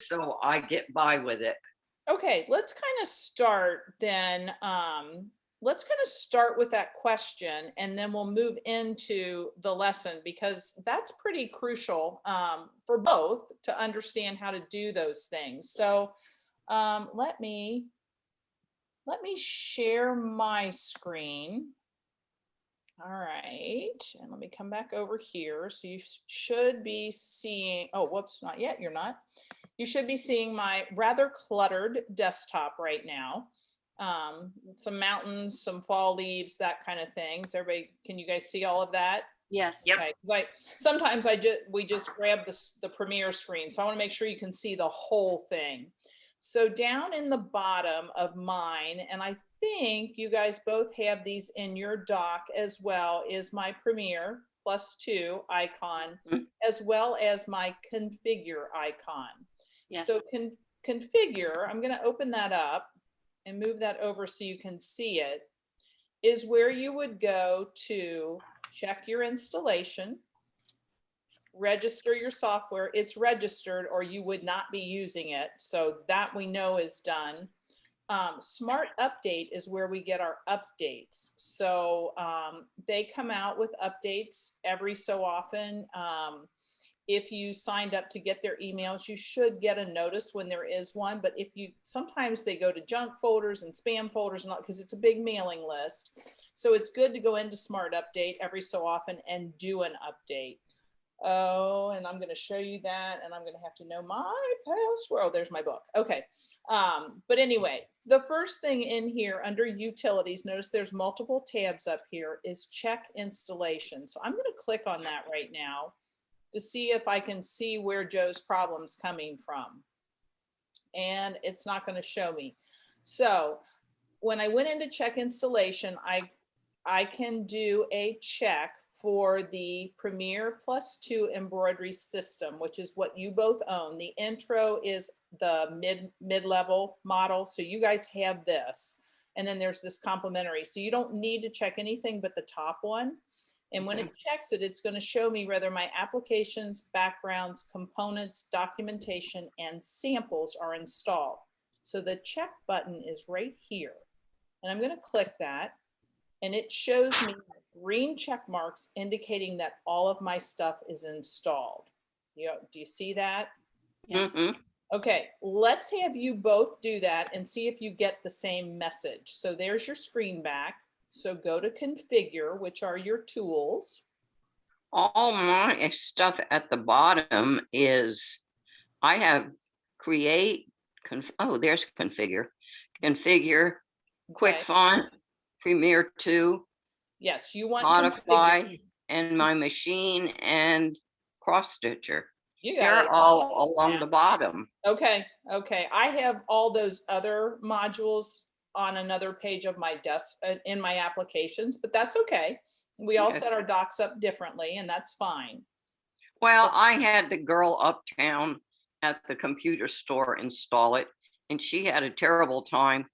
so I get by with it. Okay, let's kind of start then. Let's kind of start with that question and then we'll move into the lesson because that's pretty crucial for both to understand how to do those things. So let me share my screen. All right, and let me come back over here. So you should be seeing, oh, whoops, not yet, you're not. You should be seeing my rather cluttered desktop right now. Some mountains, some fall leaves, that kind of thing. So everybody, can you guys see all of that? Yes. Yep. Okay, because sometimes we just grab the Premiere screen, so I want to make sure you can see the whole thing. So down in the bottom of mine, and I think you guys both have these in your doc as well, is my Premiere +2 icon, as well as my configure icon. Yes. So configure, I'm going to open that up and move that over so you can see it, is where you would go to check your installation, register your software. It's registered or you would not be using it. So that we know is done. Smart Update is where we get our updates. So they come out with updates every so often. If you signed up to get their emails, you should get a notice when there is one. But sometimes they go to junk folders and spam folders and all, because it's a big mailing list. So it's good to go into Smart Update every so often and do an update. Oh, and I'm going to show you that, and I'm going to have to know my password. Oh, there's my book. Okay. But anyway, the first thing in here under utilities, notice there's multiple tabs up here, is check installation. So I'm going to click on that right now to see if I can see where Joe's problem's coming from. And it's not going to show me. So when I went into check installation, I can do a check for the Premiere +2 embroidery system, which is what you both own. The Intro is the mid-level model. So you guys have this. And then there's this complimentary. So you don't need to check anything but the top one. And when it checks it, it's going to show me whether my applications, backgrounds, components, documentation, and samples are installed. So the check button is right here. And I'm going to click that. And it shows me green check marks indicating that all of my stuff is installed. Do you see that? Yes. Okay, let's have you both do that and see if you get the same message. So there's your screen back. So go to configure, which are your tools. All my stuff at the bottom is, I have create, oh, there's configure, quick font, Premiere 2. Yes, you want modify, and my machine and cross stitcher. They're all along the bottom. Okay. I have all those other modules on another page of my desk in my applications, but that's okay. We all set our docs up differently, and that's fine. Well, I had the girl uptown at the computer store install it, and she had a terrible time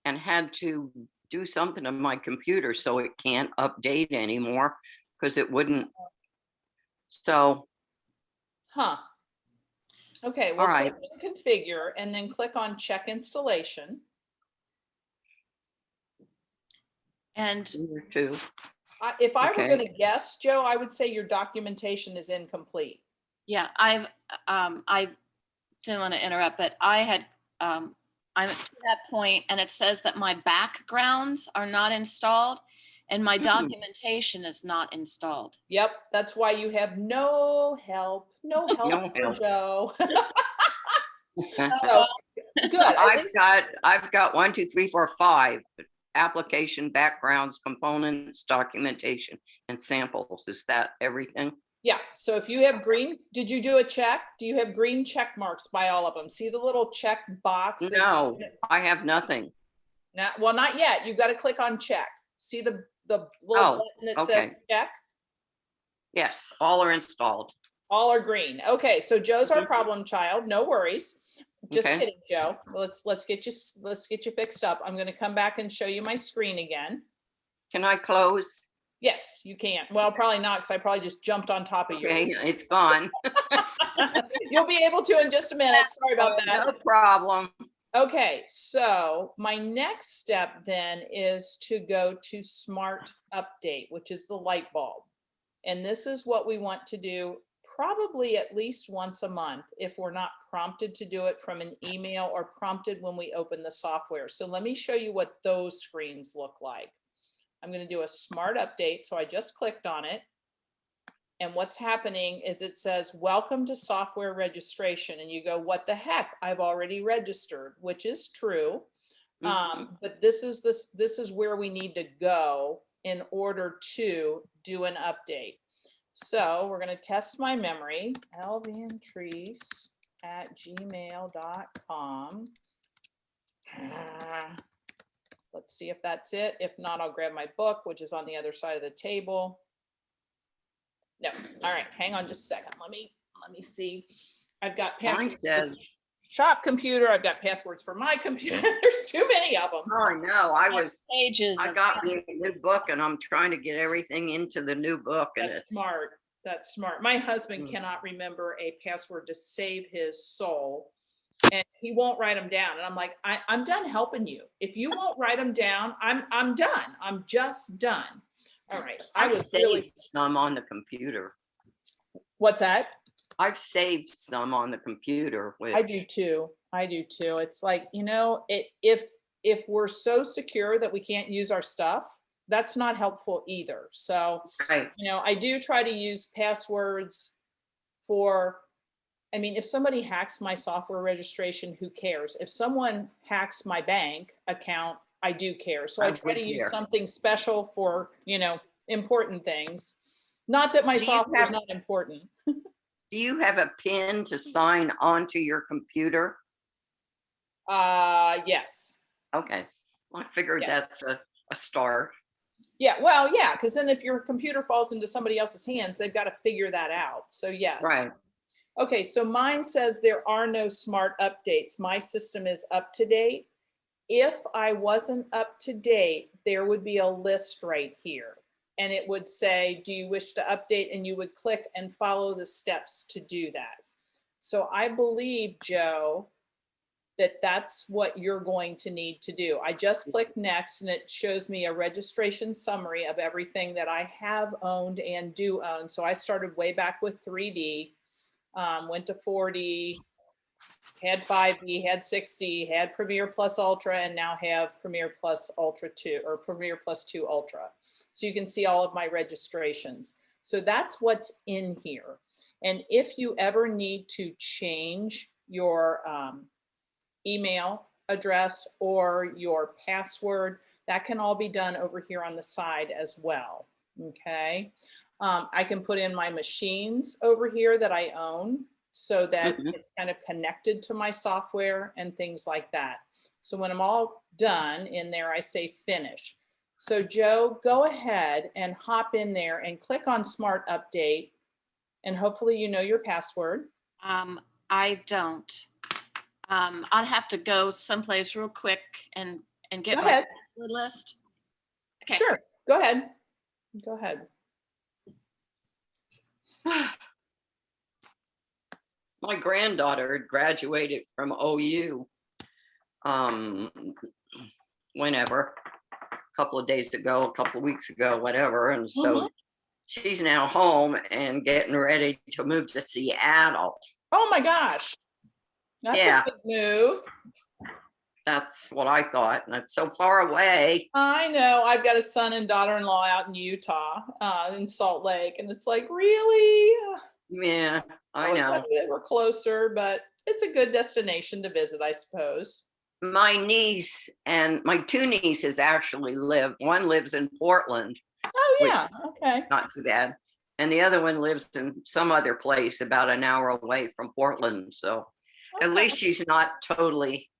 and had to do something to my computer so it can't update anymore because it wouldn't. So. Okay, well, click on configure and then click on check installation. And if I were going to guess, Joe, I would say your documentation is incomplete. Yeah, I didn't want to interrupt, but I'm at that point and it says that my backgrounds are not installed and my documentation is not installed. Yep, that's why you have no help for Joe. So good. I've got 1, 2, 3, 4, 5 application, backgrounds, components, documentation, and samples. Is that everything? Yeah. So if you have green, did you do a check? Do you have green check marks by all of them? See the little check box? No, I have nothing. Well, not yet. You've got to click on check. See the little button that says check? Yes, all are installed. All are green. Okay, so Joe's our problem child. No worries. Just kidding, Joe. Let's get you fixed up. I'm going to come back and show you my screen again. Can I close? Yes, you can. Well, probably not, because I probably just jumped on top of you. Okay, it's gone. You'll be able to in just a minute. Sorry about that. No problem. Okay, so my next step then is to go to Smart Update, which is the light bulb. And this is what we want to do probably at least once a month if we're not prompted to do it from an email or prompted when we open the software. So let me show you what those screens look like. I'm going to do a Smart Update. So I just clicked on it. And what's happening is it says, welcome to software registration. And you go, what the heck? I've already registered, which is true. But this is where we need to go in order to do an update. So we're going to test my memory, lvantrice@gmail.com. Let's see if that's it. If not, I'll grab my book, which is on the other side of the table. No. All right. Hang on just a second. Let me see. I've got passwords for says, shop computer. I've got passwords for my computer. There's too many of them. oh, I know. Pages. I got me a new book and I'm trying to get everything into the new book. And That's it's smart. That's smart. My husband Mm. cannot remember a password to save his soul, and he won't write them down. And I'm like, I'm done helping you. If you won't write them down, I'm done. I'm just done. All right. I've saved some on the computer. What's that? I've saved some on the computer. Which, I do too. I do too. It's like, if we're so secure that we can't use our stuff, that's not helpful either. So, right. I do try to use passwords if somebody hacks my software registration, who cares? If someone hacks my bank account, I do care. So I try to use something special for, important things. Not that my software is not important. Do you have a PIN to sign onto your computer? Yes. Okay. Well, I figured Yes. that's a start. Yeah, well, yeah, because then if your computer falls into somebody else's hands, they've got to figure that out. So yes. Right. Okay, so mine says there are no smart updates. My system is up to date. If I wasn't up to date, there would be a list right here. And it would say, do you wish to update? And you would click and follow the steps to do that. So I believe, Joe, that's what you're going to need to do. I just clicked next and it shows me a registration summary of everything that I have owned and do own. So I started way back with 3D, went to 4D, had 5D, had 6D, had Premiere Plus Ultra, and now have Premiere Plus Ultra 2 or Premiere Plus 2 Ultra. So you can see all of my registrations. So that's what's in here. And if you ever need to change your email address or your password, that can all be done over here on the side as well. Okay. I can put in my machines over here that I own so that it's kind of connected to my software and things like that. So when I'm all done in there, I say finish. So Joe, go ahead and hop in there and click on Smart Update, and hopefully you know your password. I don't. I'll have to go someplace real quick and get my password list. Okay. Sure. Go ahead. Go ahead. My granddaughter graduated from OU whenever, a couple of days ago, a couple of weeks ago, whatever. And so she's now home and getting ready to move to Seattle. Oh my gosh. That's a good move. That's what I thought. And it's so far away. I know. I've got a son and daughter-in-law out in Utah, in Salt Lake. And it's like, really? Yeah, I know. They were closer, but it's a good destination to visit, I suppose. My niece and my two nieces actually live. One lives in Portland. Oh, yeah. Okay. Not too bad. And the other one lives in some other place about an hour away from Portland. So at least she's not totally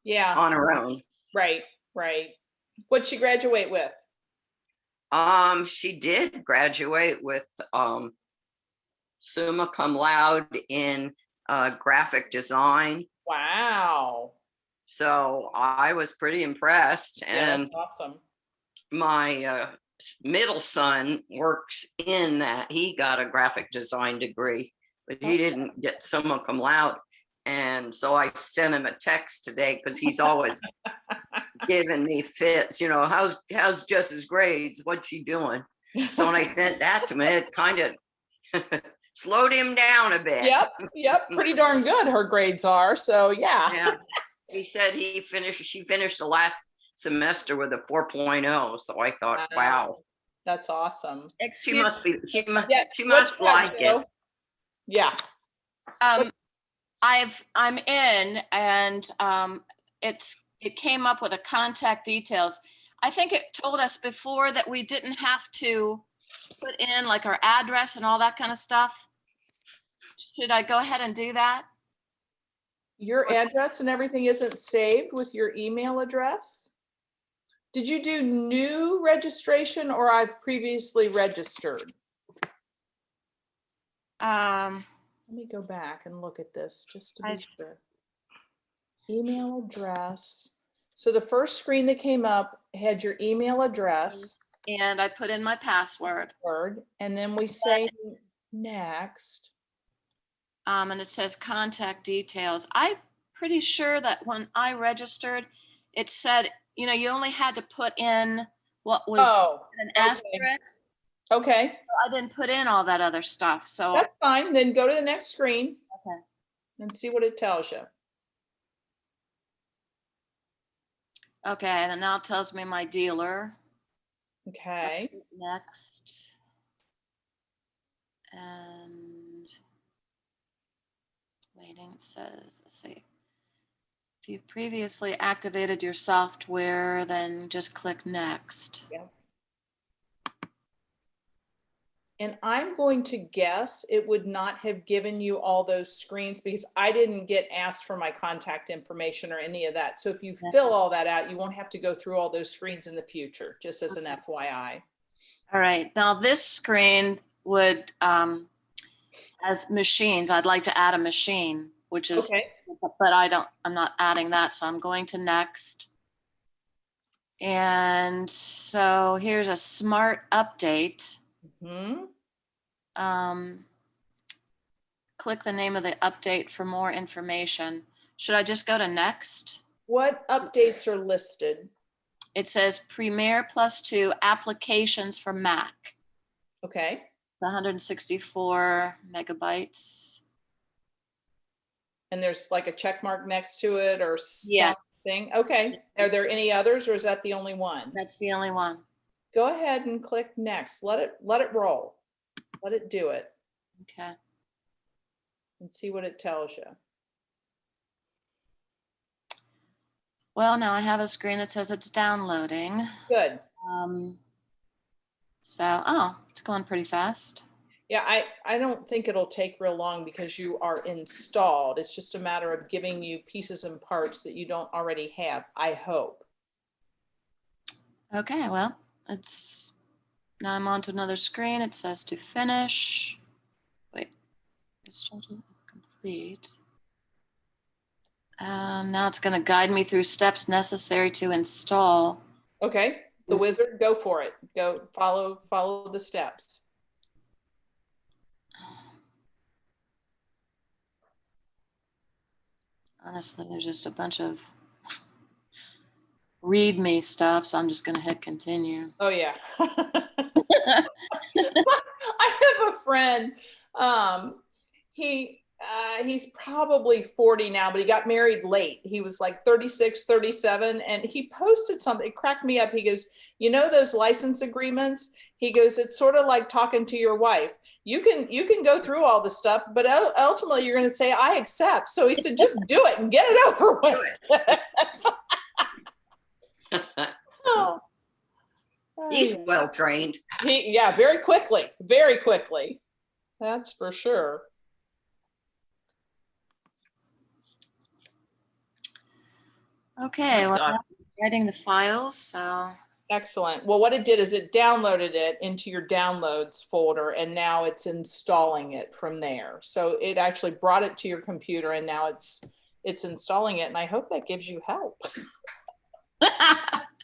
on her own. Right, right. What'd she graduate with? She did graduate with summa cum laude in graphic design. Wow. So I was pretty impressed. Yeah, and that's awesome. my middle son works in that. He got a graphic design degree, but he didn't get summa cum laude. And so I sent him a text today because he's always giving me fits. You know, how's Jess's grades? What's she doing? So when I sent that to him, it kind of slowed him down a bit. Yep, pretty darn good her grades are. So yeah. He said she finished the last semester with a 4.0. So I thought, wow. That's awesome. She must What's like that, it. Yeah. I'm in, and it came up with a contact details. I think it told us before that we didn't have to put in like our address and all that kind of stuff. Should I go ahead and do that? Your address and everything isn't saved with your email address? Did you do new registration, or I've previously registered? Let me go back and look at this just to be sure. Email address. So the first screen that came up had your email address. And I put in my password. And then we say next. And it says contact details. I'm pretty sure that when I registered, it said, you know, you only had to put in what was an asterisk. Okay. So I didn't put in all that other stuff. So that's fine. Then go to the next screen. Okay. And see what it tells you. Okay, and it now tells me my dealer. Okay. Next. And waiting, it says, let's see. If you've previously activated your software, then just click next. Yeah. And I'm going to guess it would not have given you all those screens because I didn't get asked for my contact information or any of that. So if you fill all that out, you won't have to go through all those screens in the future, just as an FYI. All right, now this screen would, as machines, I'd like to add a machine, which is, okay. But I'm not adding that. So I'm going to next. And so here's a smart update. Click the name of the update for more information. Should I just go to next? What updates are listed? It says Premiere +2 applications for Mac. Okay. 164 megabytes. And there's like a check mark next to it or something. Okay. Are there any others, or is that the only one? That's the only one. Go ahead and click next. Let it roll. Let it do it. Okay. And see what it tells you. Well, now I have a screen that says it's downloading. Good. It's going pretty fast. Yeah, I don't think it'll take real long because you are installed. It's just a matter of giving you pieces and parts that you don't already have, I hope. Okay, well, now I'm on to another screen. It says to finish. Wait, it's complete. Now it's going to guide me through steps necessary to install. Okay, the wizard, go for it. Go follow the steps. Honestly, there's just a bunch of readme stuff, so I'm just going to hit continue. Oh yeah. I have a friend. He's probably 40 now, but he got married late. He was like 36, 37, and he posted something. It cracked me up. He goes, you know, those license agreements? He goes, it's sort of like talking to your wife. You can go through all the stuff, but ultimately you're going to say, I accept. So he said, just do it and get it over with. Oh. He's well trained. Yeah, very quickly. Very quickly. That's for sure. Okay, well, I'm writing the files, so. Excellent. Well, what it did is it downloaded it into your downloads folder, and now it's installing it from there. So it actually brought it to your computer, and now it's installing it, and I hope that gives you help.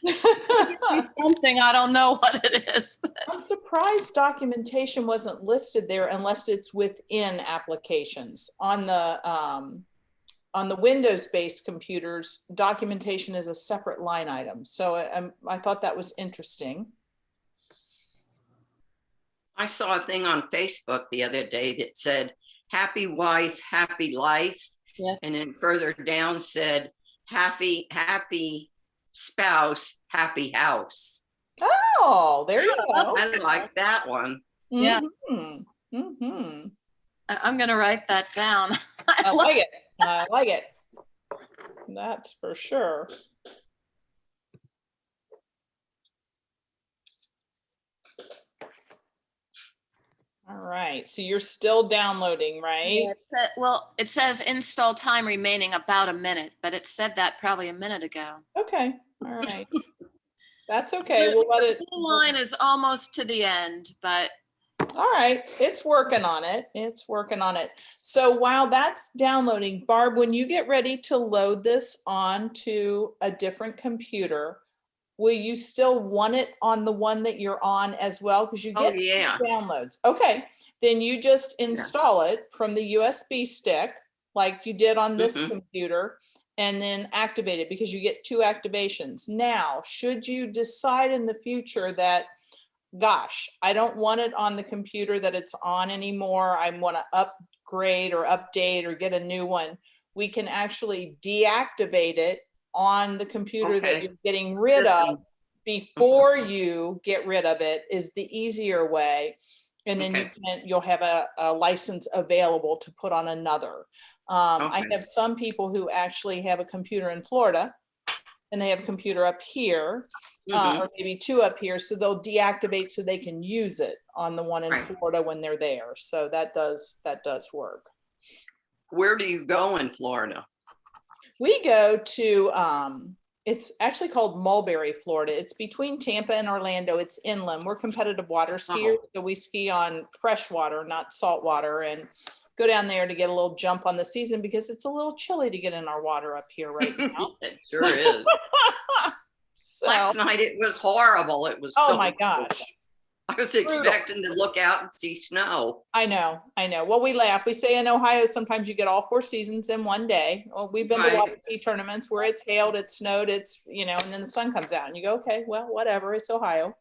Something, I don't know what it is. But I'm surprised documentation wasn't listed there unless it's within applications. On the Windows-based computers, documentation is a separate line item. So I thought that was interesting. I saw a thing on Facebook the other day that said, happy wife, happy life. Yeah. And then further down said, happy spouse, happy house. Oh, there you go. I like that one. Yeah. I'm going to write that down. I like it. I like it. That's for sure. All right, so you're still downloading, right? Yeah, well, it says install time remaining about a minute, but it said that probably a minute ago. Okay, all right. That's okay. We'll let it. The line is almost to the end, but. All right, it's working on it. It's working on it. So while that's downloading, Barb, when you get ready to load this onto a different computer, will you still want it on the one that you're on as well? Because you get downloads. Okay, then you just install it from the USB stick like you did on this computer and then activate it because you get 2 activations. Now, should you decide in the future that, gosh, I don't want it on the computer that it's on anymore, I want to upgrade or update or get a new one, we can actually deactivate it on the computer that you're getting rid of before you get rid of it is the easier way. And then you'll have a license available to put on another. I have some people who actually have a computer in Florida and they have a computer up here, or maybe 2 up here. So they'll deactivate so they can use it on the one in Florida when they're there. So that does work. Where do you go in Florida? We go to, it's actually called Mulberry, Florida. It's between Tampa and Orlando. It's inland. We're competitive water skiers. So we ski on fresh water, not salt water, and go down there to get a little jump on the season because it's a little chilly to get in our water up here right now. It sure is. So, last night it was horrible. It was oh my gosh. I was expecting to look out and see snow. I know. Well, we laugh. We say in Ohio, sometimes you get all 4 seasons in one day. Well, we've been to water ski tournaments where it's hailed, it's snowed, it's, and then the sun comes out and you go, okay, well, whatever, it's Ohio.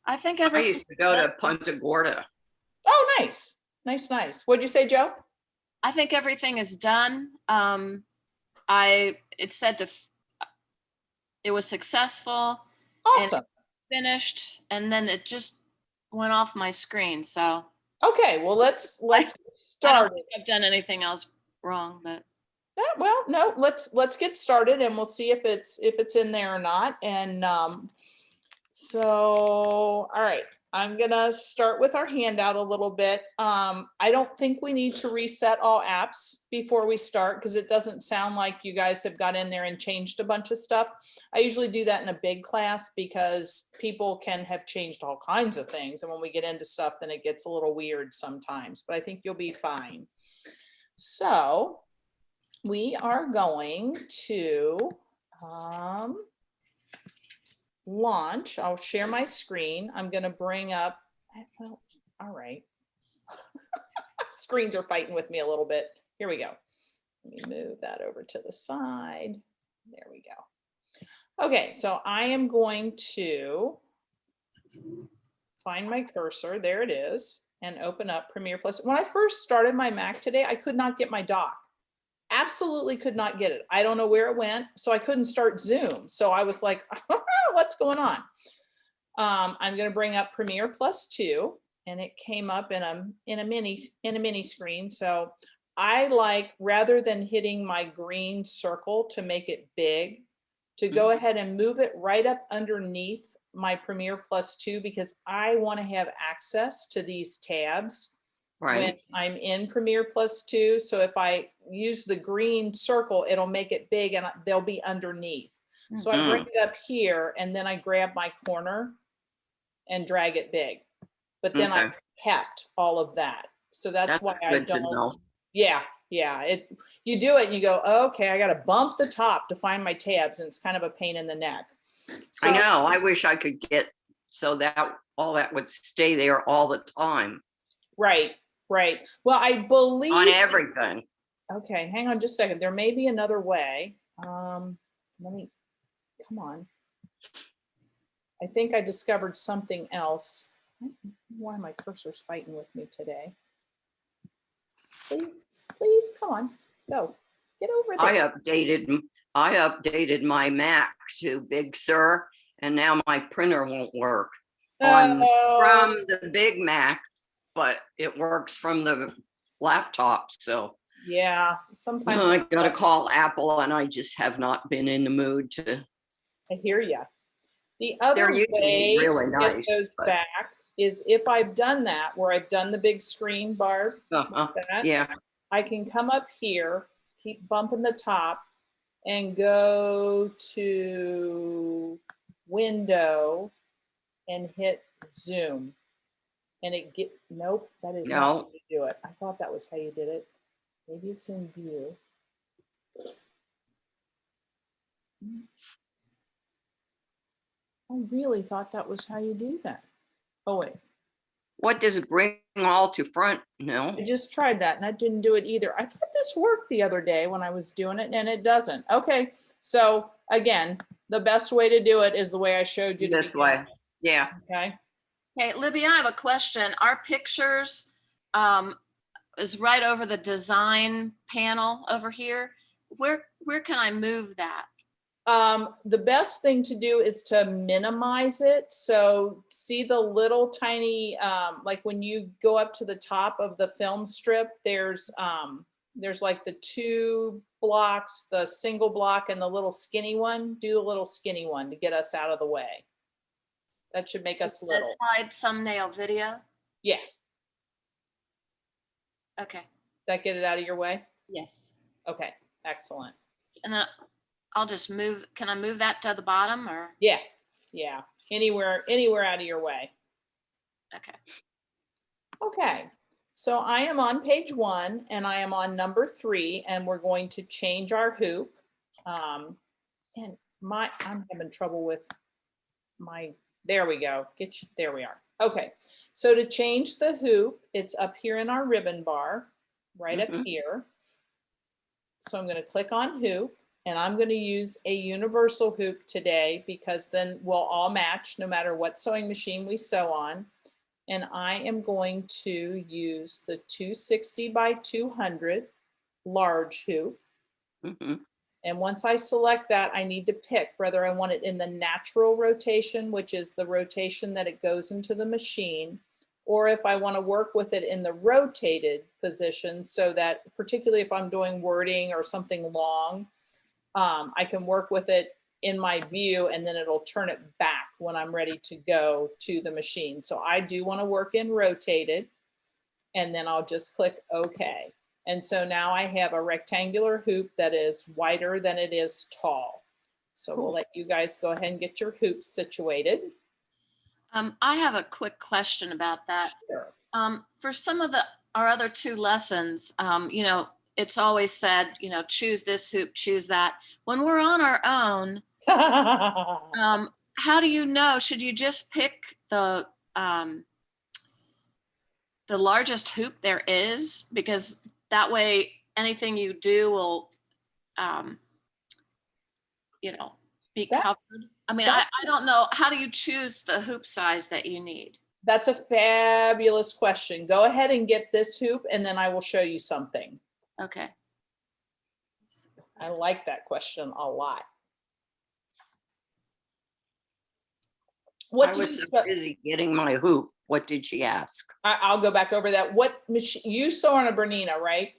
I think I used to go to Punta Gorda. Oh, nice. Nice. What'd you say, Joe? I think everything is done. It said it was successful. Awesome. Finished, and then it just went off my screen. So okay, well let's get started. I don't think I've done anything else wrong, but well, no, let's get started and we'll see if it's in there or not. And so all right, I'm gonna start with our handout a little bit. I don't think we need to reset all apps before we start because it doesn't sound like you guys have got in there and changed a bunch of stuff. I usually do that in a big class because people can have changed all kinds of things. And when we get into stuff, then it gets a little weird sometimes, but I think you'll be fine. So we are going to launch. I'll share my screen. I'm going to bring up, well, all right. Screens are fighting with me a little bit. Here we go. Let me move that over to the side. There we go. Okay, so I am going to find my cursor. There it is. And open up Premiere Plus. When I first started my Mac today, I could not get my dock. Absolutely could not get it. I don't know where it went. So I couldn't start Zoom. So I was like, what's going on? I'm going to bring up Premiere Plus 2 and it came up in a mini screen. So I like, rather than hitting my green circle to make it big, to go ahead and move it right up underneath my Premiere Plus 2 because I want to have access to these tabs when I'm in Premiere Plus 2. So if I use the green circle, it'll make it big and they'll be underneath. So I bring it up here and then I grab my corner and drag it big. But then I kept all of that. So that's why I don't. Yeah. You do it and you go, okay, I got to bump the top to find my tabs and it's kind of a pain in the neck. I So, know, I wish I could get so that all that would stay there all the time right, right. Well, I on believe, everything. okay, hang on just a second. There may be another way. Let me, come on. I think I discovered something else. Why my cursor's fighting with me today? Please, please, come on, go. Get over there. I updated my Mac to Big Sur, and now my printer won't work on Oh, from the Big Mac, but it works from the laptop. So yeah, sometimes I gotta call Apple, and I just have not been in the mood to. I hear you. The They're other usually way really to get nice, those but back is if I've done that, where I've done the big screen bar, like that, yeah. I can come up here, keep bumping the top, and go to Window and hit Zoom. And it get, nope, that is not how No, you do it. I thought that was how you did it. Maybe it's in View. I really thought that was how you do that. Oh, wait. what does it bring all to front? No. I just tried that and that didn't do it either. I thought this worked the other day when I was doing it and it doesn't. Okay, so again, the best way to do it is the way I showed you to This begin way. with, Yeah. okay? Okay, Libby, I have a question. Our pictures um, is right over the design panel over here. Where can I move that? The best thing to do is to minimize it. So see the little tiny, like when you go up to the top of the film strip, there's like the two blocks, the single block and the little skinny one. Do the little skinny one to get us out of the way. That should make It us says little. hide thumbnail video. Yeah, Okay, that get it out of your way? yes. Okay, excellent. And then I'll just move, can I move that to the bottom or? Yeah, yeah, anywhere out of your way. Okay. Okay, so I am on page 1 and I am on number 3 and we're going to change our hoop. And I'm having trouble with my, there we go, there we are. Okay, so to change the hoop, it's up here in our ribbon bar, right up here. So I'm gonna click on hoop and I'm gonna use a universal hoop today because then we'll all match no matter what sewing machine we sew on. And I am going to use the 260 by 200 large hoop. And once I select that, I need to pick whether I want it in the natural rotation, which is the rotation that it goes into the machine, or if I want to work with it in the rotated position so that particularly if I'm doing wording or something long, I can work with it in my view and then it'll turn it back when I'm ready to go to the machine. So I do want to work in rotated and then I'll just click OK. And so now I have a rectangular hoop that is wider than it is tall. So we'll let you guys go ahead and get your hoops situated. I have a quick question about that. Sure. For some of our other 2 lessons, you know, it's always said, you know, choose this hoop, choose that. When we're on our own, how do you know? Should you just pick the largest hoop there is? Because that way, anything you do will, you know, be covered. I mean, I don't know. How do you choose the hoop size that you need? That's a fabulous question. Go ahead and get this hoop and then I will show you something. Okay. I like that question a lot. I was so busy getting my hoop. What did she ask? I'll go back over that. What machine you sew on a Bernina, right?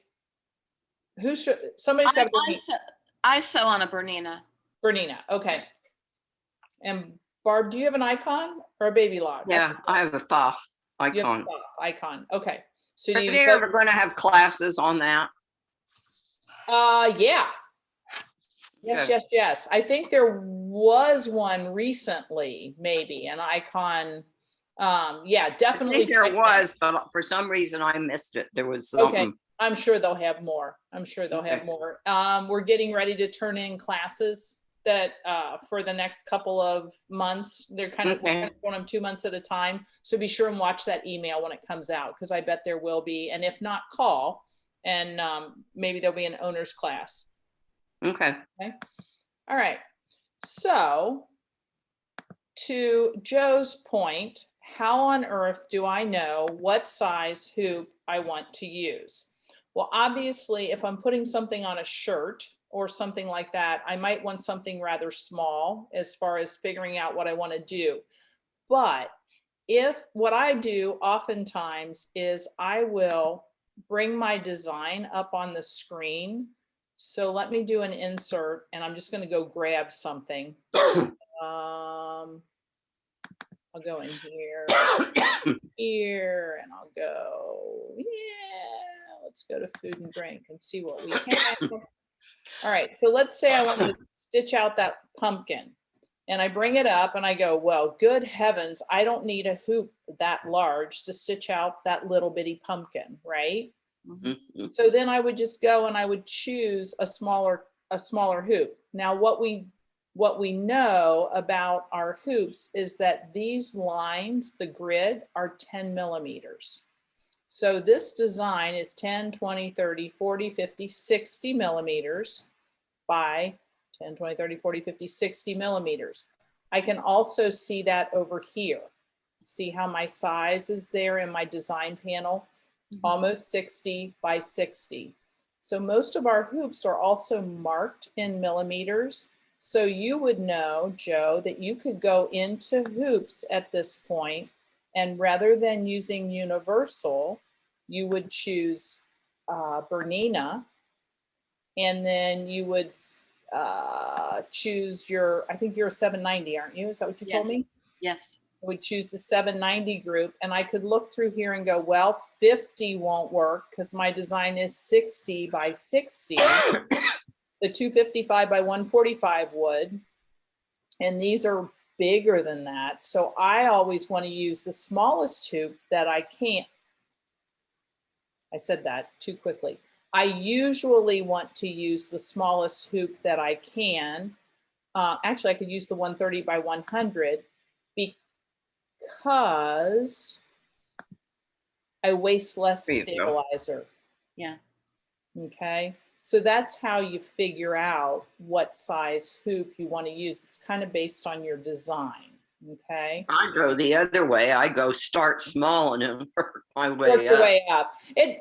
Somebody's got a Bernina. I sew on a Bernina. Bernina, okay. And Barb, do you have an icon or a baby log? Yeah, I have a FOF icon. You have a FOF icon. Okay. So Are they ever going to have classes on that? Yeah. Yes. I think there was one recently, maybe an icon. Yeah, definitely. I think there was, but for some reason I missed it. There was something. Okay. I'm sure they'll have more. Have more. We're getting ready to turn in classes that for the next couple of months. They're kind of Okay. going them 2 months at a time. So be sure and watch that email when it comes out, because I bet there will be. And if not, call, and maybe there'll be an owner's class. Okay. All right. So to Joe's point, how on earth do I know what size hoop I want to use? Well, obviously, if I'm putting something on a shirt or something like that, I might want something rather small as far as figuring out what I want to do. But if what I do oftentimes is I will bring my design up on the screen. So let me do an insert, and I'm just going to go grab something. I'll go in here, here, and I'll go, yeah, let's go to food and drink and see what we have. All right, so let's say I want to stitch out that pumpkin, and I bring it up and I go, well, good heavens, I don't need a hoop that large to stitch out that little bitty pumpkin, right? Mhm. So then I would just go and I would choose a smaller hoop. Now, what we know about our hoops is that these lines, the grid, are 10 millimeters. So this design is 10, 20, 30, 40, 50, 60 millimeters by 10, 20, 30, 40, 50, 60 millimeters. I can also see that over here. See how my size is there in my design panel? Almost 60 by 60. So most of our hoops are also marked in millimeters. So you would know, Joe, that you could go into hoops at this point, and rather than using universal, you would choose Bernina, and then you would choose your, I think you're a 790, aren't you? Is that what you told me? Yes. Would choose the 790 group, and I could look through here and go, well, 50 won't work because my design is 60 by 60. The 255 by 145 would, and these are bigger than that. So I always want to use the smallest hoop that I can. I said that too quickly. I usually want to use the smallest hoop that I can. Actually, I could use the 130 by 100 because I waste less There you go. stabilizer. Yeah. Okay. So that's how you figure out what size hoop you want to use. It's kind of based on your design. Okay. I go the other way. I go start small and then work my Work way your up. way up.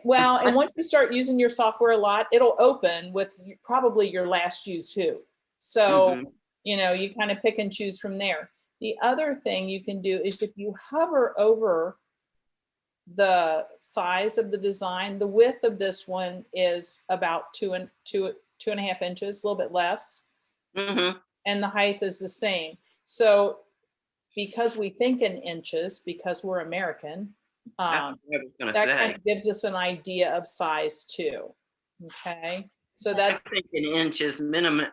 Well, and once you start using your software a lot, it'll open with probably your last used hoop. So, Mhm. you know, you kind of pick and choose from there. The other thing you can do is if you hover over the size of the design, the width of this one is about 2.5 inches, a little bit less, Mhm. and the height is the same. So because we think in inches, because we're American, That's what I was gonna that say. kind of gives us an idea of size too. Okay, so I that's think in inches, minimum,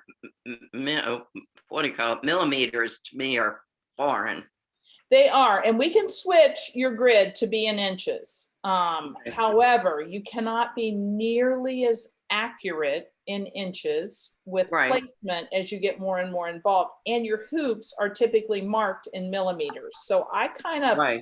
what do you call it? Millimeters to me are foreign. they are, and we can switch your grid to be in inches. Okay. However, you cannot be nearly as accurate in inches with Right. placement as you get more and more involved. And your hoops are typically marked in millimeters. So I kind of Right.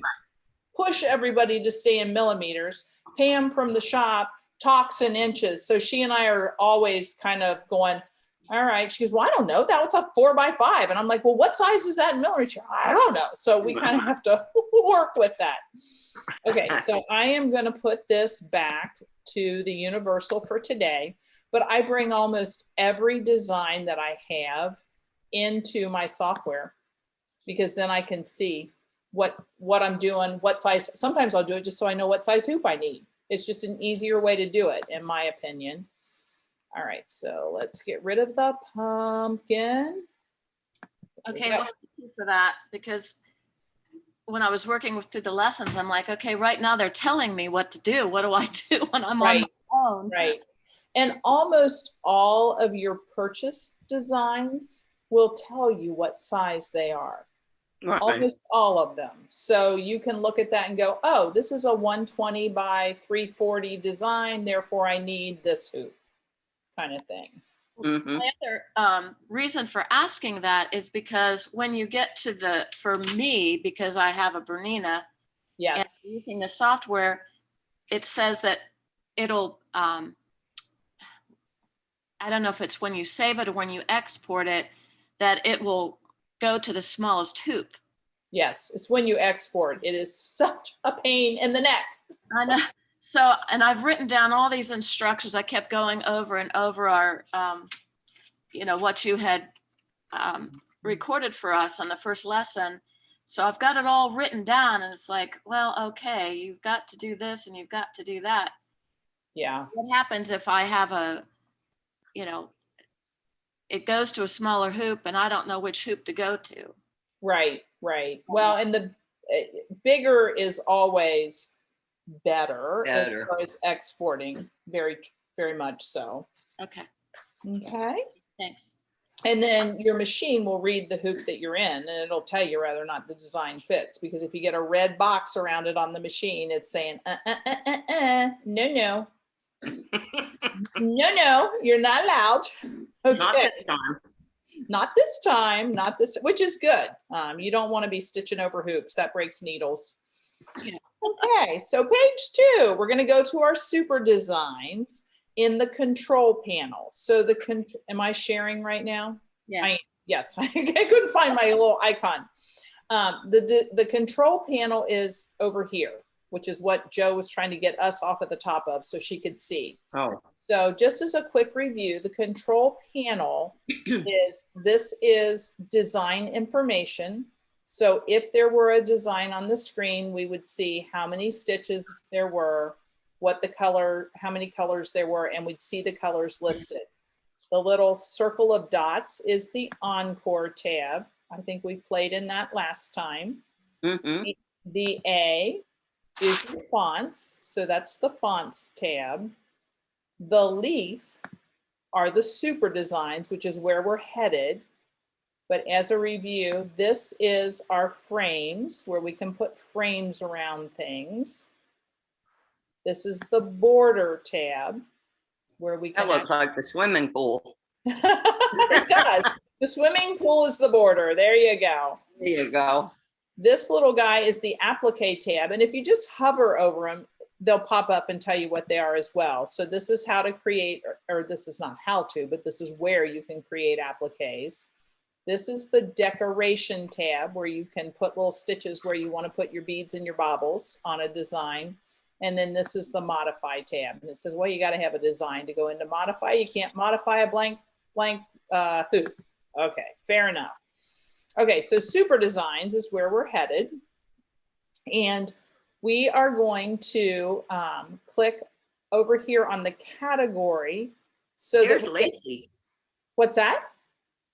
push everybody to stay in millimeters. Pam from the shop talks in inches. So she and I are always kind of going, all right. She goes, well, I don't know. That was a 4x5. And I'm like, well, what size is that in millimeters? I don't know. So we kind of have to work with that. Okay. So I am going to put this back to the universal for today, but I bring almost every design that I have into my software, because then I can see what I'm doing, what size. Sometimes I'll do it just so I know what size hoop I need. It's just an easier way to do it, in my opinion. All right, so let's get rid of the pumpkin. Okay, well, thank you for that, because when I was working through the lessons, I'm like, okay, right now they're telling me what to do. What do I do when I'm on my own? Right. And almost all of your purchase designs will tell you what size they are. Right. Almost all of them. So you can look at that and go, oh, this is a 120 by 340 design, therefore I need this hoop, kind of thing. Mhm. My other reason for asking that is because when you get to for me, because I have a Bernina and Yes. using the software, it says that it'll, I don't know if it's when you save it or when you export it, that it will go to the smallest hoop. Yes. It's when you export. It is such a pain in the neck. I know. So, and I've written down all these instructions. I kept going over and over our, what you had recorded for us on the first lesson. So I've got it all written down and it's like, well, okay, you've got to do this and you've got to do that. Yeah. What happens if I have it goes to a smaller hoop and I don't know which hoop to go to? Right. Right. Well, and the bigger is always better as Better. far as exporting. Very, very much so. Okay, Okay. thanks. And then your machine will read the hoop that you're in and it'll tell you whether or not the design fits. Because if you get a red box around it on the machine, it's saying, no, no, you're not allowed. Not Okay. this time. Not this time, not this, which is good. You don't want to be stitching over hoops. That breaks needles. Yeah. Okay, so page 2, we're going to go to our super designs in the control panel. So am I sharing right now? Yes. Yes, I couldn't find my little icon. The control panel is over here, which is what Joe was trying to get us off at the top of so she could see. Oh, So just as a quick review, the control panel this is design information. So if there were a design on the screen, we would see how many stitches there were, what the color, how many colors there were, and we'd see the colors listed. The little circle of dots is the Encore tab. I think we played in that last time. mhm. The A is the fonts. So that's the fonts tab. The leaf are the super designs, which is where we're headed. But as a review, this is our frames where we can put frames around things. This is the border tab where we That can looks like the swimming pool. It does. The swimming pool is the border. There you go. There you go. This little guy is the applique tab. And if you just hover over them, they'll pop up and tell you what they are as well. So this is how to create, or this is not how to, but this is where you can create appliques. This is the decoration tab where you can put little stitches where you want to put your beads and your baubles on a design. And then this is the modify tab. And it says, well, you got to have a design to go into modify. You can't modify a blank hoop. Okay, fair enough. Okay, so super designs is where we're headed. And we are going to click over here on the category. So There's Lacey. What's that?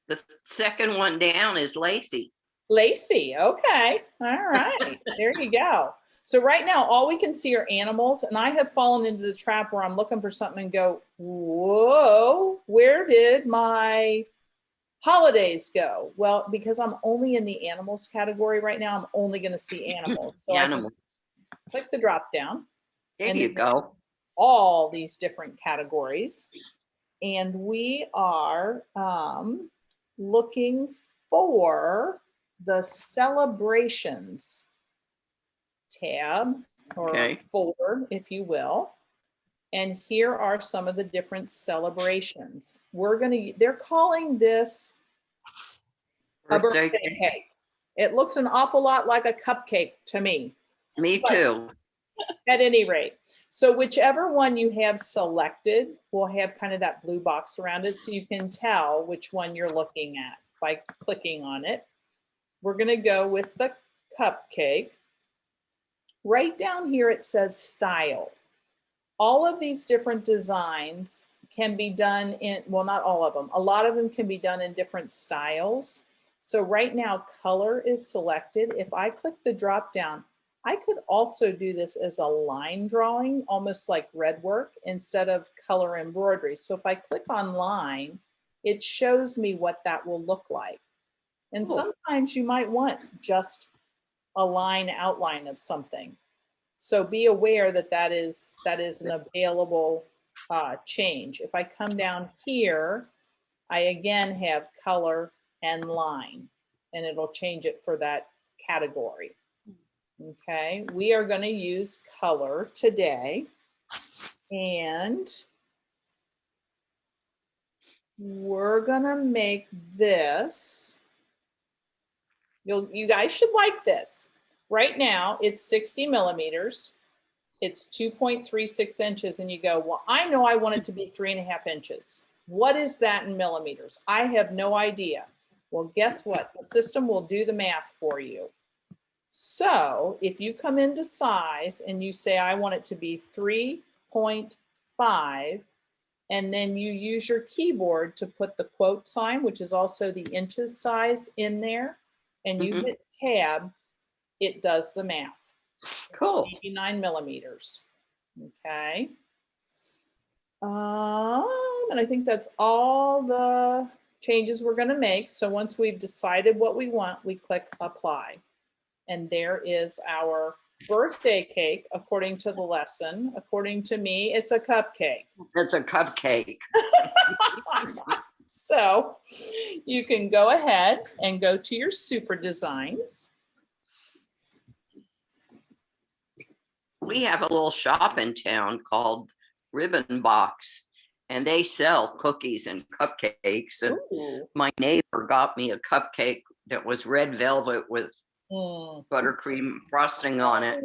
The second one down is Lacey. Lacey, okay, all right, there you go. So right now, all we can see are animals, and I have fallen into the trap where I'm looking for something and go, whoa, where did my holidays go? Well, because I'm only in the animals category right now, I'm only going to see animals. So Animals. I can click the drop down. There and you go. All these different categories. And we are looking for the celebrations tab or Okay. folder, if you will. And here are some of the different celebrations. They're calling this a birthday cake. It looks an awful lot like a cupcake to me. Me too. At any rate, so whichever one you have selected will have kind of that blue box around it so you can tell which one you're looking at by clicking on it. We're going to go with the cupcake. Right down here it says style. All of these different designs can be done in, well, not all of them, a lot of them can be done in different styles. So right now color is selected. If I click the drop down, I could also do this as a line drawing, almost like red work, instead of color embroidery. So if I click on line, it shows me what that will look like. And sometimes you might want just a line outline of something. So be aware that that is an available change. If I come down here I again have color and line, and it'll change it for that category. Okay, we are going to use color today, and we're going to make this. You guys should like this. Right now, it's 60 millimeters. It's 2.36 inches, and you go, well, I know I want it to be 3.5 inches. What is that in millimeters? I have no idea. Well, guess what? The system will do the math for you. So if you come into size and you say, I want it to be 3.5, and then you use your keyboard to put the quote sign, which is also the inches size in there, and you hit tab, it does the math. Cool. 89 millimeters. Okay. And I think that's all the changes we're going to make. So once we've decided what we want, we click apply. And there is our birthday cake, according to the lesson. According to me, it's a cupcake. It's a cupcake. So you can go ahead and go to your super designs. We have a little shop in town called Ribbon Box, and they sell cookies and cupcakes. And Ooh. my neighbor got me a cupcake that was red velvet with buttercream frosting on it.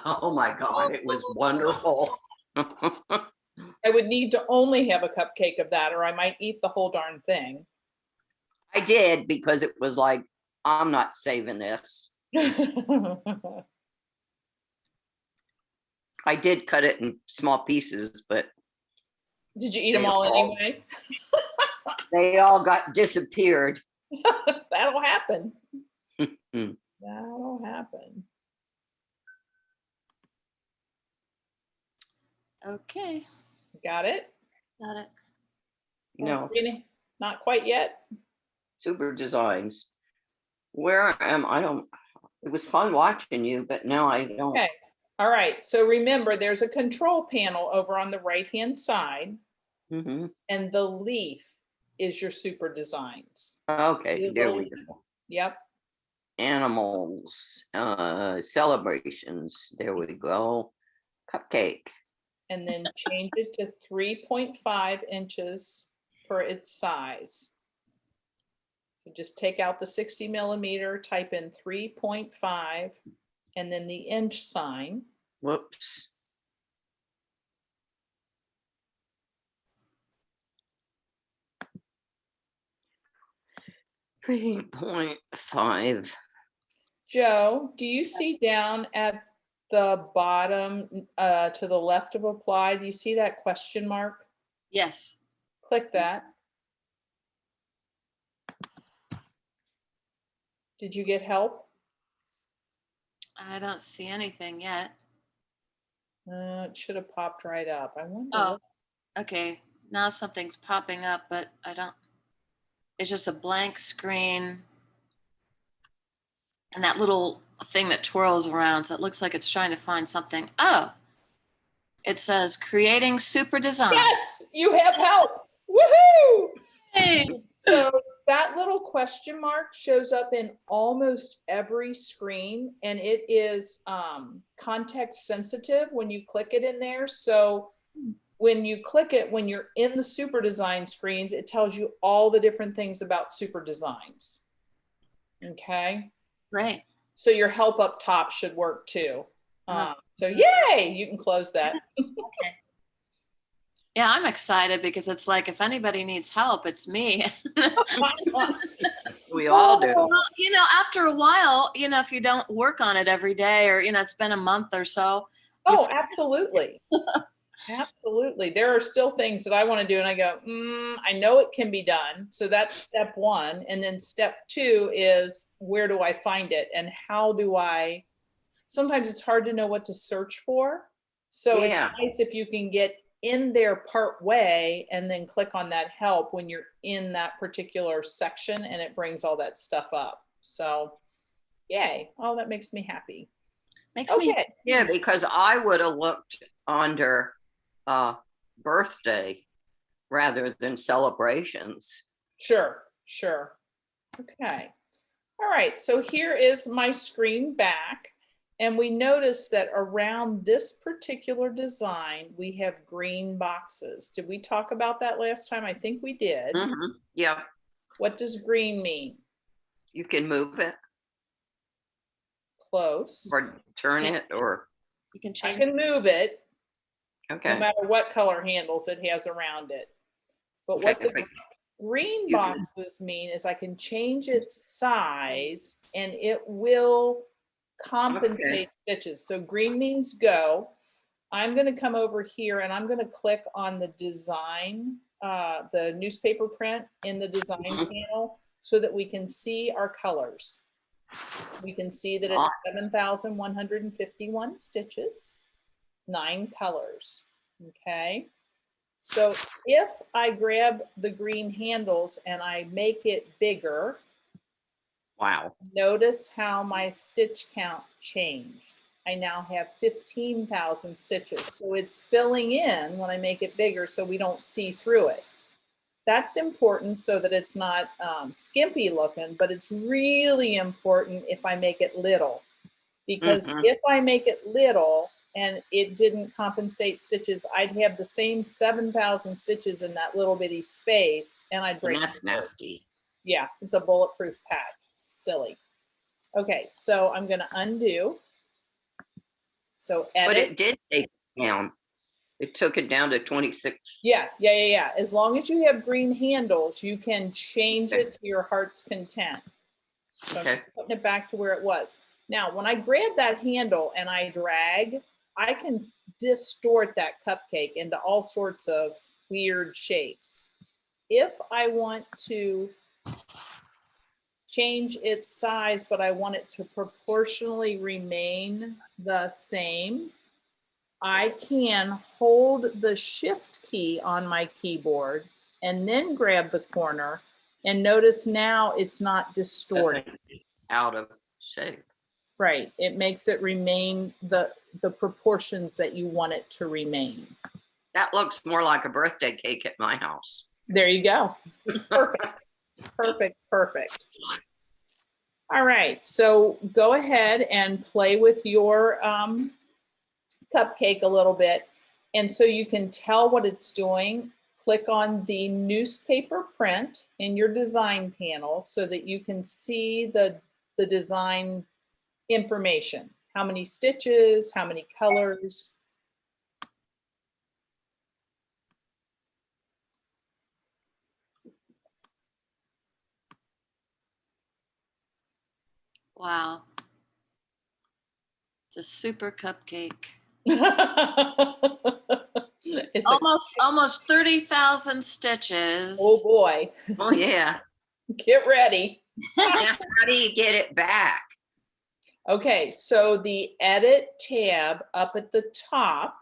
Oh my God, it was wonderful. I would need to only have a cupcake of that, or I might eat the whole darn thing. I did, because it was like, I'm not saving this. I did cut it in small pieces, but Did you eat them all anyway? they all got disappeared. That'll happen. That'll happen. Okay, Got it? got it. No, Not quite yet. super designs. Where am I? Don't. It was fun watching you, but now I don't. Okay. All right. So remember, there's a control panel over on the right-hand side, and the leaf is your super designs. Okay, there we go. Yep. Animals, celebrations. There we go. Cupcake. And then change it to 3.5 inches for its size. So just take out the 60 millimeter, type in 3.5, and then the inch sign. Whoops. .5. Joe, do you see down at the bottom to the left of apply, do you see that question mark? Yes. Click that. Did you get help? I don't see anything yet. It should have popped right up. I wonder. Oh, okay. Now something's popping up, but I don't, it's just a blank screen. And that little thing that twirls around, so it looks like it's trying to find something. Oh, it says creating super design. Yes, you have help. Woohoo! Hey. So that little question mark shows up in almost every screen, and it is context sensitive when you click it in there. So when you click it, when you're in the super design screens, it tells you all the different things about super designs. Okay. Right. So your help up top should work too. Oh. So yay, you can close that. Okay. Yeah, I'm excited because it's like, if anybody needs help, it's me. We all do. Well, you know, after a while, you know, if you don't work on it every day, or, you know, it's been a month or so. Oh, absolutely. Absolutely. There are still things that I want to do, and I go, I know it can be done. So that's step one. And then step two is, where do I find it? And how do I, sometimes it's hard to know what to search for. So it's nice if you can get in there part way and then click on that help when you're in that particular section, and it brings all that stuff up. So yay. Oh, that makes me happy. Makes me. Yeah, because I would have looked under birthday rather than celebrations. Sure, sure. Okay. All right, so here is my screen back. And we notice that around this particular design, we have green boxes. Did we talk about that last time? I think we did. Yeah, What does green mean? you can move it Close. or turn it or, You can I change. can move it no okay. matter what color handles it has around it. But what Okay, the green you can- boxes mean is I can change its size and it will compensate stitches. So green means go. I'm going to come over here and I'm going to click on the design, the newspaper print in the design panel so that we can see our colors. We can see that it's 7,151 stitches, 9 colors. Okay. So if I grab the green handles and I make it bigger, Wow. notice how my stitch count changed. I now have 15,000 stitches. So it's filling in when I make it bigger so we don't see through it. That's important so that it's not skimpy looking, but it's really important if I make it little. Because if I make it little and it didn't compensate stitches, I'd have the same 7,000 stitches in that little bitty space and I'd break. And that's nasty. Yeah, it's a bulletproof patch. It's silly. Okay, so I'm going to undo. So edit. But it did take it down. It took it down to 26. Yeah. As long as you have green handles, you can change it to your heart's content. So Okay. I'm putting it back to where it was. Now, when I grab that handle and I drag, I can distort that cupcake into all sorts of weird shapes. If I want to change its size, but I want it to proportionally remain the same, I can hold the shift key on my keyboard and then grab the corner and notice now it's not distorted. Out of shape. Right, it makes it remain the proportions that you want it to remain. That looks more like a birthday cake at my house. There you go. Perfect, perfect, perfect. All right, so go ahead and play with your cupcake a little bit. And so you can tell what it's doing. Click on the newspaper print in your design panel so that you can see the design information. How many stitches, how many colors. Wow. It's a super cupcake. It's Almost 30,000 stitches. oh boy. Oh, yeah. Get ready. Now, how do you get it back? Okay, so the edit tab up at the top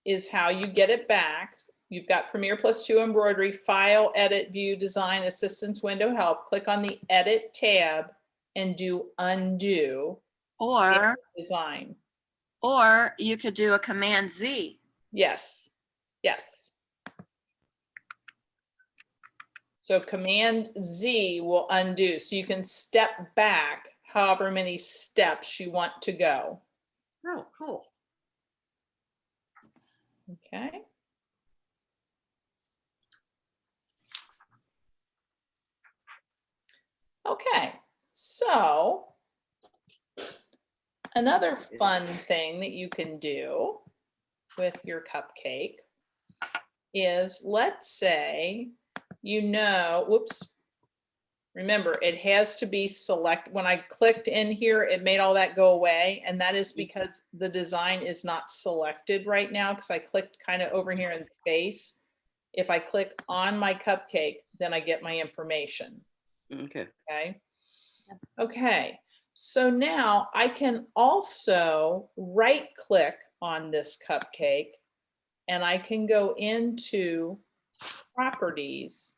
is how you get it back. You've got Premiere Plus 2 embroidery, file, edit, view, design, assistance window, help. Click on the edit tab and do undo. Or design. Or you could do a Command Z. Yes, yes. So Command Z will undo. So you can step back however many steps you want to go. Oh, cool. Okay. Okay, so another fun thing that you can do with your cupcake is, let's say, whoops, remember it has to be select. When I clicked in here, it made all that go away. And that is because the design is not selected right now because I clicked kind of over here in space. If I click on my cupcake, then I get my information. Okay. Okay. Okay. So now I can also right click on this cupcake and I can go into properties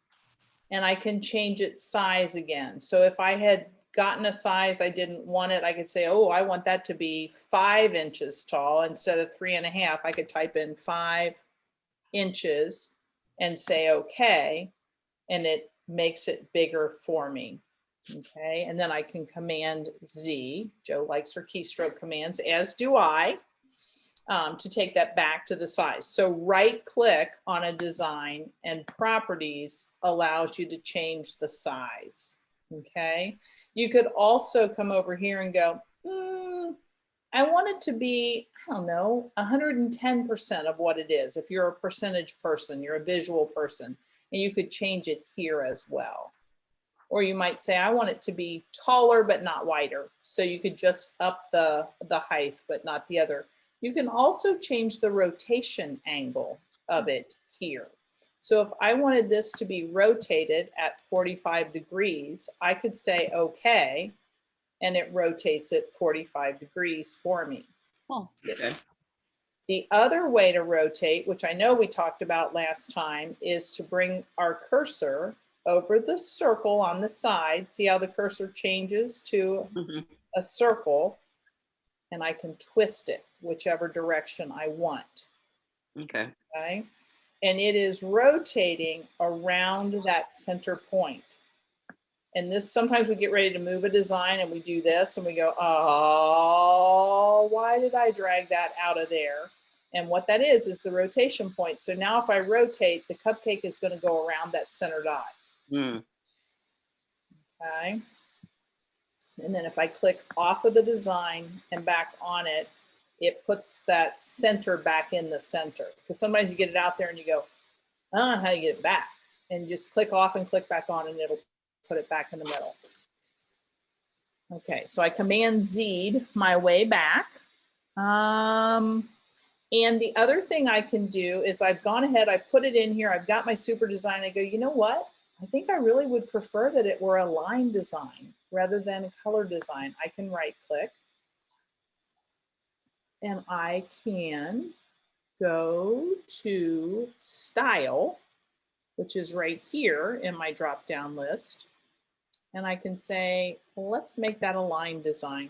and I can change its size again. So if I had gotten a size I didn't want it, I could say, oh, I want that to be 5 inches tall instead of 3.5. I could type in 5 inches and say, okay. and it makes it bigger for me. Okay, and then I can Command Z. Joe likes her keystroke commands, as do I, to take that back to the size. So right click on a design and properties allows you to change the size. Okay, you could also come over here and go, I want it to be, I don't know, 110% of what it is. If you're a percentage person, you're a visual person, and you could change it here as well. Or you might say, I want it to be taller, but not wider. So you could just up the height, but not the other. You can also change the rotation angle of it here. So if I wanted this to be rotated at 45 degrees, I could say, okay, and it rotates it 45 degrees for me. Oh, Okay. The other way to rotate, which I know we talked about last time, is to bring our cursor over the circle on the side. See how the cursor changes to a circle, and I can twist it whichever direction I want. Okay. Okay. And it is rotating around that center point. And this, sometimes we get ready to move a design and we do this and we go, oh, why did I drag that out of there? And what that is the rotation point. So now if I rotate, the cupcake is going to go around that center dot. Mm. Okay. And then if I click off of the design and back on it, it puts that center back in the center. Because sometimes you get it out there and you go, I don't know how to get it back. And just click off and click back on and it'll put it back in the middle. Okay, so I Command Z'd my way back. And the other thing I can do is I've gone ahead, I've put it in here, I've got my super design. I go, you know what? I think I really would prefer that it were a line design rather than a color design. I can right click and I can go to Style, which is right here in my drop down list. And I can say, well, let's make that a line design.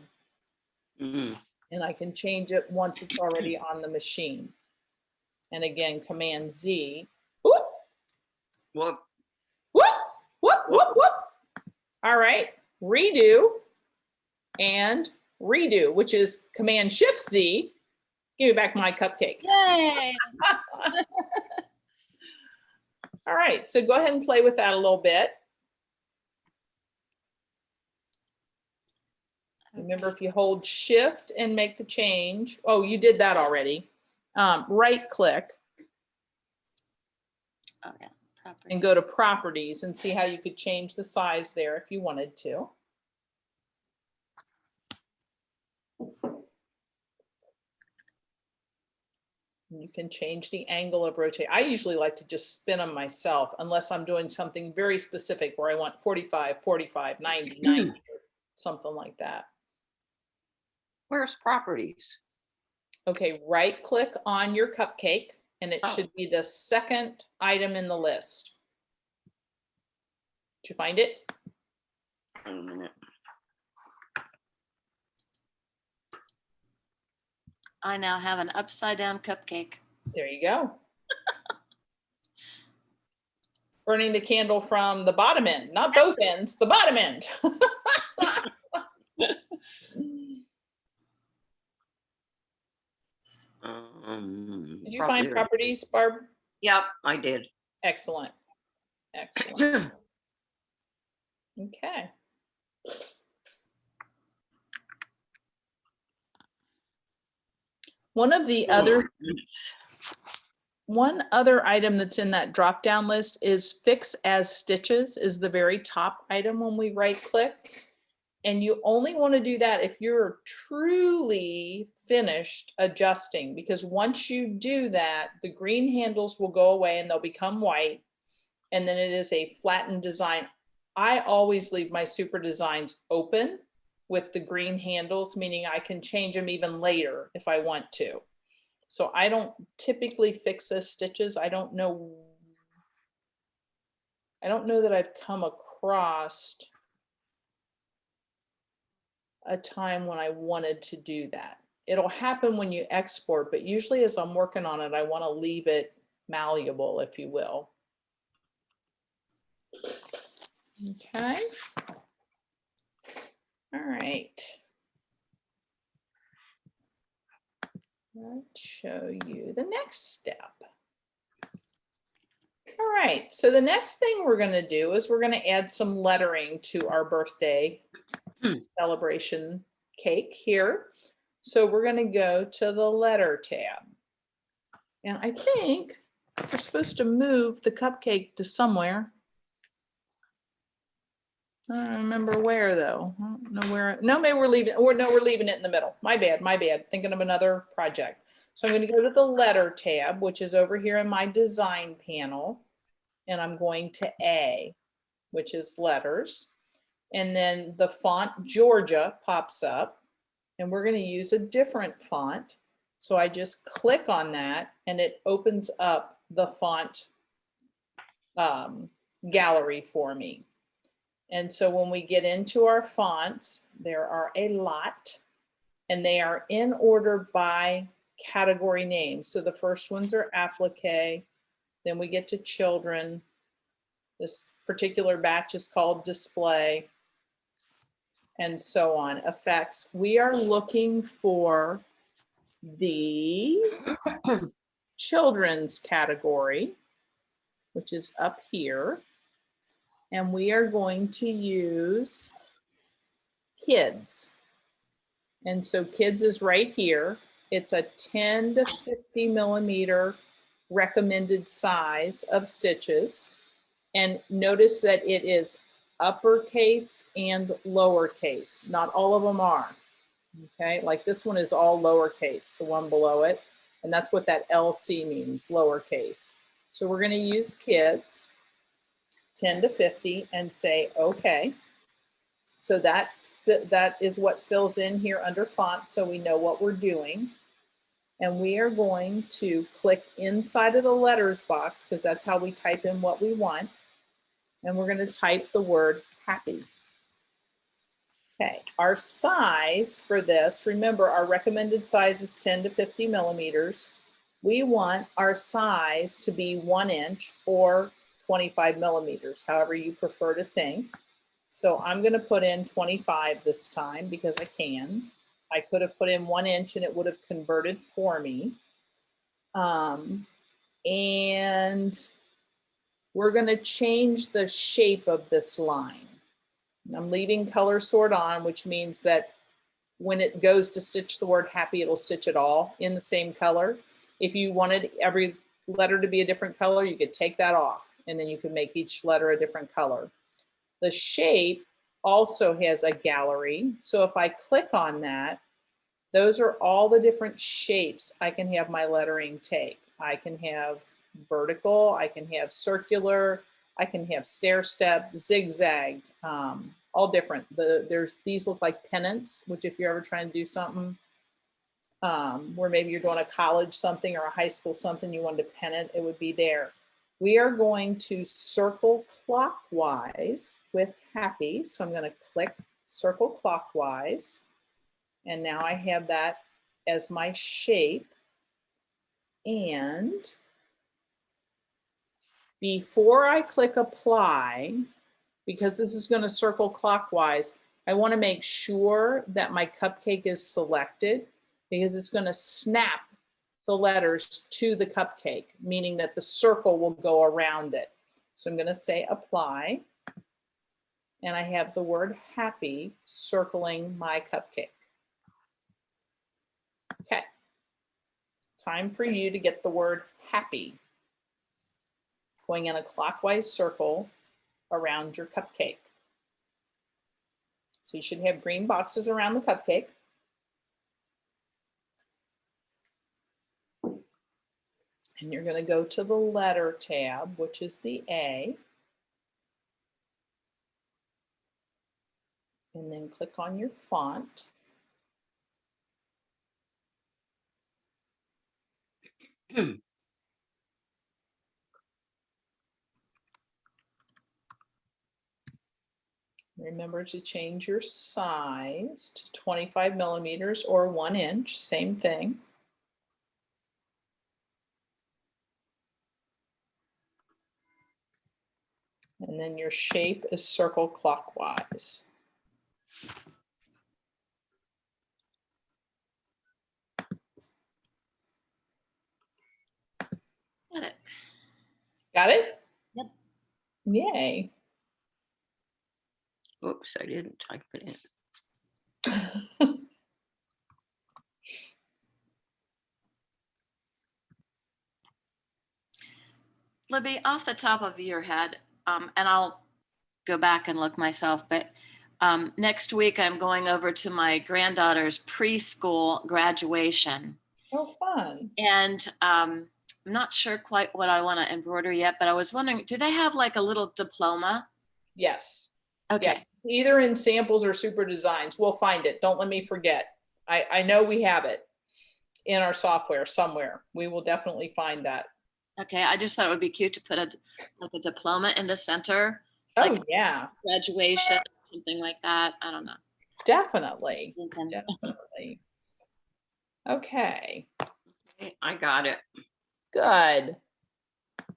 Mm. And I can change it once it's already on the machine. And again, Command Z. Whoop, Well, whoop, whoop, whoop, whoop. All right, redo and redo, which is Command Shift Z. Give me back my cupcake. yay. All right, so go ahead and play with that a little bit. Remember, if you hold Shift and make the change, oh, you did that already. Right click Oh, yeah. Property. and go to Properties and see how you could change the size there if you wanted to. You can change the angle of rotate. I usually like to just spin them myself unless I'm doing something very specific where I want 45, 45, 90, 90, or something like that. where's properties? Okay, right click on your cupcake and it Oh. should be the second item in the list. Did you find it? Wait a minute. I now have an upside down cupcake. There you go. Burning the candle from the bottom end, not both ends, the bottom end. Did you find properties, Barb? Yep, I did. Excellent. Excellent. Okay. One of the other One other item that's in that drop-down list is Fix as Stitches is the very top item when we right click. And you only want to do that if you're truly finished adjusting, because once you do that, the green handles will go away and they'll become white. And then it is a flattened design. I always leave my super designs open with the green handles, meaning I can change them even later if I want to. So I don't typically fix as stitches. I don't know that I've come across a time when I wanted to do that. It'll happen when you export, but usually as I'm working on it, I want to leave it malleable, if you will. Okay. All right. Let's show you the next step. All right, so the next thing we're going to do is we're going to add some lettering to our birthday celebration cake here. So we're going to go to the letter tab. And I think we're supposed to move the cupcake to somewhere. I don't remember where though. I don't know where. No, maybe we're leaving. Or no, we're leaving it in the middle. My bad. My bad. Thinking of another project. So I'm going to go to the letter tab, which is over here in my design panel. And I'm going to A, which is letters. And then the font Georgia pops up. And we're going to use a different font. So I just click on that and it opens up the font gallery for me. And so when we get into our fonts, there are a lot and they are in order by category names. So the first ones are applique, then we get to children. This particular batch is called display, and so on. Effects. We are looking for the children's category, which is up here. And we are going to use kids. And so kids is right here. It's a 10 to 50 millimeter recommended size of stitches. And notice that it is uppercase and lowercase. Not all of them are. Okay, like this one is all lowercase, the one below it. And that's what that LC means, lowercase. So we're going to use kids, 10 to 50, and say, okay. So that is what fills in here under font, so we know what we're doing. And we are going to click inside of the letters box, because that's how we type in what we want. And we're going to type the word happy. Okay, our size for this, remember our recommended size is 10 to 50 millimeters. We want our size to be 1 inch or 25 millimeters, however you prefer to think. So I'm going to put in 25 this time because I can. I could have put in 1 inch and it would have converted for me. And we're going to change the shape of this line. I'm leaving color sort on, which means that when it goes to stitch the word happy, it'll stitch it all in the same color. If you wanted every letter to be a different color, you could take that off and then you can make each letter a different color. The shape also has a gallery. So if I click on that, those are all the different shapes I can have my lettering take. I can have vertical, I can have circular, I can have stair step, zigzag, all different. These look like pennants, which if you're ever trying to do something where maybe you're doing a college something or a high school something, you wanted to pen it, it would be there. We are going to circle clockwise with happy. So I'm going to click circle clockwise. And now I have that as my shape. And before I click apply, because this is going to circle clockwise, I want to make sure that my cupcake is selected because it's going to snap the letters to the cupcake, meaning that the circle will go around it. So I'm going to say apply. And I have the word happy circling my cupcake. Okay. Time for you to get the word happy going in a clockwise circle around your cupcake. So you should have green boxes around the cupcake. And you're going to go to the letter tab, which is the A. And then click on your font. Remember to change your size to 25 millimeters or 1 inch, same thing. And then your shape is circle clockwise. Got it. Got it? Yep. Yay. Oops, I didn't type it in. Libby, off the top of your head, and I'll go back and look myself, but next week I'm going over to my granddaughter's preschool graduation. Oh, fun. And I'm not sure quite what I want to embroider yet, but I was wondering, do they have like a little diploma? Yes. Okay. Yes. Either in samples or super designs. We'll find it. Don't let me forget. I know we have it in our software somewhere. We will definitely find that. Okay, I just thought it would be cute to put like a diploma in the center, Oh, like yeah, graduation, something like that. I don't know. definitely. Thinking. Definitely. Okay, Okay, I got it. good.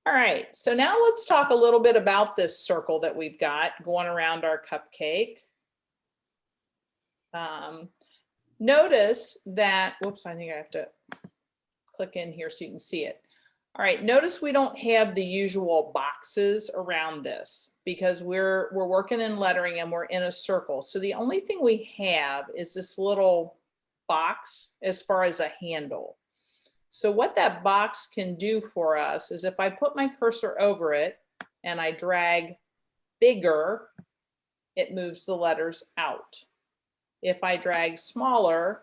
All right, so now let's talk a little bit about this circle that we've got going around our cupcake. Notice that, whoops, I think I have to click in here so you can see it. All right, notice we don't have the usual boxes around this because we're working in lettering and we're in a circle. So the only thing we have is this little box as far as a handle. So what that box can do for us is if I put my cursor over it and I drag bigger, it moves the letters out. If I drag smaller,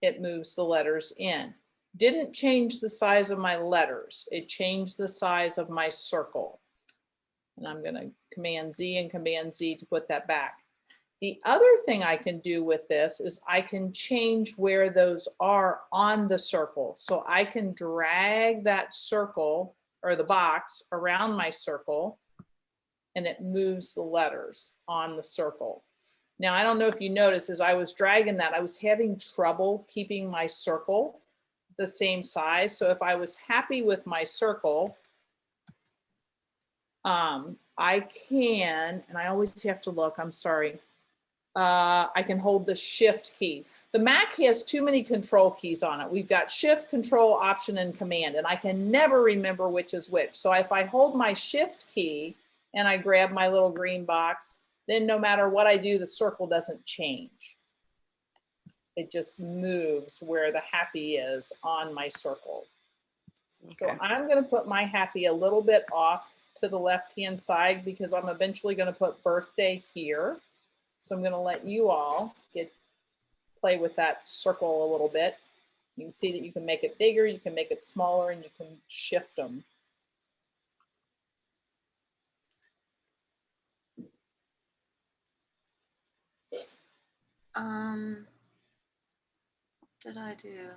it moves the letters in. Didn't change the size of my letters. It changed the size of my circle. And I'm going to Command Z and Command Z to put that back. The other thing I can do with this is I can change where those are on the circle. So I can drag that circle or the box around my circle and it moves the letters on the circle. Now, I don't know if you noticed as I was dragging that, I was having trouble keeping my circle the same size. So if I was happy with my circle, I can, and I always have to look, I'm sorry. I can hold the shift key. The Mac has too many control keys on it. We've got shift, control, option, and command, and I can never remember which is which. So if I hold my shift key and I grab my little green box, then no matter what I do, the circle doesn't change. It just moves where the happy is on my circle. Okay. So I'm going to put my happy a little bit off to the left-hand side because I'm eventually going to put birthday here. So I'm going to let you all play with that circle a little bit. You can see that you can make it bigger, you can make it smaller, and you can shift them. What did I do?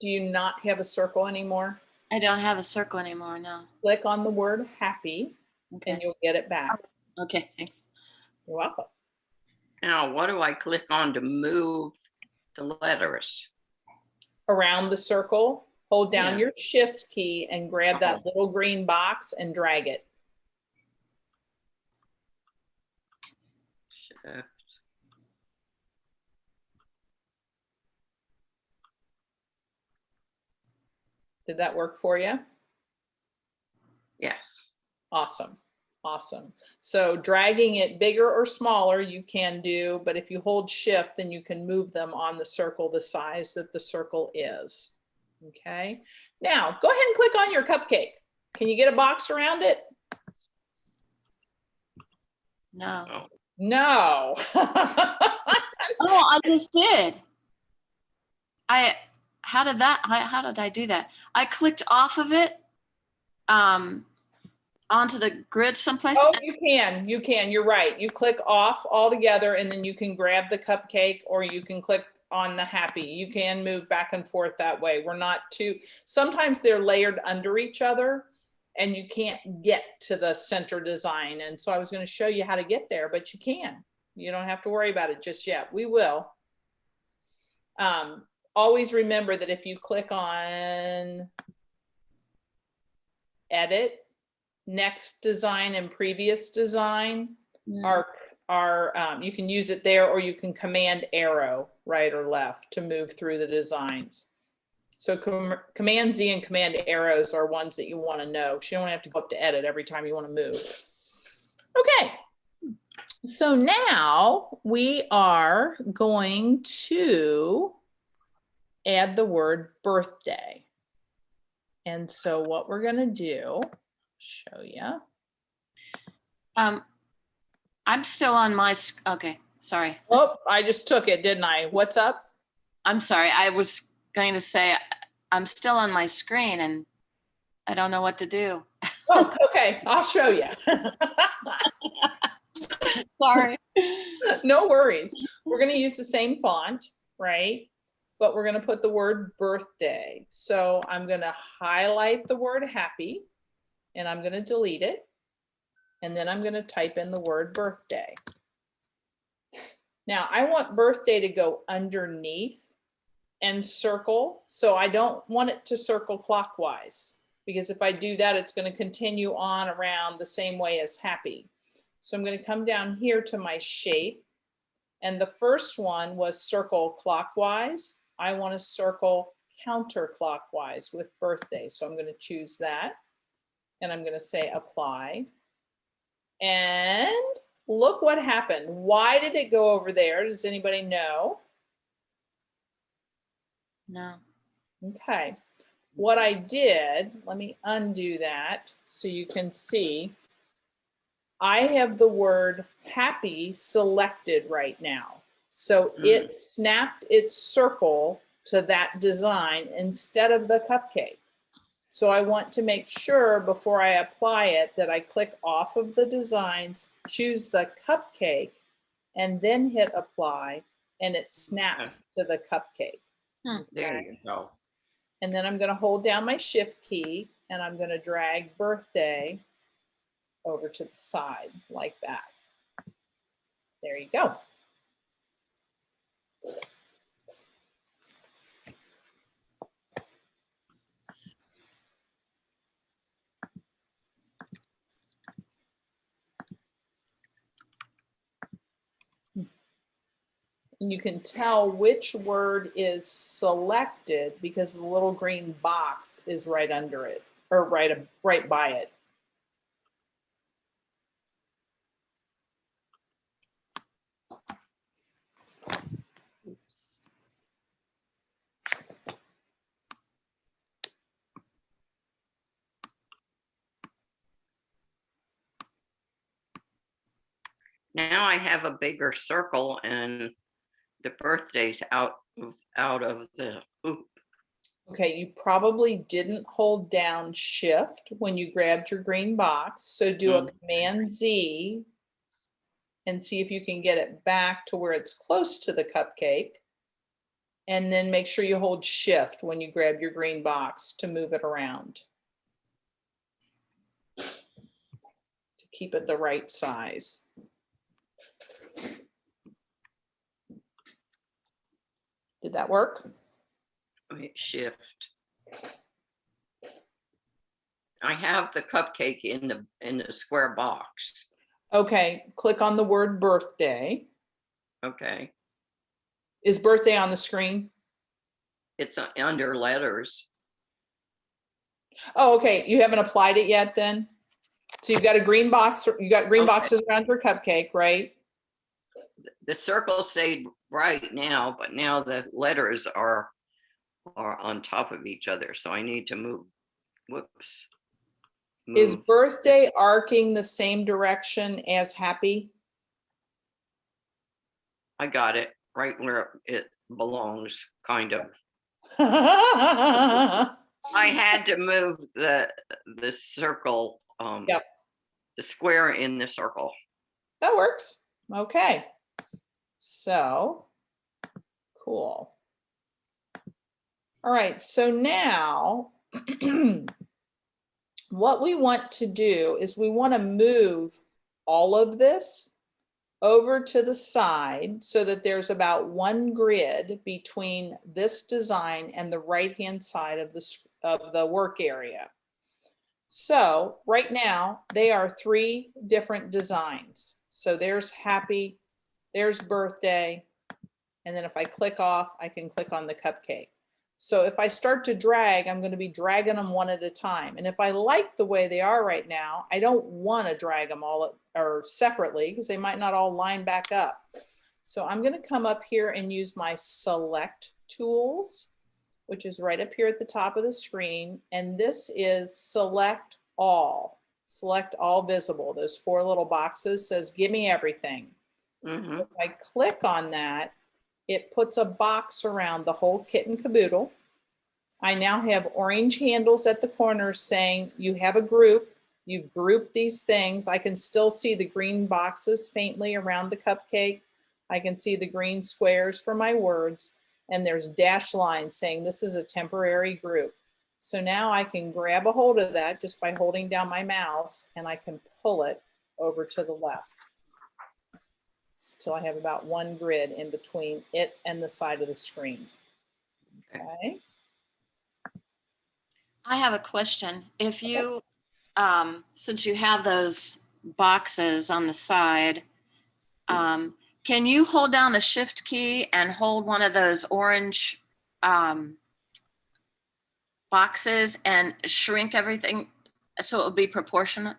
Do you not have a circle anymore? I don't have a circle anymore, no. Click on the word happy, okay, and you'll get it back. Okay, thanks. You're welcome. Now, what do I click on to move the letters? Around the circle, hold down your shift key and grab that little green box and drag it. Shift. Did that work for you? Yes. Awesome. Awesome. So dragging it bigger or smaller you can do, but if you hold shift, then you can move them on the circle the size that the circle is. Okay. Now go ahead and click on your cupcake. Can you get a box around it? No. No. Oh, I just did. How did I do that? I clicked off of it onto the grid someplace. Oh, you can, you're right. You click off altogether and then you can grab the cupcake or you can click on the happy. You can move back and forth that way. We're not sometimes they're layered under each other and you can't get to the center design. And so I was going to show you how to get there, but you can. You don't have to worry about it just yet. We will. Always remember that if you click on edit, next design and previous design Mm. are you can use it there, or you can command arrow right or left to move through the designs. So command Z and command arrows are ones that you want to know. You don't have to go up to edit every time you want to move. Okay. So now we are going to add the word birthday. And so what we're going to do, show you. I'm still on my, okay, sorry. Oh, I just took it, didn't I? What's up? I'm sorry. I was going to say, I'm still on my screen and I don't know what to do. Oh, okay. I'll show you. Sorry. No worries. We're going to use the same font, right? But we're going to put the word birthday. So I'm going to highlight the word happy and I'm going to delete it. And then I'm going to type in the word birthday. Now I want birthday to go underneath and circle. So I don't want it to circle clockwise, because if I do that, it's going to continue on around the same way as happy. So I'm going to come down here to my shape. And the first one was circle clockwise. I want to circle counterclockwise with birthday. So I'm going to choose that. And I'm going to say apply. And look what happened. Why did it go over there? Does anybody know? No. Okay. What I did, let me undo that so you can see. I have the word happy selected right now. So it snapped its circle to that design instead of the cupcake. So I want to make sure before I apply it that I click off of the designs, choose the cupcake, and then hit apply, and it snaps to the cupcake. There you go. And then I'm going to hold down my shift key and I'm going to drag birthday over to the side like that. There you go. And you can tell which word is selected because the little green box is right under it, or right by it. Now I have a bigger circle and the birthday's out of the hoop. Okay, you probably didn't hold down shift when you grabbed your green box. So do a command Z and see if you can get it back to where it's close to the cupcake. And then make sure you hold shift when you grab your green box to move it around. To keep it the right size. Did that work? Wait, shift. I have the cupcake in the square box. Okay, click on the word birthday. Okay. Is birthday on the screen? It's under letters. Oh, okay. You haven't applied it yet then? So you've got a green box, you got green boxes around your cupcake, right? The circles say right now, but now the letters are on top of each other. So I need to move. Whoops. Is birthday arcing the same direction as happy? I got it right where it belongs, kind of. That I had to move the circle, Yep. the square in the circle. works. Okay. So, cool. All right, so now what we want to do is we want to move all of this over to the side so that there's about one grid between this design and the right-hand side of the work area. So right now they are 3 different designs. So there's happy, there's birthday, and then if I click off, I can click on the cupcake. So if I start to drag, I'm going to be dragging them one at a time. And if I like the way they are right now, I don't want to drag them all or separately because they might not all line back up. So I'm going to come up here and use my select tools, which is right up here at the top of the screen. And this is select all visible. Those 4 little boxes says, give me everything. Mhm. If I click on that, it puts a box around the whole kit and caboodle. I now have orange handles at the corners saying you have a group, you've grouped these things. I can still see the green boxes faintly around the cupcake. I can see the green squares for my words, and there's dashed lines saying this is a temporary group. So now I can grab a hold of that just by holding down my mouse, and I can pull it over to the left till I have about 1 grid in between it and the side of the screen. Okay. I have a question. If you, since you have those boxes on the side, can you hold down the shift key and hold one of those orange boxes and shrink everything so it will be proportionate?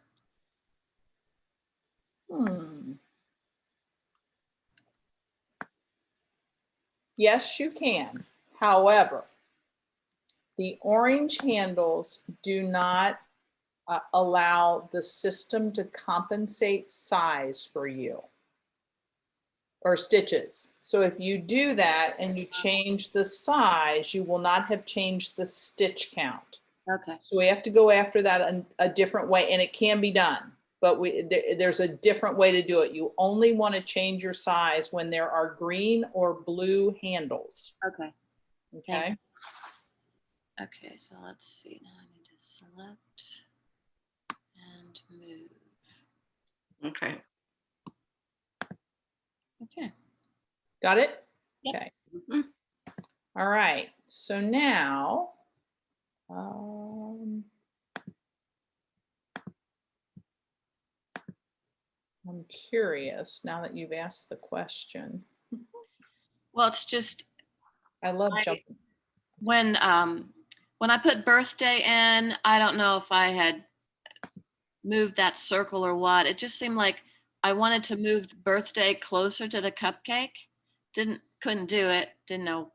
Yes, you can. However, the orange handles do not allow the system to compensate size for you or stitches. So if you do that and you change the size, you will not have changed the stitch count. Okay. So we have to go after that a different way, and it can be done, but there's a different way to do it. You only want to change your size when there are green or blue handles. Okay. Okay. Okay, so let's see. Now I need to select and move. Okay. Okay. Got it? Yep. Okay. Mhm. All right. So now, I'm curious now that you've asked the question. Well, it's just I love jumping. when I put birthday in, I don't know if I had moved that circle or what. It just seemed like I wanted to move birthday closer to the cupcake. Couldn't do it. Didn't know,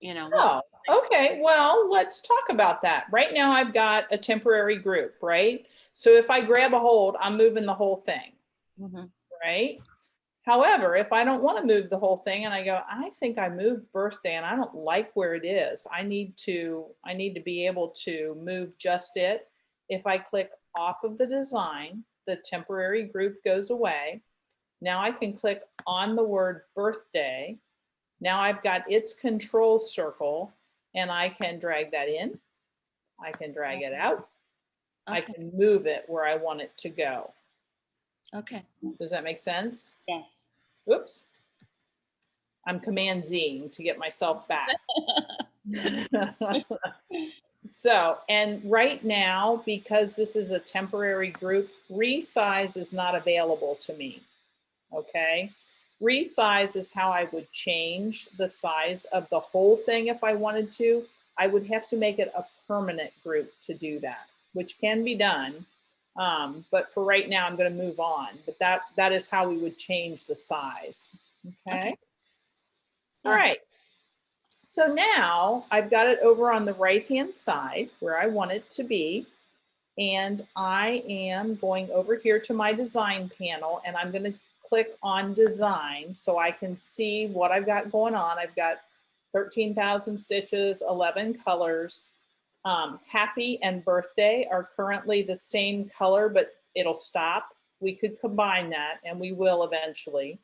Oh, okay. Well, let's talk about that. Right now, I've got a temporary group, right? So if I grab a hold, I'm moving the whole thing, right? However, if I don't want to move the whole thing and I go, I think I moved birthday and I don't like where it is, I need to be able to move just it. If I click off of the design, the temporary group goes away. Now I can click on the word birthday. Now I've got its control circle, and I can drag that in. I can drag it out. I Okay. can move it where I want it to go. Okay. Does that make sense? Yes. Oops. I'm Command Z to get myself back. So, and right now, because this is a temporary group, resize is not available to me. Okay. Resize is how I would change the size of the whole thing if I wanted to. I would have to make it a permanent group to do that, which can be done. But for right now, I'm going to move on. But that is how we would change the size. Okay. All right. So now I've got it over on the right-hand side where I want it to be. And I am going over here to my design panel, and I'm going to click on design so I can see what I've got going on. I've got 13,000 stitches, 11 colors. Happy and birthday are currently the same color, but it'll stop. We could combine that, and we will eventually.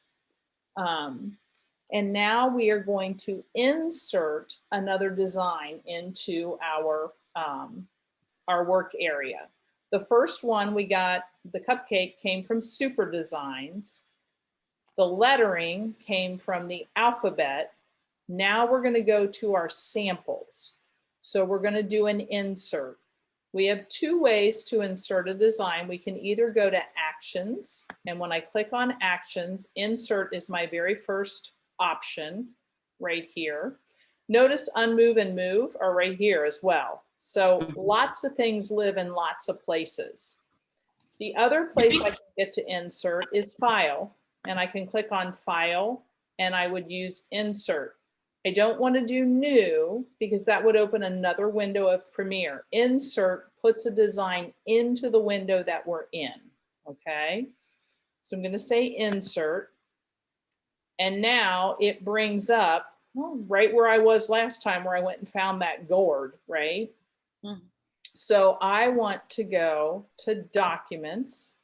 And now we are going to insert another design into our work area. The first one we got, the cupcake, came from Super Designs. The lettering came from the alphabet. Now we're going to go to our samples. So we're going to do an insert. We have two ways to insert a design. We can either go to Actions, and when I click on Actions, Insert is my very first option right here. Notice Unmove and Move are right here as well. So lots of things live in lots of places. The other place I can get to insert is File, and I can click on File, and I would use Insert. I don't want to do New because that would open another window of Premiere. Insert puts a design into the window that we're in, okay? So I'm going to say Insert, and now it brings up, well, right where I was last time where I went and found that gourd, right? Mhm. So I want to go to Documents,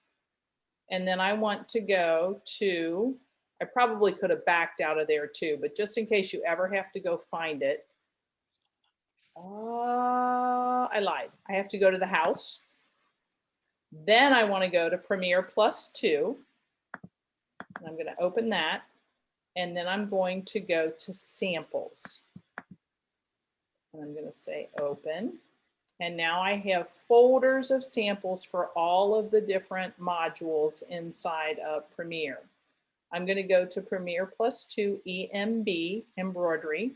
and then I want to go to, I probably could have backed out of there too, but just in case you ever have to go find it. I lied. I have to go to the house. Then I want to go to Premiere Plus 2. And I'm going to open that. And then I'm going to go to Samples. And I'm going to say Open. And now I have folders of samples for all of the different modules inside of Premiere. I'm going to go to Premiere Plus 2 EMB Embroidery.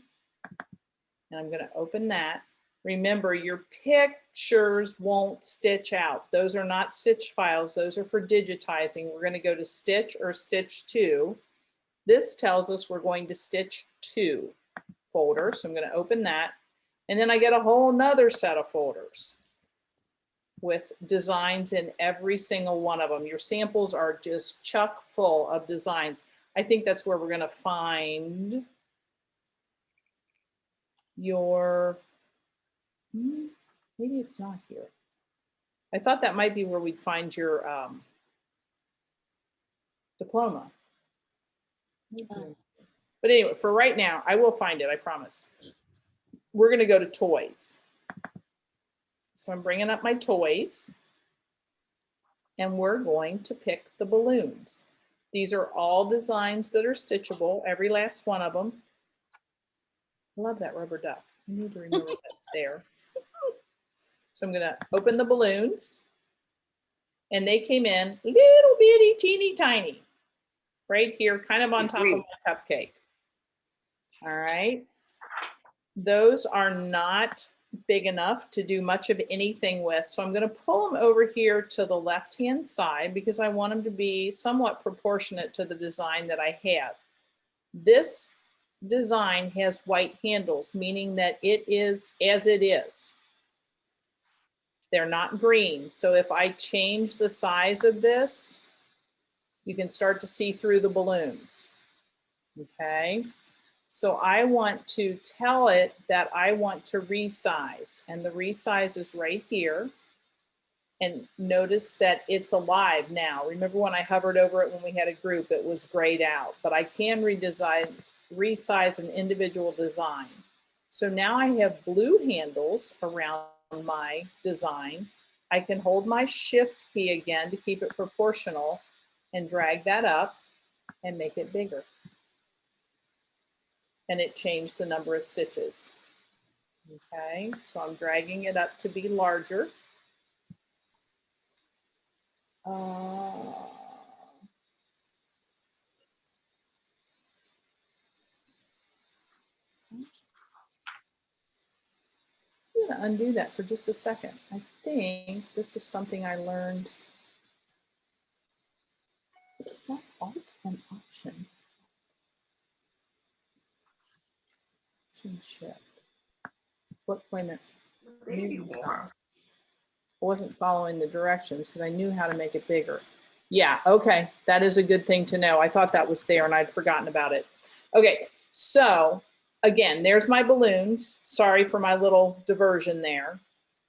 And I'm going to open that. Remember, your pictures won't stitch out. Those are not stitch files. Those are for digitizing. We're going to go to Stitch or Stitch 2. This tells us we're going to Stitch 2 folder. So I'm going to open that. And then I get a whole nother set of folders with designs in every single one of them. Your samples are just chock full of designs. I think that's where we're going to find your, maybe it's not here. I thought that might be where we'd find your diploma. But anyway, for right now, I will find it, I promise. We're going to go to Toys. So I'm bringing up my toys, and we're going to pick the balloons. These are all designs that are stitchable, every last one of them. I love that rubber duck. I need to remember that's there. So I'm going to open the balloons, and they came in little bitty, teeny tiny, right here, kind of on top of my cupcake. All right. Those are not big enough to do much of anything with. So I'm going to pull them over here to the left-hand side because I want them to be somewhat proportionate to the design that I have. This design has white handles, meaning that it is as it is. They're not green. So if I change the size of this, you can start to see through the balloons. Okay. So I want to tell it that I want to resize, and the resize is right here. And notice that it's alive now. Remember when I hovered over it when we had a group, it was grayed out, but I can resize an individual design. So now I have blue handles around my design. I can hold my Shift key again to keep it proportional and drag that up and make it bigger. And it changed the number of stitches. Okay, so I'm dragging it up to be larger. I'm going to undo that for just a second. I think this is something I learned. Is that Alt and Option? Option Shift. What, wait a minute. I wasn't following the directions because I knew how to make it bigger. Yeah, okay, that is a good thing to know. I thought that was there and I'd forgotten about it. Okay, so again, there's my balloons. Sorry for my little diversion there.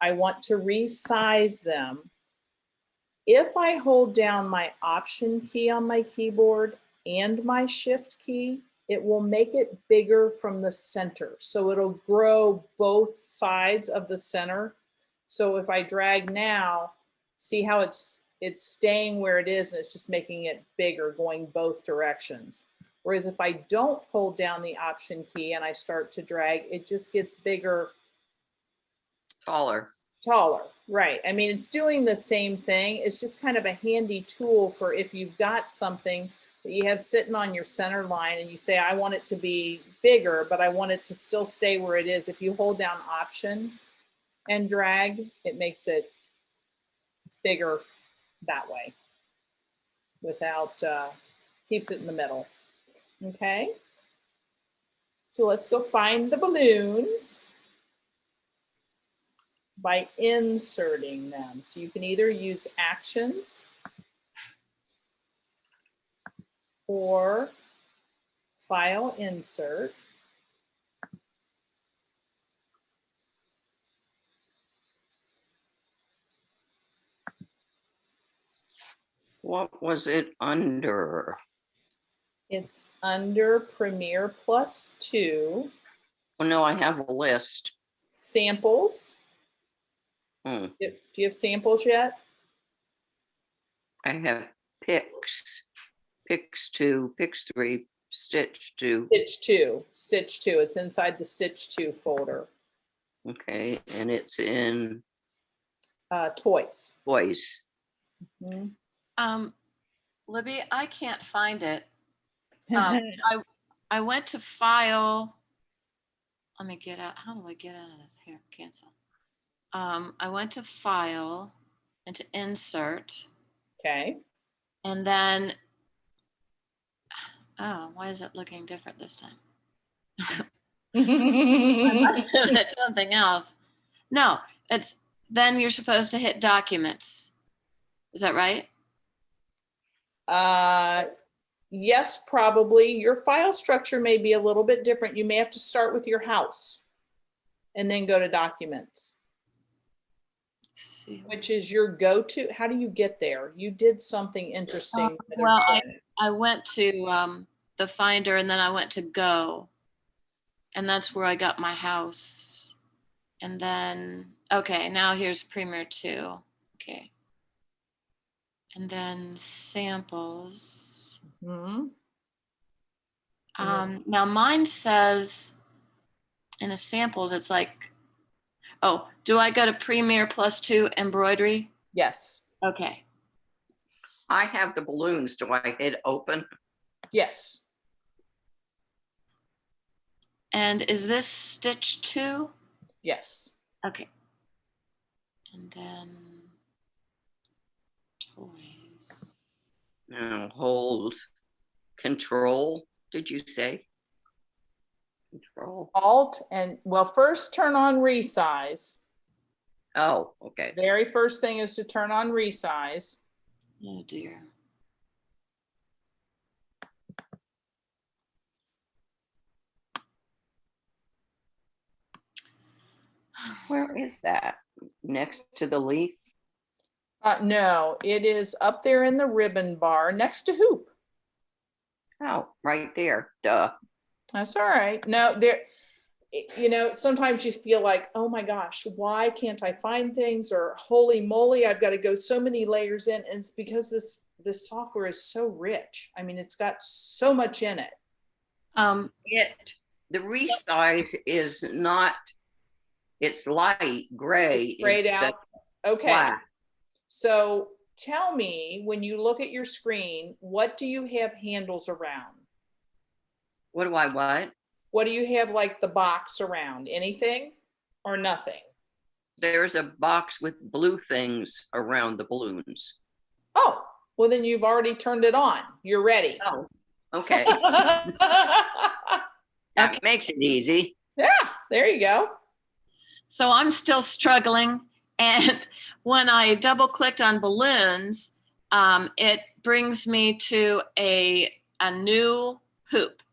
I want to resize them. If I hold down my Option key on my keyboard and my Shift key, it will make it bigger from the center. So it'll grow both sides of the center. So if I drag now, see how it's staying where it is and it's just making it bigger going both directions. Whereas if I don't hold down the Option key and I start to drag, it just gets bigger. Taller. Taller, right. I mean, it's doing the same thing. It's just kind of a handy tool for if you've got something that you have sitting on your center line and you say, I want it to be bigger, but I want it to still stay where it is. If you hold down Option and drag, it makes it bigger that way without, keeps it in the middle. Okay. So let's go find the balloons by inserting them. So you can either use Actions or File, Insert. What was it under? It's under Premiere +2, Oh, no, I have a list. Samples. Hmm. Do you have samples yet? I have Pix, Pix2, Pix3, Stitch 2. Stitch 2. Stitch 2. It's inside the Stitch 2 folder. Okay, and it's in Toys. Toys. Mhm. Libby, I can't find it. I went to File. Let me get out. How do I get out of this? Here, cancel. I went to File and to Insert, Okay. and then, oh, why is it looking different this time? I must have hit something else. No, it's then you're supposed to hit Documents. Is that right? Yes, probably. Your file structure may be a little bit different. You may have to start with your house and then go to Documents, Let's see. which is your go-to. How do you get there? You did something interesting. Well, I went to the Finder, and then I went to Go, and that's where I got my house. And then, okay, now here's Premiere 2. Okay. And then Samples. Mhm. Now mine says in the samples, it's like, oh, do I go to Premiere +2 Embroidery? Yes. Okay. I have the balloons. Do I hit open? Yes. And is this Stitch 2? Yes. Okay. And then Toys. Now hold Control, did you say? Control. Alt and, well, first turn on resize. Oh, okay. Very first thing is to turn on resize. Oh dear. Where is that? Next to the leaf? No, it is up there in the ribbon bar next to hoop. Oh, right there. Duh. That's all right. No, there, you know, sometimes you feel like, oh my gosh, why can't I find things? Or holy moly, I've got to go so many layers in. And it's because this software is so rich. I mean, it's got so much in it. The resize is not, it's light gray. Grayed instead out. of Okay. black. So tell me, when you look at your screen, what do you have handles around? What do I what? What do you have like the box around? Anything or nothing? There's a box with blue things around the balloons. Oh, well then you've already turned it on. You're ready. Oh, okay. That makes it easy. Yeah, there you go. So I'm still struggling. And when I double clicked on balloons, it brings me to a new hoop.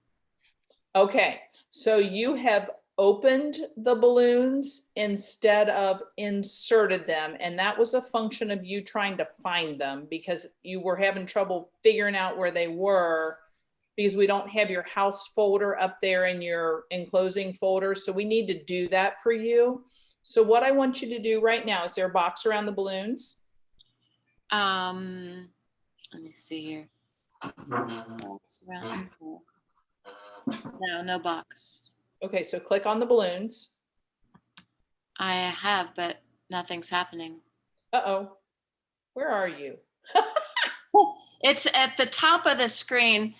Okay, so you have opened the balloons instead of inserted them. And that was a function of you trying to find them because you were having trouble figuring out where they were because we don't have your house folder up there in your enclosing folder. So we need to do that for you. So what I want you to do right now, is there a box around the balloons? Let me see here. Box around. No, no box. Okay, so click on the balloons. I have, but nothing's happening. Uh-oh. Where are you? It's at the top of the screen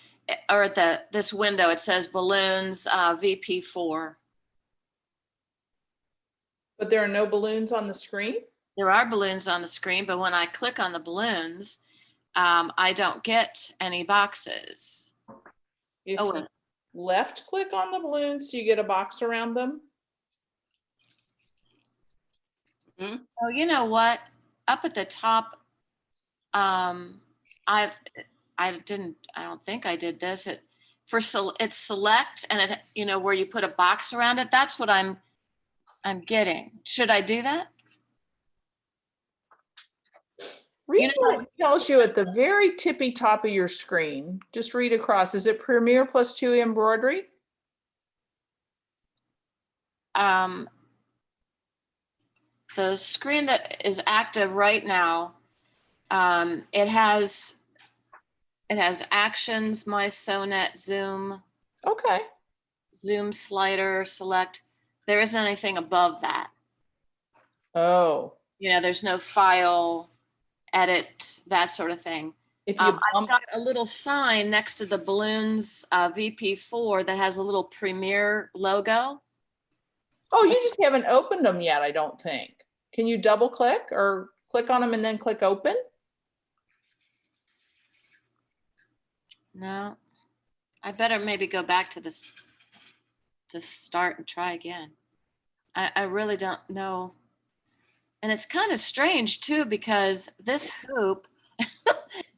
or at this window. It says balloons, VP4. But there are no balloons on the screen? There are balloons on the screen, but when I click on the balloons, I don't get any boxes. If Oh, you left click on the balloons, do you get a box around them? oh, you know what? Up at the top, I don't think I did this. It's select and it, you know, where you put a box around it. That's what I'm getting. Should I do that? Read what it tells you at the very tippy top of your screen. Just read across. Is it Premiere plus 2 embroidery? The screen that is active right now, it has actions, my Sonnet, zoom, Okay. zoom slider, select. There isn't anything above that. Oh. You know, there's no file, edit, that sort of thing. If you I've got a little sign next to the balloons VP4 that has a little Premiere logo. Oh, you just haven't opened them yet, I don't think. Can you double click or click on them and then click open? No, I better maybe go back to this to start and try again. I really don't know. And it's kind of strange too, because this hoop,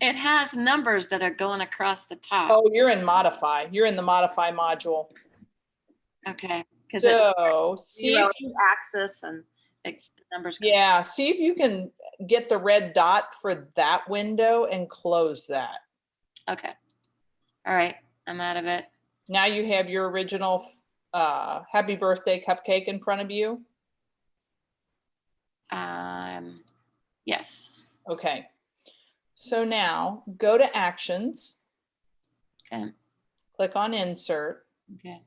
it has numbers that are going across the top. Oh, you're in modify. You're in the modify module. Okay. So see if you, axis and it's numbers. yeah, see if you can get the red dot for that window and close that. Okay. All right. I'm out of it. Now you have your original happy birthday cupcake in front of you. Yes. Okay. So now go to actions. Okay. Click on insert. Okay.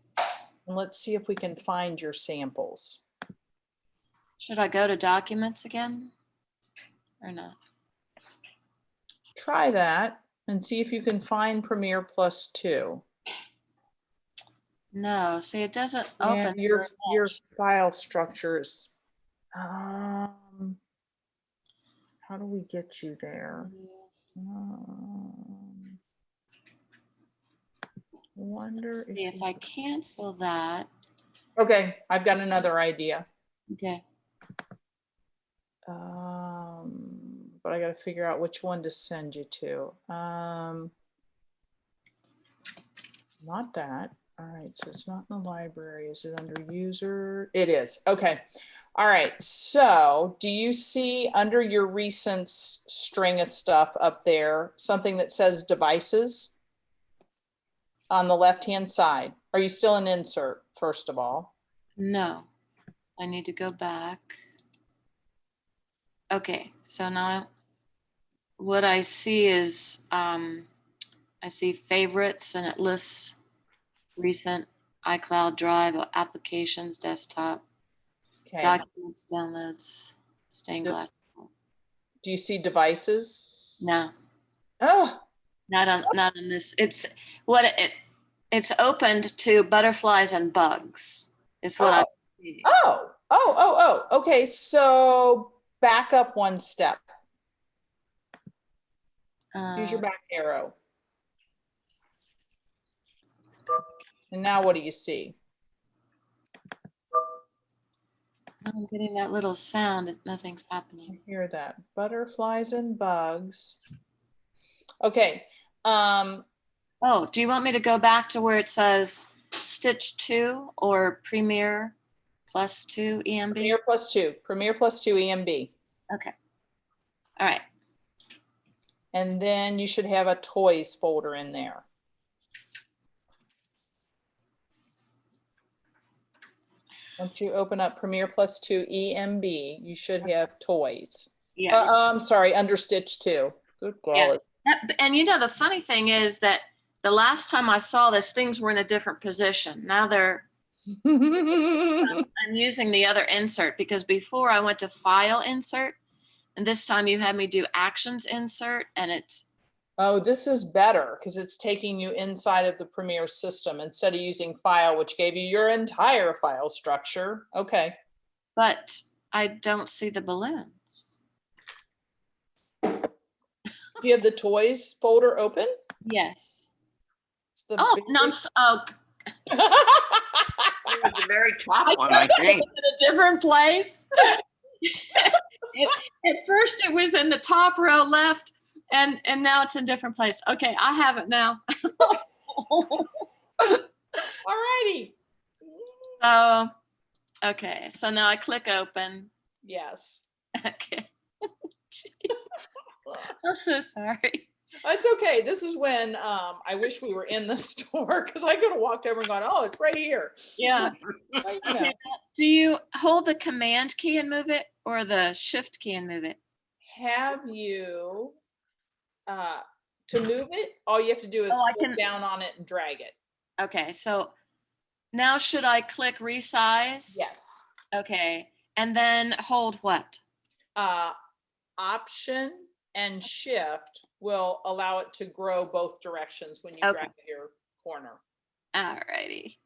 And let's see if we can find your samples. Should I go to documents again or not? Try that and see if you can find Premiere plus 2. No, see, it doesn't Yeah, open. your file structures. How do we get you there? Wonder See if I cancel that. Okay, I've got another idea. Okay. But I got to figure out which one to send you to. Not that. All right, so it's not in the library. Is it under user? It is. Okay. All right. So do you see under your recents string of stuff up there, something that says devices on the left-hand side? Are you still in insert, first of all? No, I need to go back. Okay, so now what I see is I see favorites and it lists recent iCloud Drive, applications, desktop, Okay. documents, downloads, stained glass. Do you see devices? No, Oh, not on this. It's opened to butterflies and bugs is what I see. Okay, so back up one step. Use your back arrow. And now what do you see? I'm getting that little sound. Nothing's I happening. hear that. Butterflies and bugs. Okay. Oh, do you want me to go back to where it says Stitch 2 or Premiere plus 2 EMB? Premiere plus 2. Premiere plus 2 EMB. Okay. All right. And then you should have a toys folder in there. Once you open up Premiere plus 2 EMB, you should have toys. Yes. I'm sorry, under Stitch 2. Good golly. And you know, the funny thing is that the last time I saw this, things were in a different position. Now they're I'm using the other insert because before I went to file insert and this time you had me do actions insert and it's, Oh, this is better because it's taking you inside of the Premiere system instead of using file, which gave you your entire file structure. Okay. but I don't see the balloons. Do you have the toys folder open? Yes. It's the Oh, no, oh, It was the very top one, I think. in a different place. At first it was in the top row left and now it's in a different place. Okay, I have it now. All righty. So, okay, so now I click open. Yes. Okay. I'm so sorry. It's okay. This is when I wish we were in the store because I could have walked over and gone, oh, it's right here. Yeah. But, you know, Okay. Do you hold the command key and move it or the shift key and move it? have you, to move it, all you have to do is Oh, I hold can- down on it and drag it. Okay, so now should I click resize? Yeah. Okay, and then hold what? Option and shift will allow it to grow both directions when you Okay. drag your corner. All righty.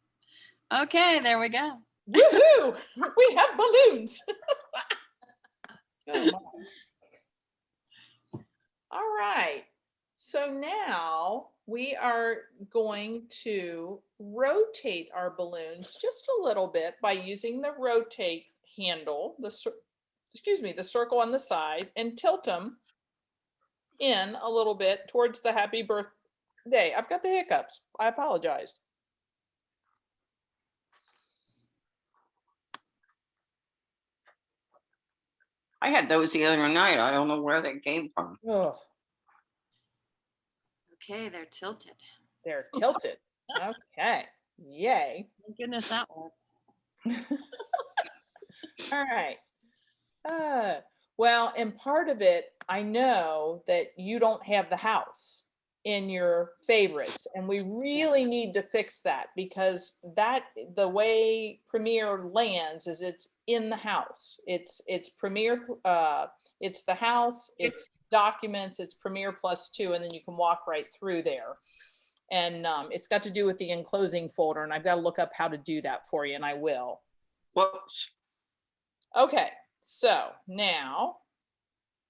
Okay, there we go. Woohoo! We have balloons. Oh, my. All right. So now we are going to rotate our balloons just a little bit by using the rotate handle, the circle on the side, and tilt them in a little bit towards the happy birthday. I've got the hiccups. I apologize. I had those the other night. I don't know where they came from. Oh, Okay, they're tilted. they're tilted. Okay. Yay. Thank goodness that worked. All right. Well, and part of it, I know that you don't have the house in your favorites, and we really need to fix that because the way Premiere lands is it's in the house. It's Premiere, it's the house, it's documents, it's Premiere +2, and then you can walk right through there. And it's got to do with the enclosing folder, and I've got to look up how to do that for you, and I will. Whoops. Okay, so now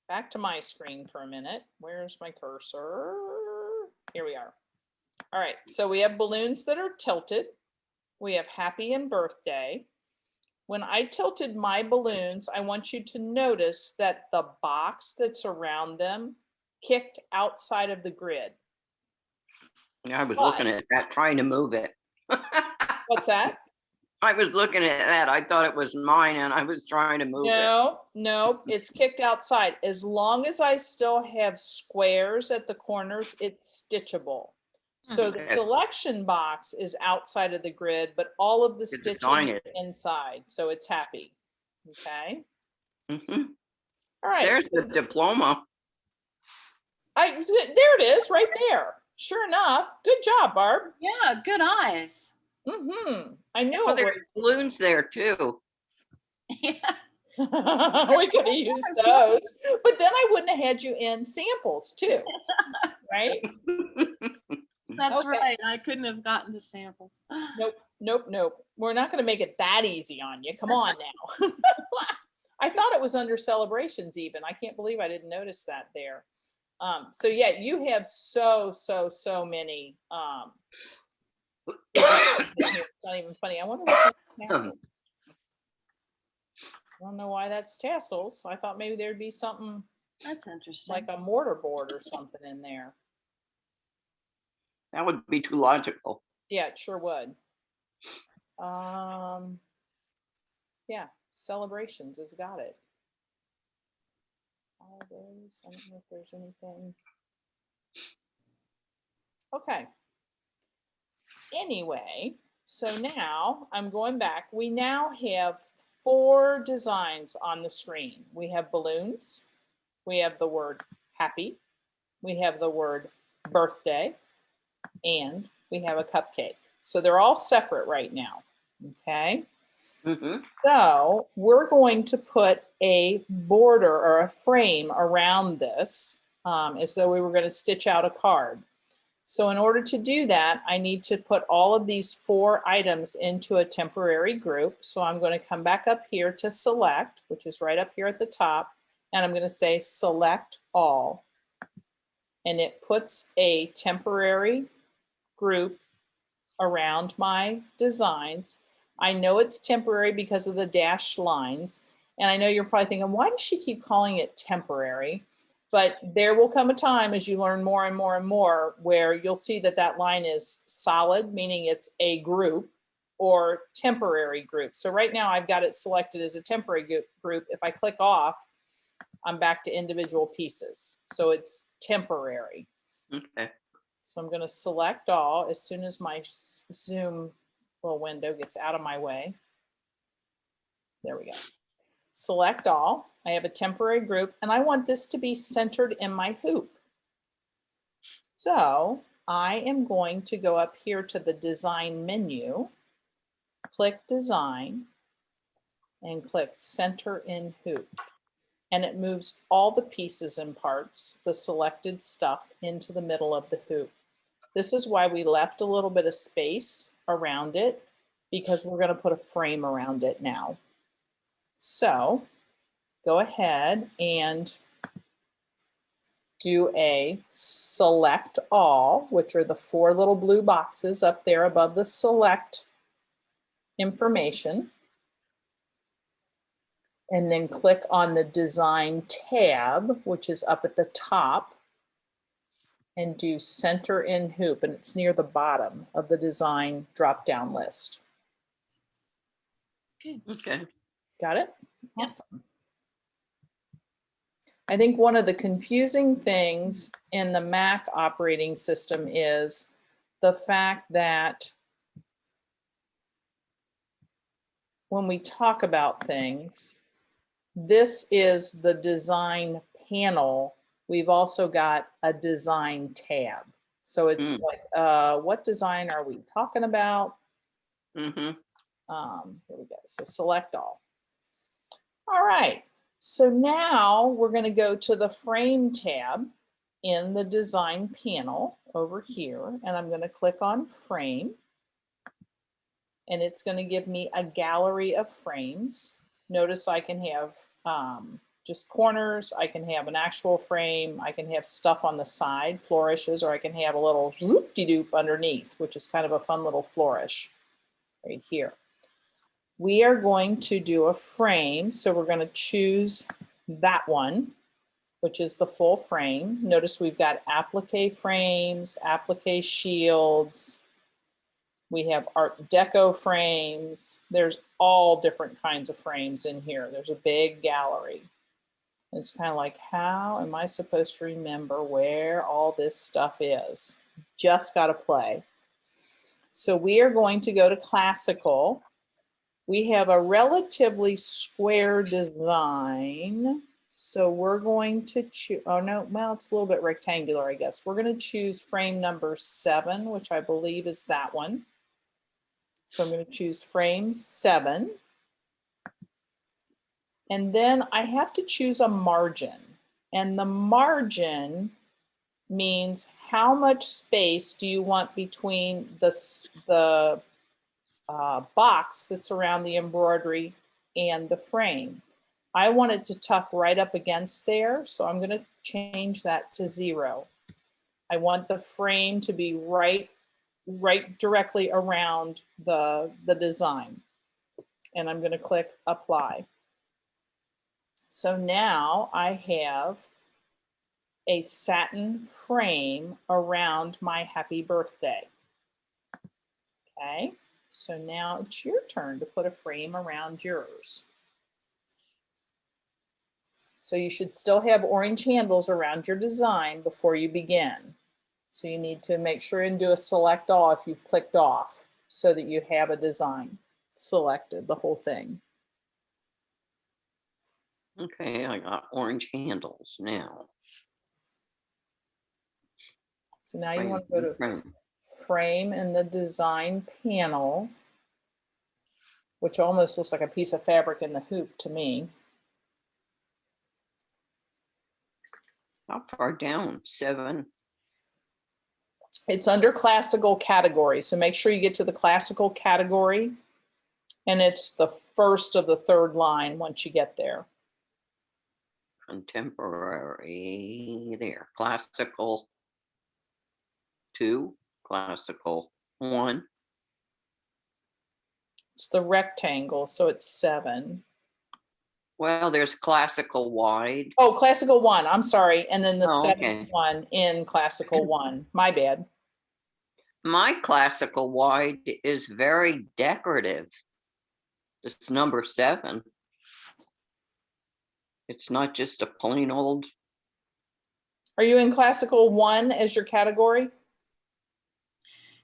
back to my screen for a minute. Where's my cursor? Here we are. All right, so we have balloons that are tilted. We have happy and birthday. When I tilted my balloons, I want you to notice that the box that's around them kicked outside of the grid. Yeah, I was But- looking at that, trying to move it. What's that? I was looking at that. I thought it was mine and I was trying to move it. No, it's kicked outside. As long as I still have squares at the corners, it's stitchable. So the Okay. selection box is outside of the grid, but all of the Good stitching design is it. inside, so it's happy. Okay, Mhm. all right. There's so the diploma. there it is, right there. Sure enough, good job, Barb. Yeah, good eyes. I knew Well, it there's balloons there too. Yeah, we could have used those, but then I wouldn't have had you in samples too, right? that's Okay. right. I couldn't have gotten the samples. Nope. We're not going to make it that easy on you. Come on now. I thought it was under celebrations even. I can't believe I didn't notice that there. So yeah, you have so many. It's not even funny. I wonder what's tassels. I don't know why that's tassels. I thought maybe there'd be something That's interesting. like a mortar board or something in there. That would be too logical. Yeah, it sure would. Yeah, celebrations has got it. Holidays, I don't know if there's anything. Okay. Anyway, so now I'm going back. We now have 4 designs on the screen. We have balloons. We have the word happy. We have the word birthday. And we have a cupcake. So they're all separate right now. Okay. Mm-hmm. So we're going to put a border or a frame around this as though we were going to stitch out a card. So in order to do that, I need to put all of these 4 items into a temporary group. So I'm going to come back up here to select, which is right up here at the top, and I'm going to say select all. And it puts a temporary group around my designs. I know it's temporary because of the dashed lines. And I know you're probably thinking, why does she keep calling it temporary? But there will come a time as you learn more and more and more where you'll see that that line is solid, meaning it's a group, or temporary group. So right now I've got it selected as a temporary group. If I click off, I'm back to individual pieces. So it's temporary. Okay. So I'm going to select all as soon as my Zoom little window gets out of my way. There we go. Select all. I have a temporary group and I want this to be centered in my hoop. So I am going to go up here to the design menu, click design, and click center in hoop. And it moves all the pieces and parts, the selected stuff, into the middle of the hoop. This is why we left a little bit of space around it, because we're going to put a frame around it now. So go ahead and do a select all, which are the 4 little blue boxes up there above the select information. And then click on the design tab, which is up at the top, and do center in hoop, and it's near the bottom of the design drop-down list. Okay. Got it? Yep. Awesome. I think one of the confusing things in the Mac operating system is the fact that when we talk about things, this is the design panel. We've also got a design tab. So it's like, what design are we talking about? Mm-hmm. Here we go. So select all. All right. So now we're going to go to the frame tab in the design panel over here, and I'm going to click on frame, and it's going to give me a gallery of frames. Notice I can have just corners, I can have an actual frame, I can have stuff on the side, flourishes, or I can have a little zoop-de-doop underneath, which is kind of a fun little flourish right here. We are going to do a frame, so we're going to choose that one, which is the full frame. Notice we've got applique frames, applique shields. We have Art Deco frames. There's all different kinds of frames in here. There's a big gallery. It's kind of like, how am I supposed to remember where all this stuff is? Just got to play. So we are going to go to classical. We have a relatively square design. So we're going to choose, oh no, well, it's a little bit rectangular, I guess. We're going to choose frame number 7, which I believe is that one. So I'm going to choose frame 7. And then I have to choose a margin. And the margin means how much space do you want between the box that's around the embroidery and the frame. I want it to tuck right up against there, so I'm going to change that to 0. I want the frame to be right directly around the design, and I'm going to click apply. So now I have a satin frame around my happy birthday. Okay, so now it's your turn to put a frame around yours. So you should still have orange handles around your design before you begin. So you need to make sure and do a select all if you've clicked off so that you have a design selected, the whole thing. Okay, I got orange handles now. So now you want to go to frame in the design panel. which almost looks like a piece of fabric in the hoop to me. How far down? 7. It's under classical category. So make sure you get to the classical category. And it's the first of the third line once you get there. Contemporary there. Classical 2, classical 1. It's the rectangle, so it's 7. Well, there's classical wide. Oh, classical 1, I'm sorry. And then the Oh, 7th okay. one in classical 1. My bad. My classical wide is very decorative. It's number 7. It's not just a plain old. Are you in classical 1 as your category?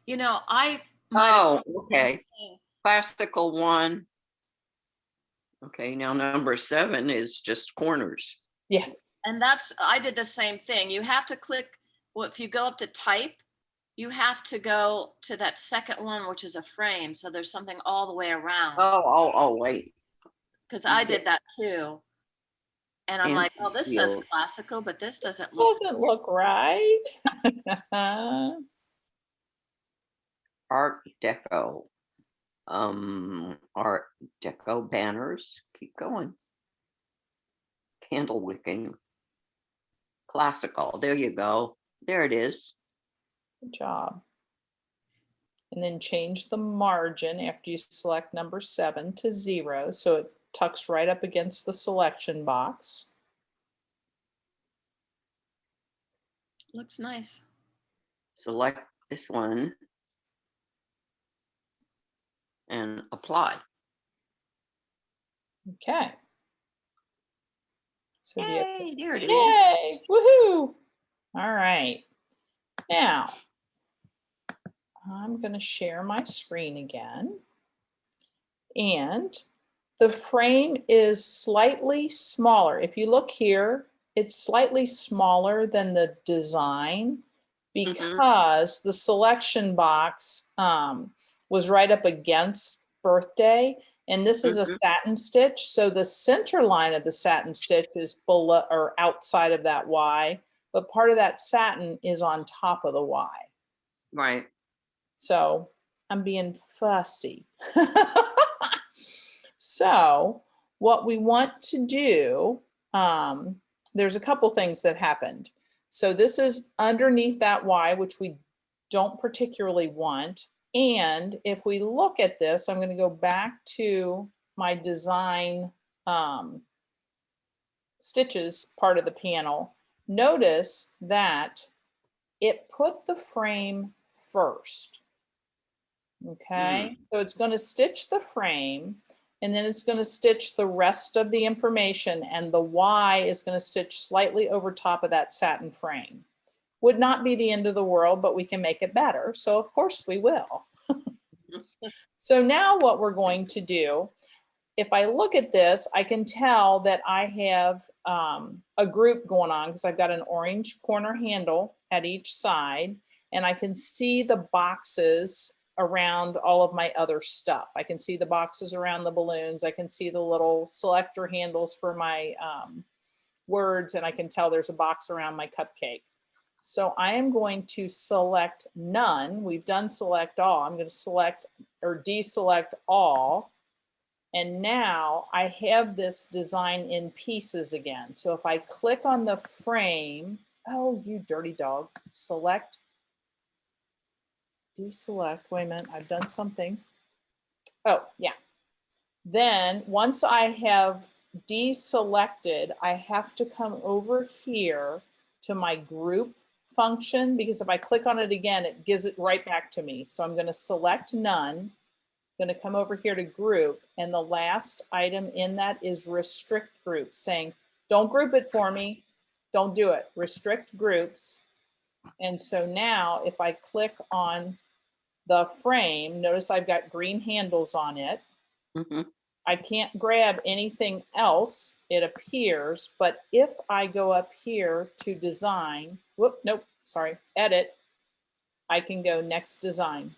You know, I might have Oh, done the same okay. thing. Classical 1. Okay, now number 7 is just corners. Yeah. And I did the same thing. You have to click, well, if you go up to type, you have to go to that second one, which is a frame. So there's something all the way around. Oh, wait. Because I did that too. And I'm like, oh, this says Field. classical, but this doesn't look. Doesn't look right. Art Deco. Art Deco banners. Keep going. Candle wicking. Classical. There you go. There it is. Good job. And then change the margin after you select number 7 to 0. So it tucks right up against the selection box. Looks nice. Select this one and apply. Okay. So Yay, there it is. yay, woohoo. All right. Now, I'm going to share my screen again. And the frame is slightly smaller. If you look here, it's slightly smaller than the design because the selection box was right up against birthday. And this is a satin stitch. So the center line of the satin stitch is below or outside of that Y, but part of that satin is on top of the Y. Right. So I'm being fussy. So what we want to do, there's a couple things that happened. So this is underneath that Y, which we don't particularly want. And if we look at this, I'm going to go back to my design stitches part of the panel. Notice that it put the frame first. Okay, so it's going to stitch the frame and then it's going to stitch the rest of the information, and the Y is going to stitch slightly over top of that satin frame. Would not be the end of the world, but we can make it better. So of course we will. So now what we're going to do, if I look at this, I can tell that I have a group going on because I've got an orange corner handle at each side, and I can see the boxes around all of my other stuff. I can see the boxes around the balloons. I can see the little selector handles for my words, and I can tell there's a box around my cupcake. So I am going to select none. We've done select all. I'm going to select or deselect all. And now I have this design in pieces again. So if I click on the frame, oh, you dirty dog, select, deselect, wait a minute, I've done something. Oh, yeah. Then once I have deselected, I have to come over here to my group function, because if I click on it again, it gives it right back to me. So I'm going to select none. I'm going to come over here to group, and the last item in that is restrict groups, saying, don't group it for me. Don't do it. Restrict groups. And so now if I click on the frame, notice I've got green handles on it. I can't grab anything else, it appears, but if I go up here to design, whoop, nope, sorry, edit, I can go next design.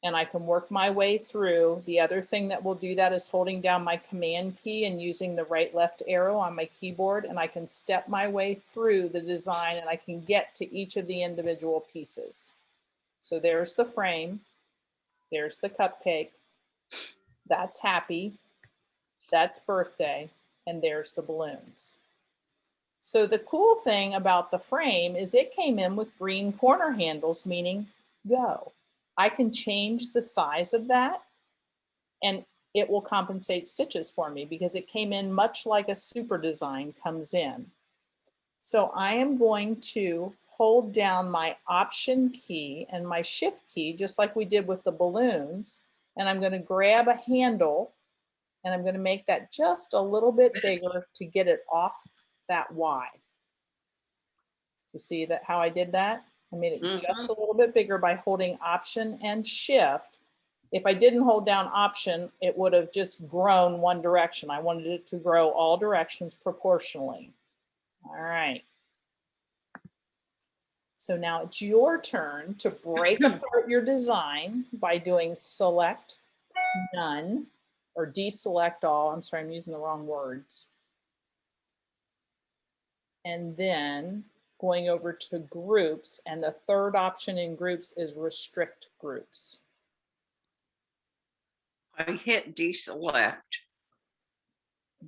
and I can work my way through. The other thing that will do that is holding down my command key and using the right left arrow on my keyboard, and I can step my way through the design and I can get to each of the individual pieces. So there's the frame, there's the cupcake, that's happy, that's birthday, and there's the balloons. So the cool thing about the frame is it came in with green corner handles, meaning go. I can change the size of that and it will compensate stitches for me because it came in much like a super design comes in. So I am going to hold down my Option key and my Shift key, just like we did with the balloons. And I'm going to grab a handle and I'm going to make that just a little bit bigger to get it off that Y. You see that how I did that? I made it just a little bit bigger by holding Option and Shift. If I didn't hold down Option, it would have just grown one direction. I wanted it to grow all directions proportionally. All right. So now it's your turn to break apart your design by doing Select None or Deselect All. I'm sorry, I'm using the wrong words. And then going over to Groups, and the third option in Groups is Restrict Groups. I hit deselect.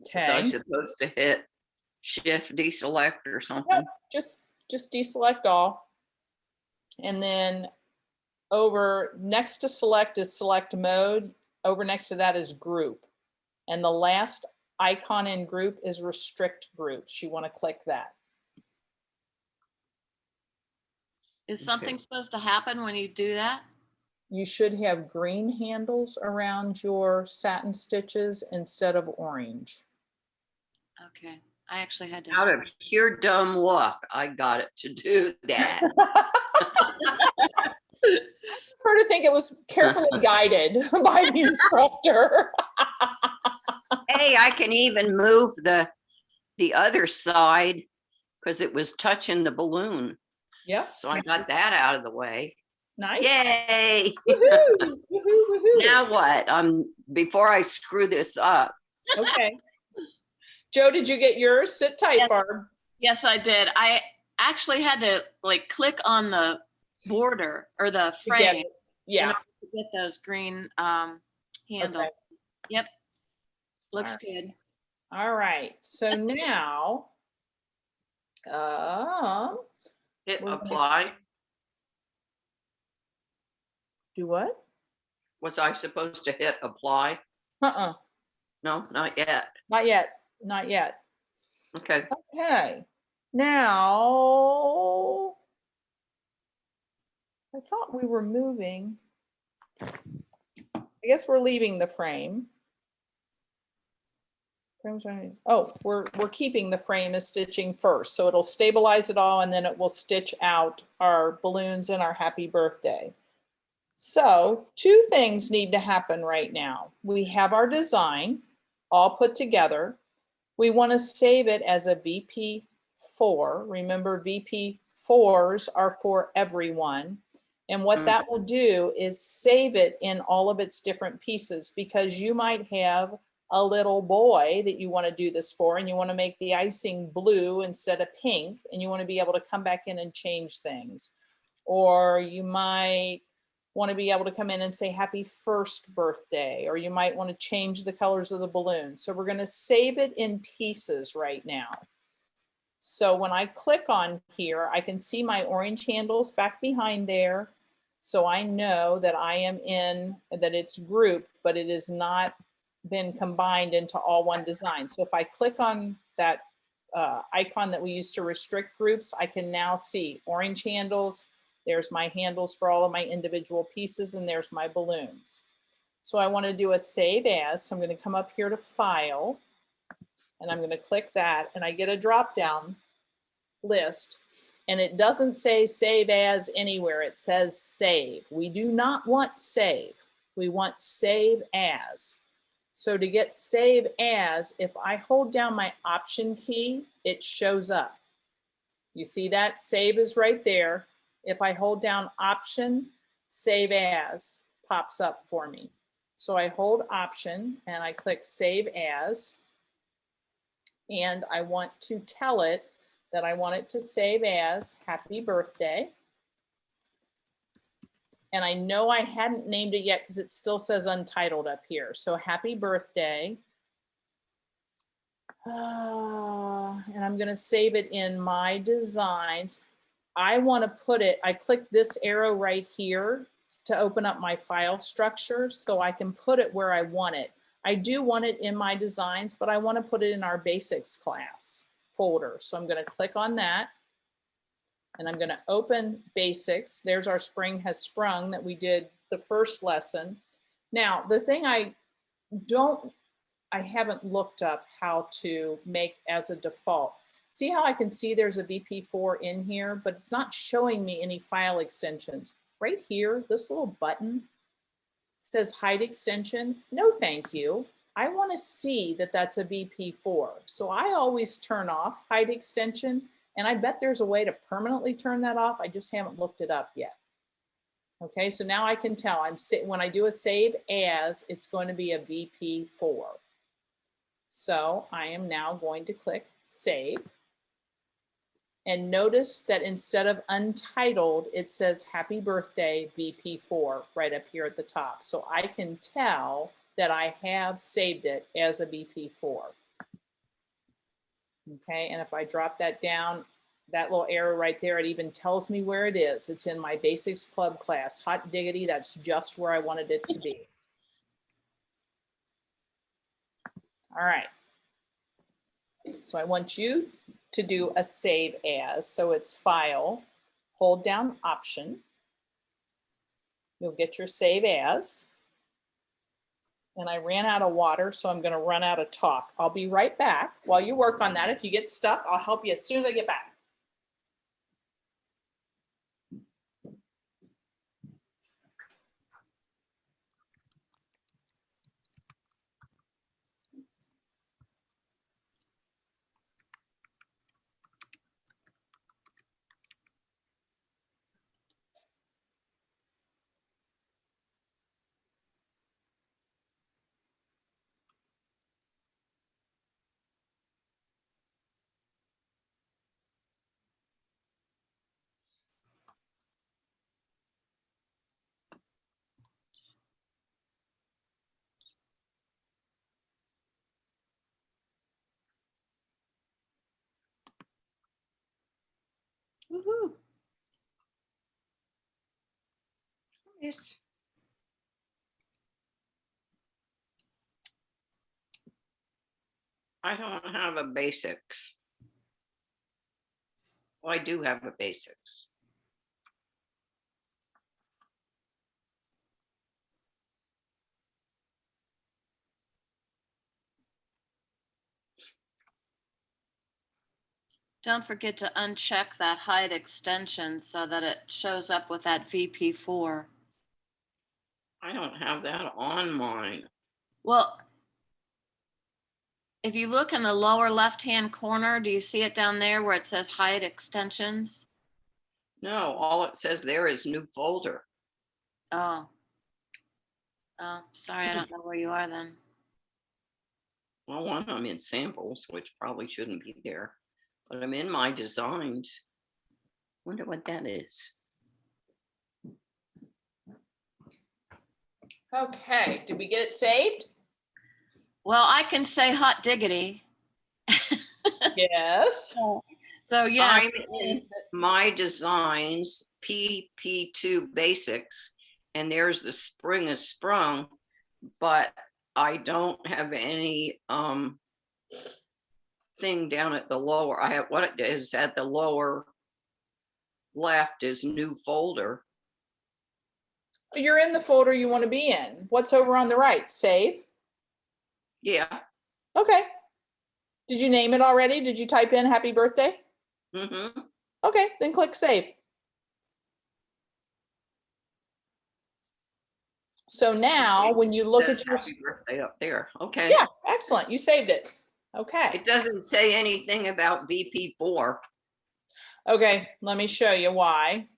Okay. Was I supposed to hit Shift deselect or something? Yep, just deselect all. And then over next to select is select mode. Over next to that is group. And the last icon in group is restrict groups. You want to click that. Is something supposed to happen when you do that? You should have green handles around your satin stitches instead of orange. Okay, I actually had to. Out of sheer dumb luck, I got it to do that. I prefer to think it was carefully guided by the instructor. Hey, I can even move the other side because it was touching the balloon. Yep. So I got that out of the way. Nice. Yay! Woohoo, woohoo, woohoo. Now what? Before I screw this up. Okay. Joe, did you get yours? Sit tight, Yes. Barb. Yes, I did. I actually had to like click on the border or the frame in Yeah. order to get those green handles. Okay. Yep. Looks good. All right. So now, Hit We're gonna- apply. do what? Was I supposed to hit apply? Uh-uh. No, not yet. Not yet. Not yet. Okay. Okay. Now, I thought we were moving. I guess we're leaving the frame. Oh, we're keeping the frame as stitching first. So it'll stabilize it all and then it will stitch out our balloons and our happy birthday. So 2 things need to happen right now. We have our design all put together. We want to save it as a VP4. Remember, VP4s are for everyone. And what that will do is save it in all of its different pieces, because you might have a little boy that you want to do this for, and you want to make the icing blue instead of pink, and you want to be able to come back in and change things. Or you might want to be able to come in and say happy 1st birthday, or you might want to change the colors of the balloon. So we're going to save it in pieces right now. So when I click on here, I can see my orange handles back behind there. So I know that I am in, that it's grouped, but it has not been combined into all one design. So if I click on that icon that we use to restrict groups, I can now see orange handles. There's my handles for all of my individual pieces, and there's my balloons. So I want to do a save as, so I'm going to come up here to File, and I'm going to click that, and I get a drop-down list, and it doesn't say Save As anywhere. It says Save. We do not want Save. We want Save As. So to get Save As, if I hold down my Option key, it shows up. You see that? Save is right there. If I hold down Option, Save As pops up for me. So I hold Option and I click Save As. And I want to tell it that I want it to save as Happy Birthday. And I know I hadn't named it yet because it still says untitled up here. So Happy Birthday. And I'm going to save it in My Designs. I want to put it, I click this arrow right here to open up my file structure so I can put it where I want it. I do want it in My Designs, but I want to put it in our Basics class folder. So I'm going to click on that. And I'm going to open Basics. There's our Spring Has Sprung that we did the first lesson. Now, the thing I haven't looked up how to make as a default. See how I can see there's a VP4 in here, but it's not showing me any file extensions. Right here, this little button says hide extension. No, thank you. I want to see that that's a VP4. So I always turn off hide extension. And I bet there's a way to permanently turn that off. I just haven't looked it up yet. Okay, so now I can tell when I do a save as, it's going to be a VP4. So I am now going to click Save. And notice that instead of untitled, it says Happy Birthday VP4 right up here at the top. So I can tell that I have saved it as a VP4. Okay, and if I drop that down, that little arrow right there, it even tells me where it is. It's in my Basics Club class. Hot diggity, that's just where I wanted it to be. All right. So I want you to do a save as. So it's File, hold down Option. You'll get your save as. And I ran out of water, so I'm going to run out of talk. I'll be right back while you work on that. If you get stuck, I'll help you as soon as I get back. Woohoo. Yes. I don't have a Basics. Well, I do have a Basics. Don't forget to uncheck that hide extension so that it shows up with that VP4. I don't have that on mine. Well, if you look in the lower left-hand corner, do you see it down there where it says hide extensions? No, all it says there is new folder. Oh. Oh, sorry, I don't know where you are then. Well, one, I'm in samples, which probably shouldn't be there, but I'm in My Designs. Wonder what that is. Okay, did we get it saved? Well, I can say hot diggity. Yes. So yeah. I'm in My Designs, PP2 Basics, and there's the Spring Has Sprung, but I don't have any thing down at the lower. I have what it is at the lower left is new folder. You're in the folder you want to be in. What's over on the right? Save. Yeah. Okay. Did you name it already? Did you type in Happy Birthday? Mm-hmm. Okay, then click Save. So now when you look at your Happy Birthday up there. Okay. Yeah, excellent. You saved it. Okay. It doesn't say anything about VP4. Okay, let me show you why.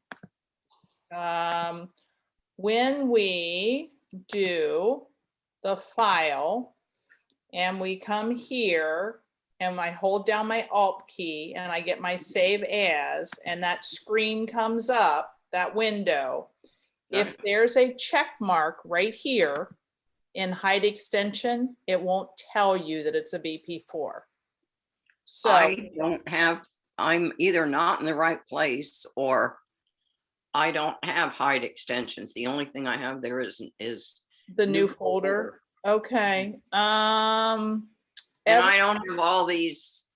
when we do the file and we come here and I hold down my Alt key and I get my save as, and that screen comes up, that window, if there's a check mark right here in hide extension, it won't tell you that it's a BP4. So I don't have, I'm either not in the right place or I don't have hide extensions. The only thing I have there is the new folder. Okay. And I don't have all these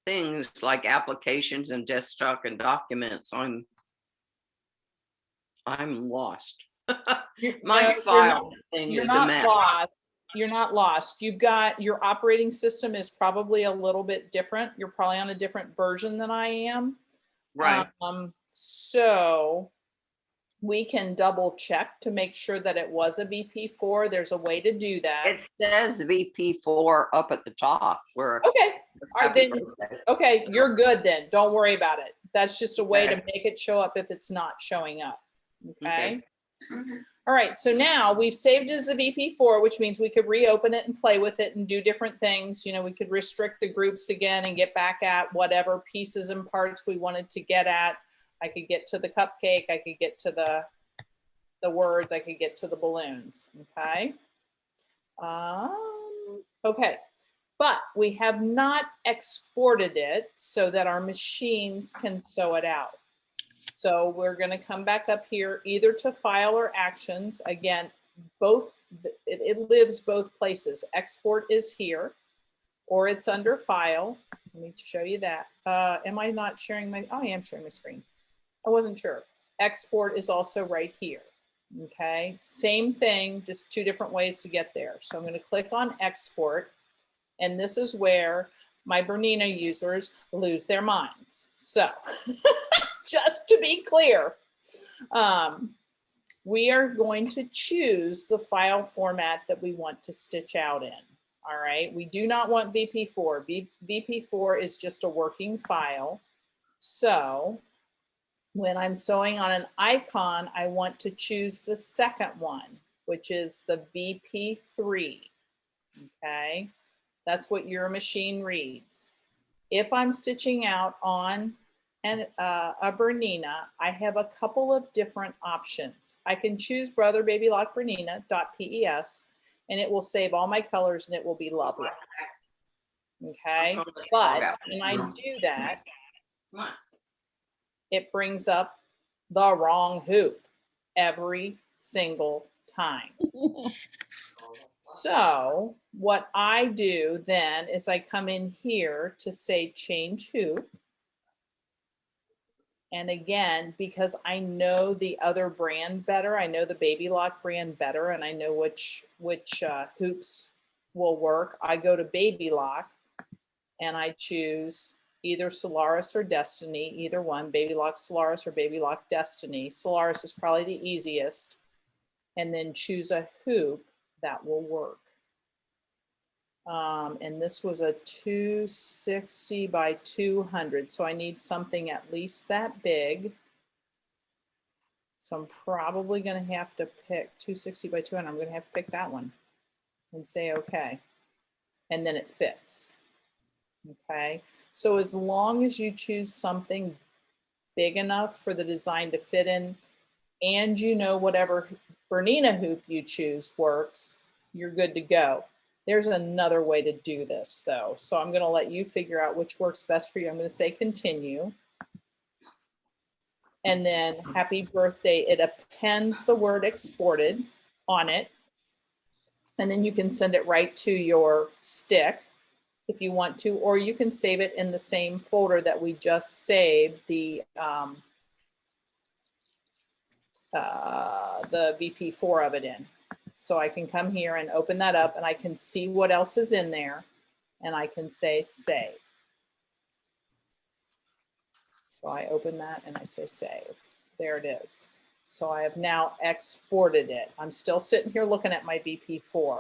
things like applications and desktop and documents. I'm lost. My file thing You're is a not mess. lost. You're not lost. You've got, your operating system is probably a little bit different. You're probably on a different version than I am. Right. So we can double check to make sure that it was a VP4. There's a way to do that. It says VP4 up at the top where Okay. it's All right, happy then. birthday. Okay, you're good then. Don't worry about it. That's just a way to Okay. make it show up if it's not showing up. Okay. Okay. All right, so now we've saved it as a VP4, which means we could reopen it and play with it and do different things. You know, we could restrict the groups again and get back at whatever pieces and parts we wanted to get at. I could get to the cupcake, I could get to the words, I could get to the balloons, okay? Okay, but we have not exported it so that our machines can sew it out. So we're going to come back up here either to file or actions. Again, both, it lives both places. Export is here or it's under file. Let me show you that. Am I not sharing my, oh, I am sharing my screen. I wasn't sure. Export is also right here. Okay, same thing, just two different ways to get there. So I'm going to click on export. And this is where my Bernina users lose their minds. So just to be clear, we are going to choose the file format that we want to stitch out in. All right, we do not want VP4. VP4 is just a working file. So when I'm sewing on an icon, I want to choose the second one, which is the VP3. Okay, that's what your machine reads. If I'm stitching out on a Bernina, I have a couple of different options. I can choose Brother Baby Lock Bernina.pes and it will save all my colors and it will be lovely. Okay, but when I do that, it brings up the wrong hoop every single time. So what I do then is I come in here to say change hoop. And again, because I know the other brand better, I know the Baby Lock brand better, and I know which hoops will work, I go to Baby Lock and I choose either Solaris or Destiny, either one, Baby Lock Solaris or Baby Lock Destiny. Solaris is probably the easiest. And then choose a hoop that will work. And this was a 260 by 200. So I need something at least that big. So I'm probably going to have to pick 260 by 200. I'm going to have to pick that one and say, okay. And then it fits. Okay. So as long as you choose something big enough for the design to fit in, and you know whatever Bernina hoop you choose works, you're good to go. There's another way to do this though. So I'm going to let you figure out which works best for you. I'm going to say continue. And then happy birthday. It appends the word exported on it. And then you can send it right to your stick if you want to, or you can save it in the same folder that we just saved the VP4 of it in. So I can come here and open that up and I can see what else is in there and I can say save. So I open that and I say save. There it is. So I have now exported it. I'm still sitting here looking at my VP4.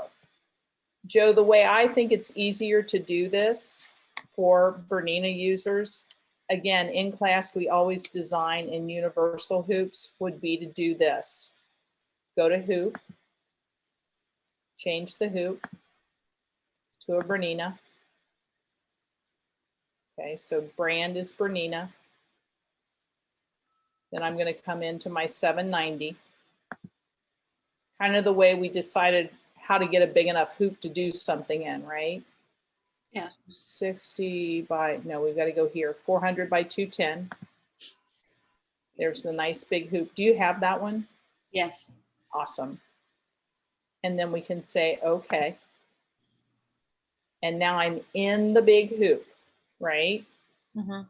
Joe, the way I think it's easier to do this for Bernina users, again, in class, we always design in universal hoops, would be to do this. go to hoop, change the hoop to a Bernina. Okay, so brand is Bernina. Then I'm going to come into my 790. Kind of the way we decided how to get a big enough hoop to do something in, right? Yeah. 60 by, no, we've got to go here, 400 by 210. There's the nice big hoop. Do you have that one? Yes. Awesome. And then we can say, okay. And now I'm in the big hoop, right? Mm-hmm.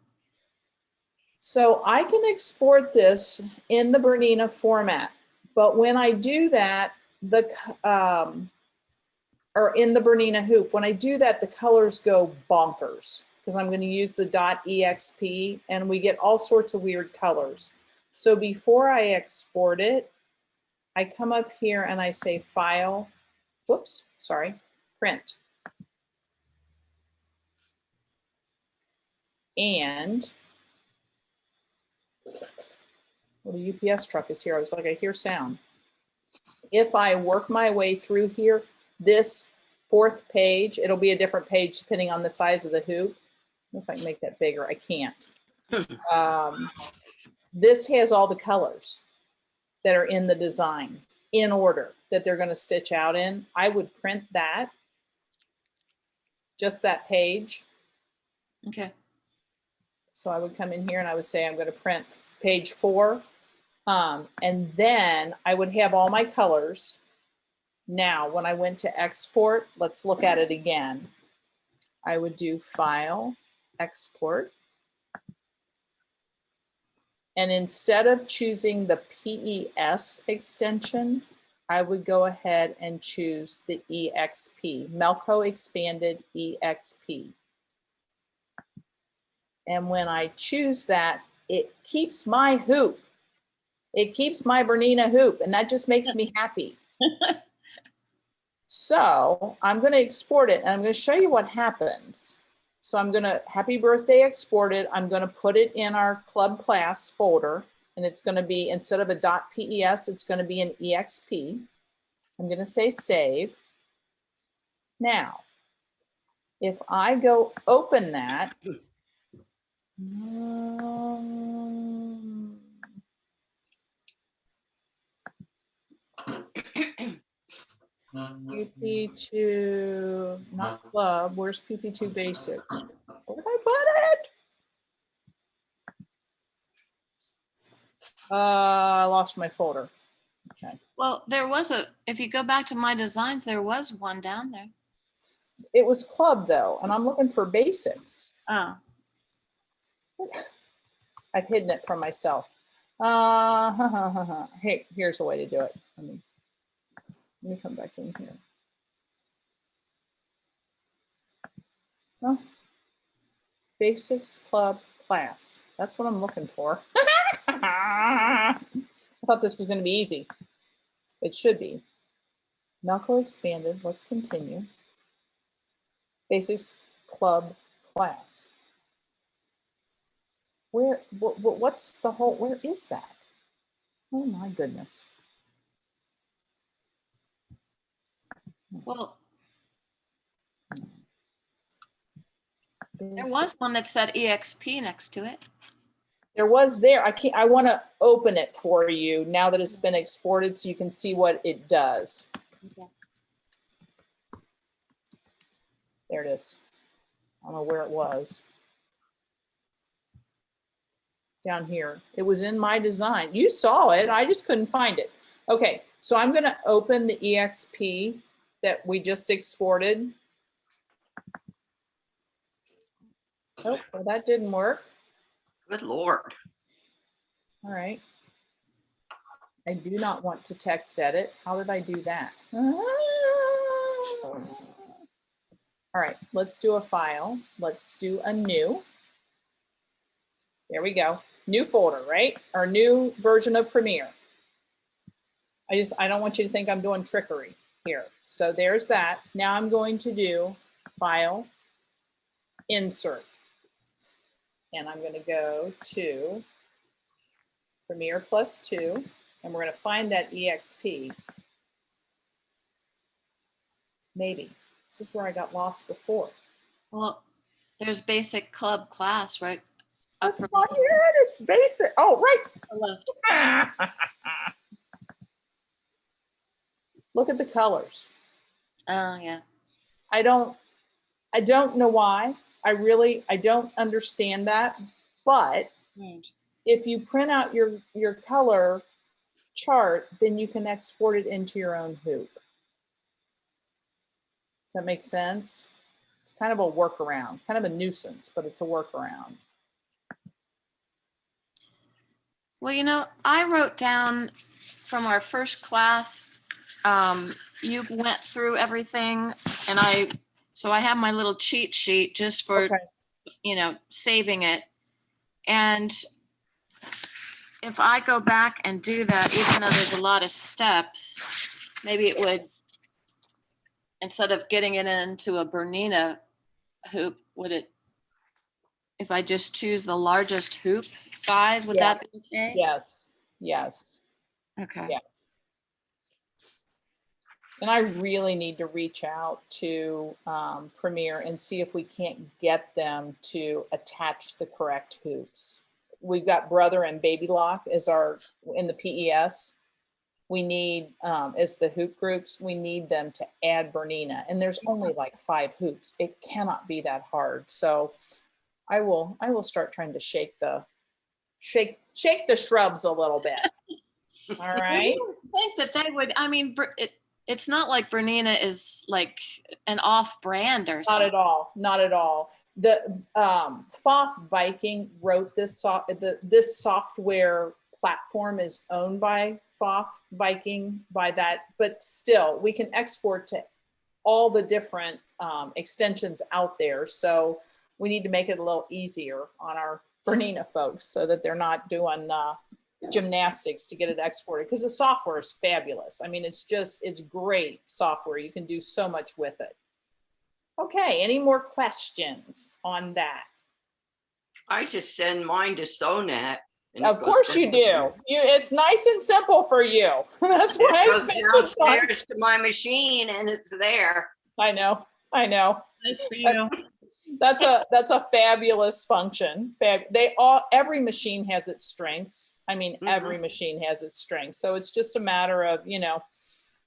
So I can export this in the Bernina format, but when I do that, or in the Bernina hoop, when I do that, the colors go bonkers because I'm going to use the .exp and we get all sorts of weird colors. So before I export it, I come up here and I say File, whoops, sorry, Print. And well, the UPS truck is here. I was like, I hear sound. If I work my way through here, this fourth page, it'll be a different page depending on the size of the hoop. If I can make that bigger, I can't. This has all the colors that are in the design in order that they're going to stitch out in. I would print that, just that page. Okay. So I would come in here and I would say, I'm going to print page 4. And then I would have all my colors. Now, when I went to export, let's look at it again. I would do File, Export. And instead of choosing the PES extension, I would go ahead and choose the EXP, Melco Expanded EXP. And when I choose that, it keeps my hoop. It keeps my Bernina hoop, and that just makes me happy. So I'm going to export it, and I'm going to show you what happens. So I'm going to happy birthday export it. I'm going to put it in our club class folder, and it's going to be, instead of a .pes, it's going to be an exp. I'm going to say save. Now, if I go open that, PP2, not club, where's PP2 Basics? Where did I put it? I lost my folder. Okay. Well, there was if you go back to my designs, there was one down there. It was club though, and I'm looking for basics. Oh. I've hidden it from myself. Hey, here's a way to do it. Let me come back in here. Oh, basics club class. That's what I'm looking for. I thought this was going to be easy. It should be. Melco expanded. Let's continue. Basics club class. What's the whole, where is that? Oh my goodness. Well, there was one that said EXP next to it. There was there. I want to open it for you now that it's been exported so you can see what it does. Okay. There it is. I don't know where it was. Down here. It was in my design. You saw it. I just couldn't find it. Okay, so I'm going to open the EXP that we just exported. Oh, well, that didn't work. Good Lord. All right. I do not want to text edit. How did I do that? All right, let's do a file. Let's do a new. There we go. New folder, right? Our new version of Premiere. I don't want you to think I'm doing trickery here. So there's that. Now I'm going to do File, Insert. And I'm going to go to Premiere +2. and we're going to find that EXP. Maybe. This is where I got lost before. Well, there's basic club class right up It's from not here. It's basic. Oh, the left. right. Look at the colors. Oh, yeah. I don't know why. I don't understand that. But Right. if you print out your color chart, then you can export it into your own hoop. Does that make sense? It's kind of a workaround, kind of a nuisance, but it's a workaround. Well, you know, I wrote down from our first class, you went through everything, and so I have my little cheat sheet just for, Okay. you know, saving it. And if I go back and do that, even though there's a lot of steps, maybe it would, instead of getting it into a Bernina hoop, would it, if I just choose the largest hoop size, would Yeah. that be okay? Yes. Yes. Okay. Yeah. And I really need to reach out to Premier and see if we can't get them to attach the correct hoops. We've got Brother and Baby Lock as our, in the PES. We need, as the hoop groups, we need them to add Bernina. And there's only like 5 hoops. It cannot be that hard. So I will start trying to shake the shrubs a little bit. All I right. would think that they would, I mean, it's not like Bernina is like an off brand or Not something. at all. Not at all. The FOF Viking wrote this this software platform is owned by FOF Viking by that, but still we can export to all the different extensions out there. So we need to make it a little easier on our Bernina folks so that they're not doing gymnastics to get it exported, because the software is fabulous. I mean, it's great software. You can do so much with it. Okay, any more questions on that? I just send mine to Sonat. and it Of goes course you down- do. It's nice and simple for you. That's why It I goes spent some time. downstairs to my machine and it's there. I know. Nice for you. That's a fabulous function. Every machine has its strengths. I mean, every machine has its strengths. So it's just a matter of,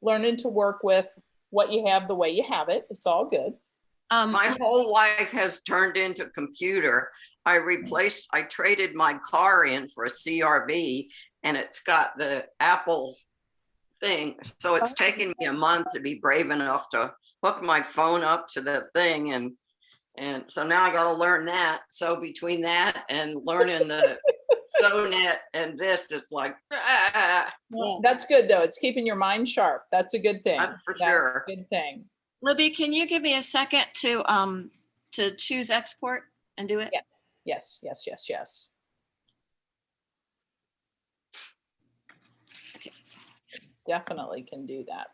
learning to work with what you have the way you have it. It's all good. My whole life has turned into computer. I traded my car in for a CRV and it's got the Apple thing. So it's taken me a month to be brave enough to hook my phone up to the thing. And so now I got to learn that. So between that and learning the Sonet and this, it's like, Well, that's good though. It's keeping your mind sharp. That's a good thing. That's for That's sure. a good thing. Libby, can you give me a second to choose export and do it? Yes. Okay. Definitely can do that.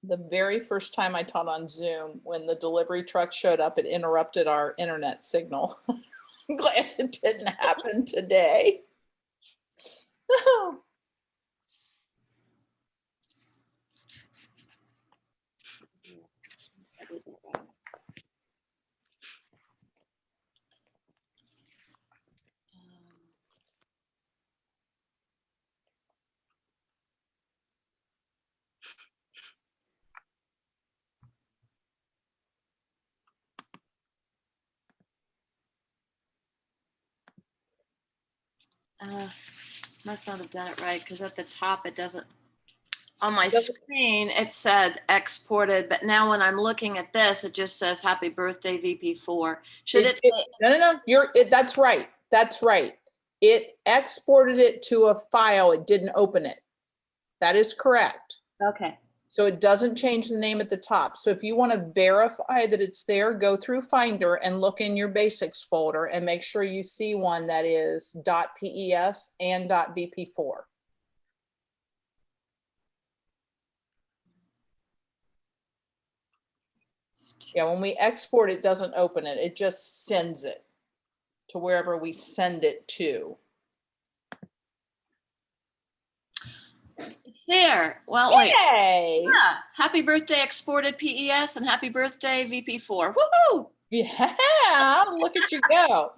The very first time I taught on Zoom, when the delivery truck showed up, it interrupted our internet signal. I'm glad it didn't happen today. Must not have done it right because at the top it doesn't. On my screen, it said exported, but now when I'm looking at this, it just says happy birthday VP4. Should it say? No. That's right. That's right. It exported it to a file. It didn't open it. That is correct. Okay. So it doesn't change the name at the top. So if you want to verify that it's there, go through Finder and look in your basics folder and make sure you see one that is .pes and .bp4. Yeah, when we export, it doesn't open it. It just sends it to wherever we send it to. It's there. Well, wait. Yay! Yeah. Happy birthday exported PES and happy birthday VP4. Woohoo! Yeah, look at you go.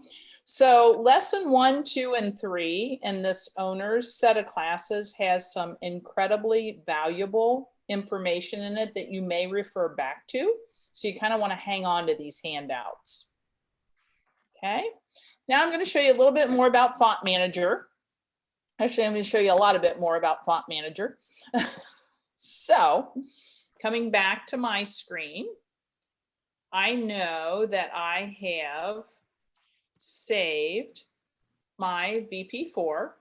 So lesson 1, 2, and 3 in this owner's set of classes has some incredibly valuable information in it that you may refer back to. So you kind of want to hang on to these handouts. Okay. Now I'm going to show you a little bit more about Font Manager. Actually, I'm going to show you a lot bit more about Font Manager. So coming back to my screen, I know that I have saved my VP4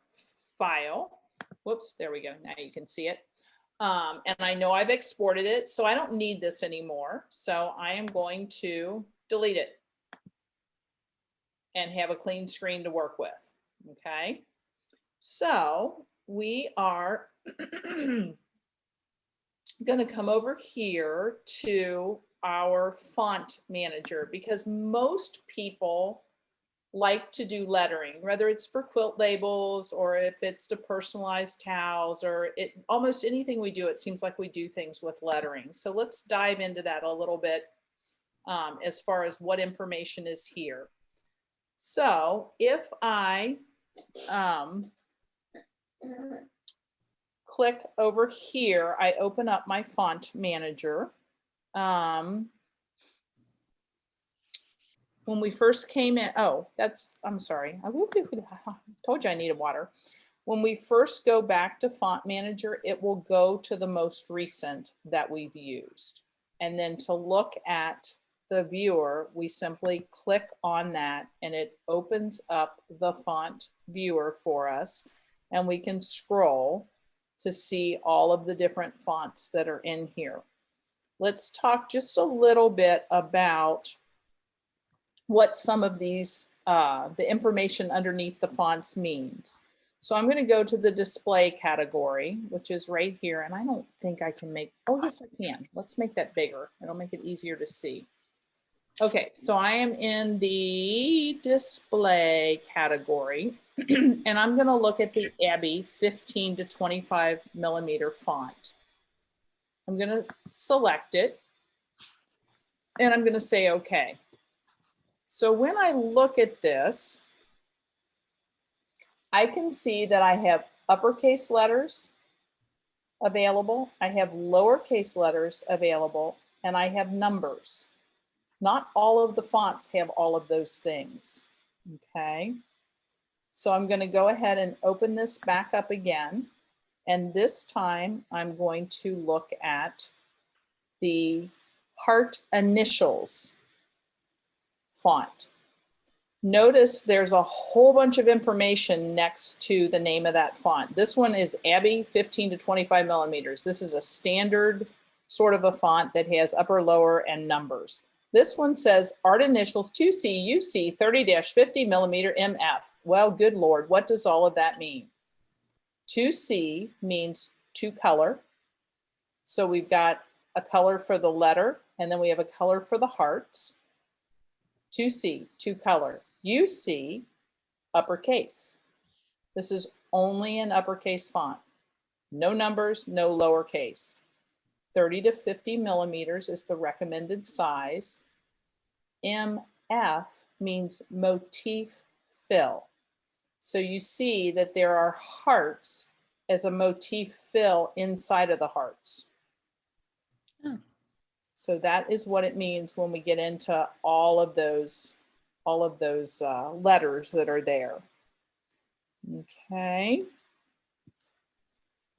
file. Whoops, there we go. Now you can see it. And I know I've exported it, so I don't need this anymore. So I am going to delete it and have a clean screen to work with. Okay. So we are going to come over here to our font manager because most people like to do lettering, whether it's for quilt labels or if it's to personalize towels or almost anything we do, it seems like we do things with lettering. So let's dive into that a little bit as far as what information is here. So if I click over here, I open up my font manager. When we first came in, I'm sorry. I told you I needed water. When we first go back to Font Manager, it will go to the most recent that we've used. And then to look at the viewer, we simply click on that and it opens up the font viewer for us. And we can scroll to see all of the different fonts that are in here. Let's talk just a little bit about what some of these, the information underneath the fonts means. So I'm going to go to the display category, which is right here. And I don't think I can make, oh, yes, I can. Let's make that bigger. It'll make it easier to see. Okay, so I am in the display category and I'm going to look at the Abby 15 to 25 millimeter font. I'm going to select it and I'm going to say, okay. So when I look at this, I can see that I have uppercase letters available, I have lowercase letters available, and I have numbers. Not all of the fonts have all of those things, okay? So I'm going to go ahead and open this back up again, and this time I'm going to look at the Heart Initials font. Notice there's a whole bunch of information next to the name of that font. This one is Abby 15 to 25 millimeters. This is a standard sort of a font that has upper, lower, and numbers. This one says Art Initials 2C UC 30-50 millimeter MF. Well, good Lord, what does all of that mean? 2C means two color. So we've got a color for the letter, and then we have a color for the hearts. 2C, two color. UC, uppercase. This is only an uppercase font. No numbers, no lowercase. 30 to 50 millimeters is the recommended size. MF means motif fill. So you see that there are hearts as a motif fill inside of the hearts. So that is what it means when we get into all of those letters that are there. Okay.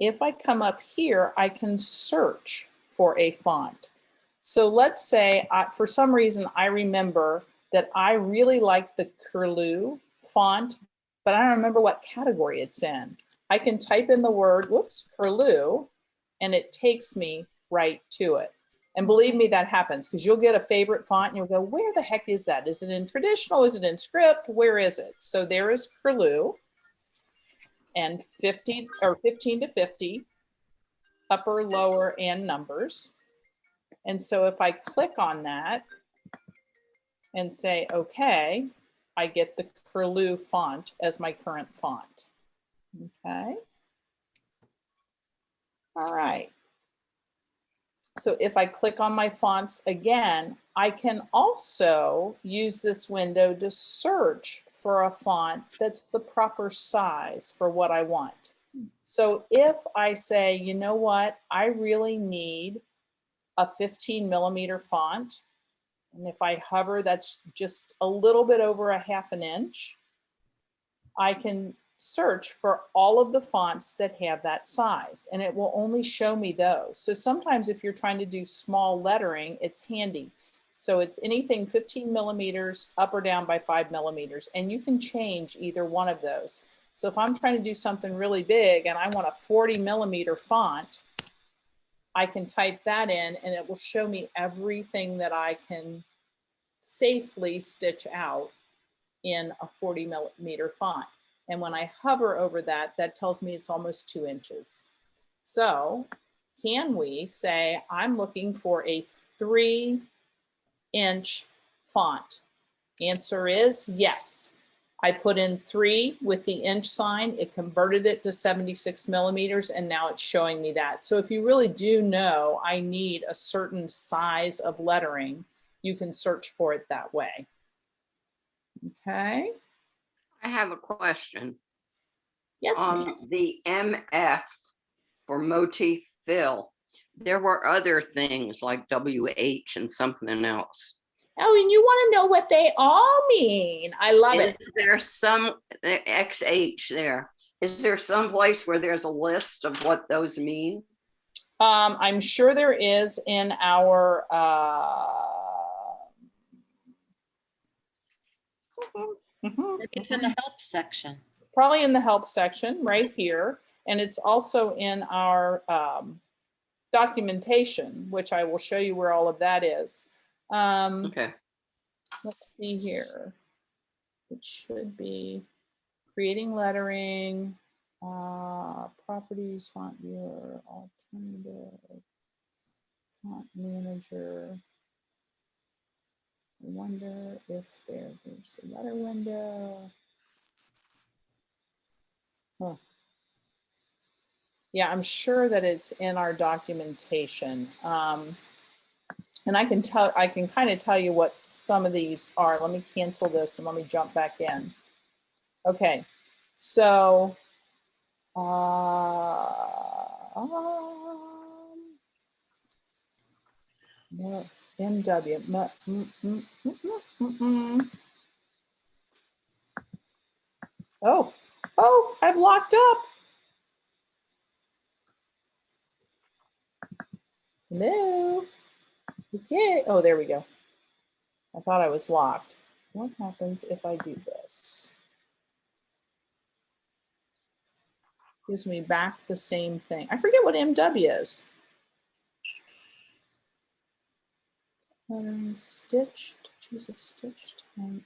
If I come up here, I can search for a font. So let's say for some reason I remember that I really like the Curlew font, but I don't remember what category it's in. I can type in the word, Curlew, and it takes me right to it. And believe me, that happens because you'll get a favorite font and you'll go, where the heck is that? Is it in traditional? Is it in script? Where is it? So there is Curlew and 50 or 15 to 50, upper, lower, and numbers. And so if I click on that and say, okay, I get the Curlew font as my current font. Okay. All right. So if I click on my fonts again, I can also use this window to search for a font that's the proper size for what I want. So if I say, you know what, I really need a 15 millimeter font, and if I hover, that's just a little bit over a half an inch, I can search for all of the fonts that have that size, and it will only show me those. So sometimes if you're trying to do small lettering, it's handy. So it's anything 15 millimeters up or down by 5 millimeters, and you can change either one of those. So if I'm trying to do something really big and I want a 40 millimeter font, I can type that in and it will show me everything that I can safely stitch out in a 40 millimeter font. And when I hover over that, that tells me it's almost 2 inches. So can we say, I'm looking for a 3-inch font? Answer is yes. I put in 3 with the inch sign, it converted it to 76 millimeters, and now it's showing me that. So if you really do know I need a certain size of lettering, you can search for it that way. Okay. I have a question. Yes, ma'am. On the MF for motif fill, there were other things like WH and something else. Oh, and you want to know what they all mean. I love it. Is there some XH there? Is there some place where there's a list of what those mean? I'm sure there is in our It's in the help section. probably in the help section right here. And it's also in our documentation, which I will show you where all of that is. Okay. Let's see here. It should be creating lettering, properties, font viewer, alternative, font manager. I wonder if there's a letter window. Huh. Yeah, I'm sure that it's in our documentation. And I can kind of tell you what some of these are. Let me cancel this and let me jump back in. Okay, so MW. Oh, I've locked up. Hello. Okay. Oh, there we go. I thought I was locked. What happens if I do this? Gives me back the same thing. I forget what MW is. Stitched. Choose a stitched type.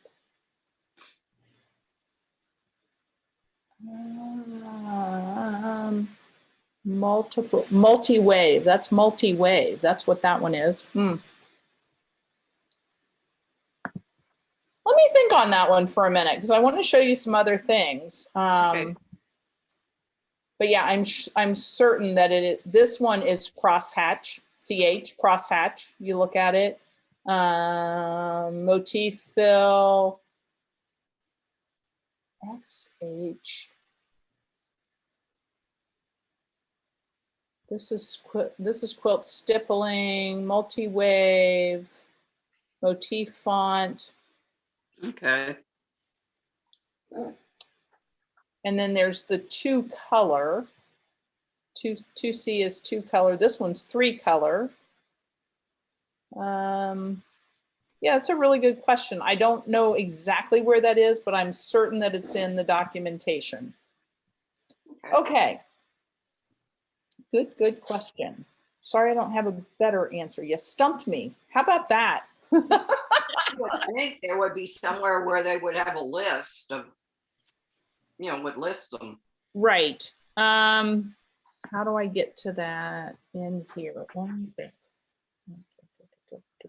Multi-wave. That's multi-wave. That's what that one is. Let me think on that one for a minute because I want to show you some other things. Okay. But yeah, I'm certain that this one is crosshatch, CH, crosshatch. You look at it. Motif fill, XH. This is quilt stippling, multi-wave, motif font. Okay. And then there's the 2-color. 2C is 2-color. This one's 3-color. Yeah, it's a really good question. I don't know exactly where that is, but I'm certain that it's in the documentation. Okay. Good question. Sorry, I don't have a better answer. You stumped me. How about that? I think there would be somewhere where they would have a list of, would list them. Right. How do I get to that in here?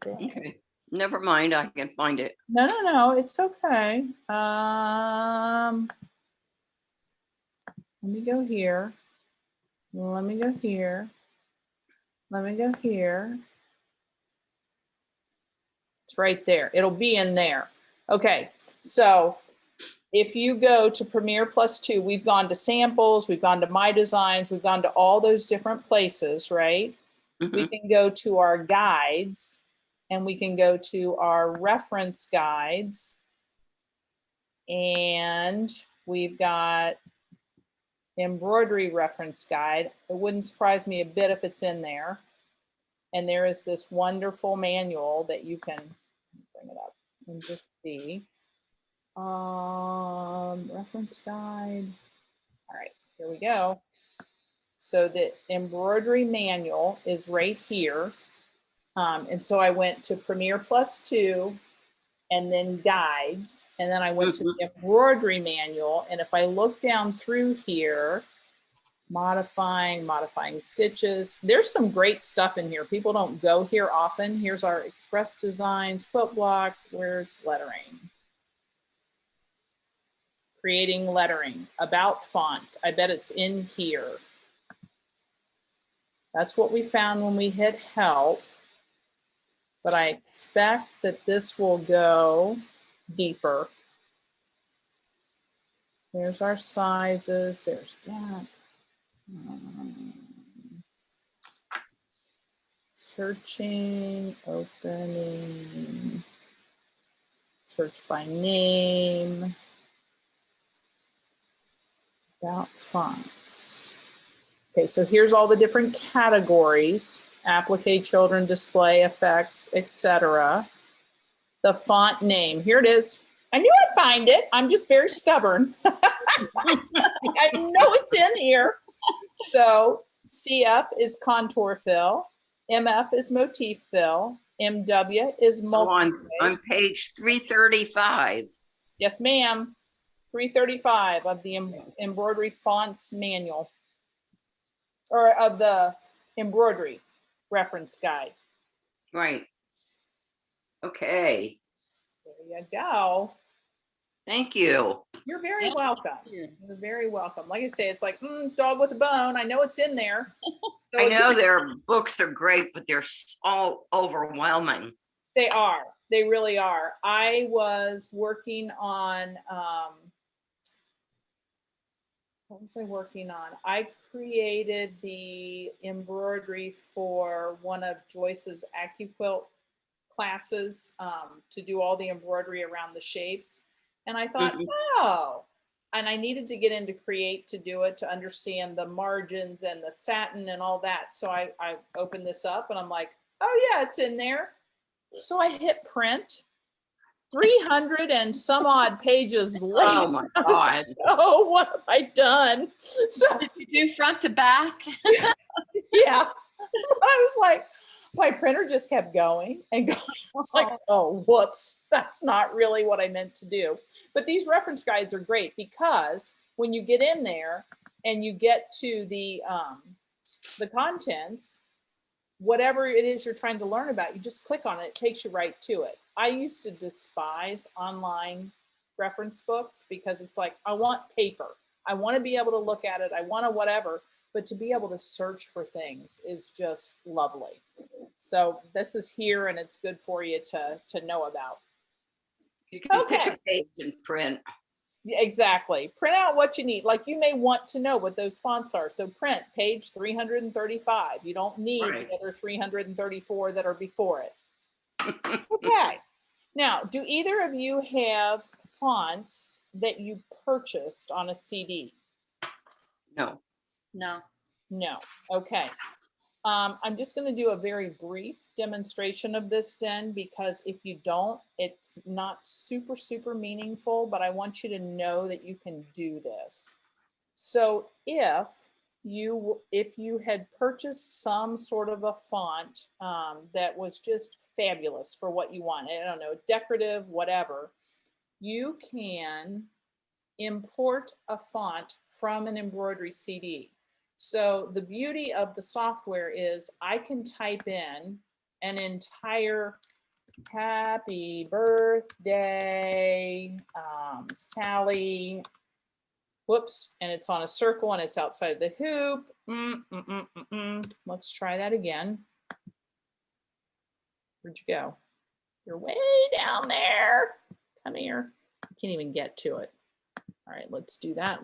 Okay, never mind, I can find it. No, it's okay. Let me go here. Let me go here. Let me go here. It's right there. It'll be in there. Okay, so if you go to Premiere Plus 2, we've gone to samples, we've gone to My Designs, we've gone to all those different places, right? We Mhm. can go to our guides and we can go to our reference guides. And we've got embroidery reference guide. It wouldn't surprise me a bit if it's in there. And there is this wonderful manual that you can bring it up and just see. Reference guide. All right, here we go. So the embroidery manual is right here. And so I went to Premiere Plus 2 and then guides. And then I went to the embroidery manual. And if I look down through here, modifying stitches, there's some great stuff in here. People don't go here often. Here's our Express Designs, quilt block, where's lettering? Creating lettering, about fonts. I bet it's in here. That's what we found when we hit help. But I expect that this will go deeper. There's our sizes, there's that. Searching, opening, search by name, about fonts. Okay, so here's all the different categories: applique, children, display, effects, etc. The font name, here it is. I knew I'd find it. I'm just very stubborn. I know it's in here. So CF is contour fill, MF is motif fill, MW is So multi. on page 335. Yes, ma'am. 335 of the embroidery fonts manual, or of the embroidery reference guide. Right. Okay, There you go. thank you. You're very Yeah. welcome. You're very welcome. Like I say, it's like dog with a bone. I know it's in there. So I know their books are great, but they're all overwhelming. they are. They really are. I was working on, what was I working on? I created the embroidery for one of Joyce's AccuQuilt classes to do all the embroidery around the shapes. And I thought, oh, and I needed to get into Create to do it, to understand the margins and the satin and all that. So I opened this up and I'm like, oh yeah, it's in there. So I hit print. 300 and some odd pages later. Oh my God. Oh, what have I done? So Did you do front to back? yeah, I was like, my printer just kept going and going. I was like, oh, whoops, that's not really what I meant to do. But these reference guides are great because when you get in there and you get to the contents, whatever it is you're trying to learn about, you just click on it, it takes you right to it. I used to despise online reference books because it's like, I want paper. I want to be able to look at it. I want to whatever, but to be able to search for things is just lovely. So this is here and it's good for you to know about. You can pick Okay. a page and print. Exactly. Print out what you need. Like you may want to know what those fonts are. So print page 335. You don't need Right. the other 334 that are before it. Okay. Now, do either of you have fonts that you purchased on a CD? No. No. No. Okay. I'm just going to do a very brief demonstration of this then, because if you don't, it's not super, super meaningful, but I want you to know that you can do this. So if if you had purchased some sort of a font that was just fabulous for what you want, I don't know, decorative, whatever, you can import a font from an embroidery CD. So the beauty of the software is I can type in an entire happy birthday, Sally, whoops, and it's on a circle and it's outside the hoop. Let's try that again. Where'd you go? You're way down there. Come here. I can't even get to it. All right, let's do that.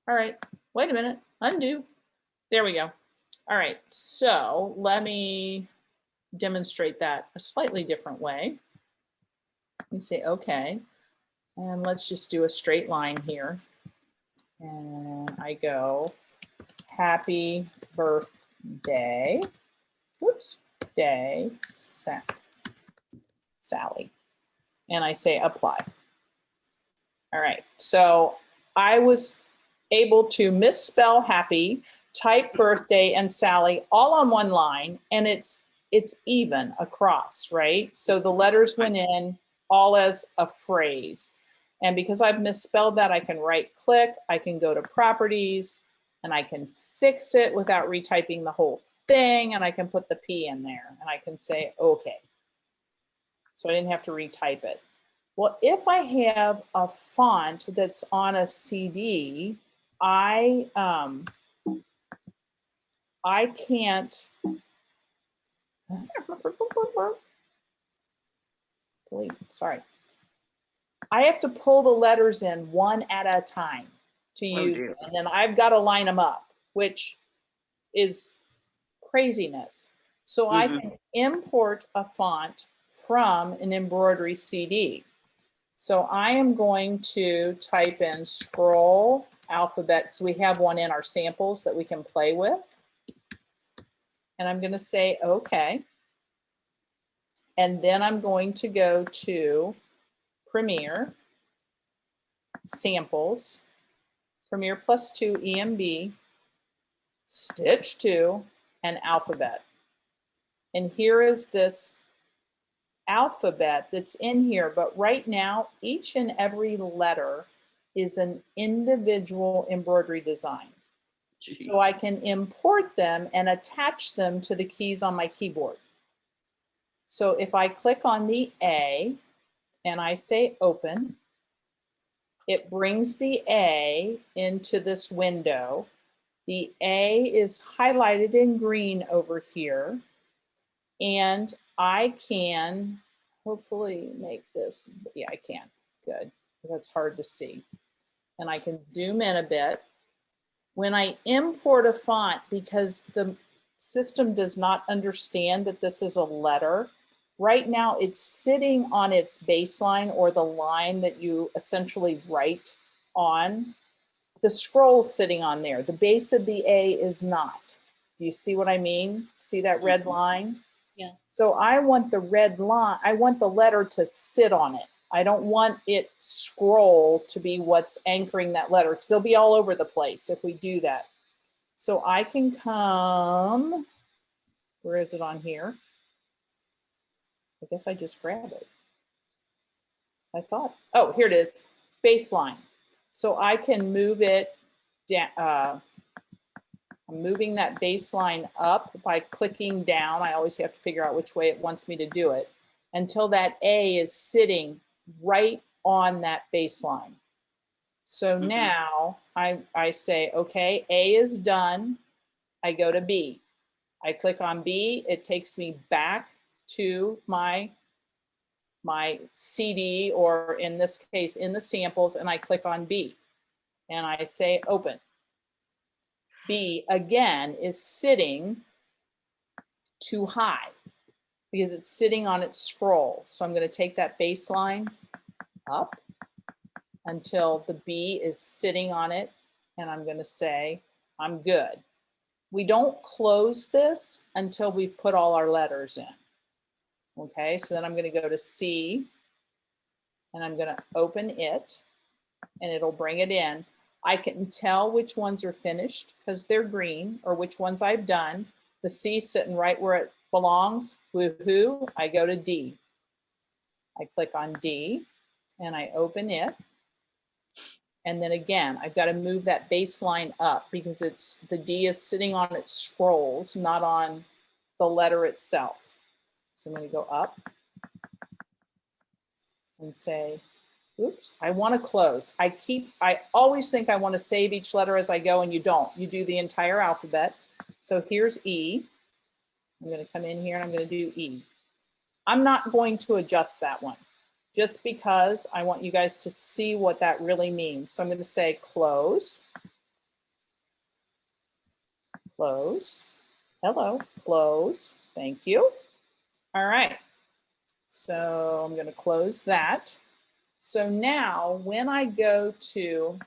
All right, wait a minute, undo. There we go. All right, so let me demonstrate that a slightly different way. Let me say, okay, and let's just do a straight line here. And I go, happy birthday, whoops, day, Sally. And I say apply. All right, so I was able to misspell happy, type birthday and Sally all on one line, and it's even across, right? So the letters went in all as a phrase. And because I've misspelled that, I can right click, I can go to properties, and I can fix it without retyping the whole thing, and I can put the P in there, and I can say, okay. So I didn't have to retype it. Well, if I have a font that's on a CD, I can't, delete, sorry. I have to pull the letters in one at a time to use, and then I've got to line them up, which is craziness. So I can import a font from an embroidery CD. So I am going to type in scroll alphabet. So we have one in our samples that we can play with. And I'm going to say, okay. And then I'm going to go to Premiere, Samples, Premiere +2 EMB, Stitch 2, and Alphabet. And here is this alphabet that's in here, but right now each and every letter is an individual embroidery design. Jeez. So I can import them and attach them to the keys on my keyboard. So if I click on the A and I say open, it brings the A into this window. The A is highlighted in green over here, and I can hopefully make this, yeah, I can, good, because that's hard to see. And I can zoom in a bit. When I import a font, because the system does not understand that this is a letter, right now it's sitting on its baseline, or the line that you essentially write on. The scroll's sitting on there. The base of the A is not. Do you see what I mean? See that red line? Yeah. So I want the red line, I want the letter to sit on it. I don't want it scroll to be what's anchoring that letter, because they'll be all over the place if we do that. So I can come, where is it on here? I guess I just grab it. I thought, oh, here it is, baseline. So I can move it down. I'm moving that baseline up by clicking down. I always have to figure out which way it wants me to do it, until that A is sitting right on that baseline. So now I say, okay, A is done. I go to B. I click on B. It takes me back to my CD, or in this case, in the samples, and I click on B. And I say open. B again is sitting too high because it's sitting on its scroll. So I'm going to take that baseline up until the B is sitting on it, and I'm going to say I'm good. We don't close this until we've put all our letters in. Okay, so then I'm going to go to C, and I'm going to open it, and it'll bring it in. I can tell which ones are finished because they're green, or which ones I've done. The C sitting right where it belongs. Woohoo! I go to D. I click on D and I open it. And then again, I've got to move that baseline up because the D is sitting on its scrolls, not on the letter itself. So I'm going to go up and say, oops, I want to close. I always think I want to save each letter as I go, and you don't. You do the entire alphabet. So here's E. I'm going to come in here and I'm going to do E. I'm not going to adjust that one just because I want you guys to see what that really means. So I'm going to say close, close, hello, close, thank you. All right, so I'm going to close that. So now when I go to,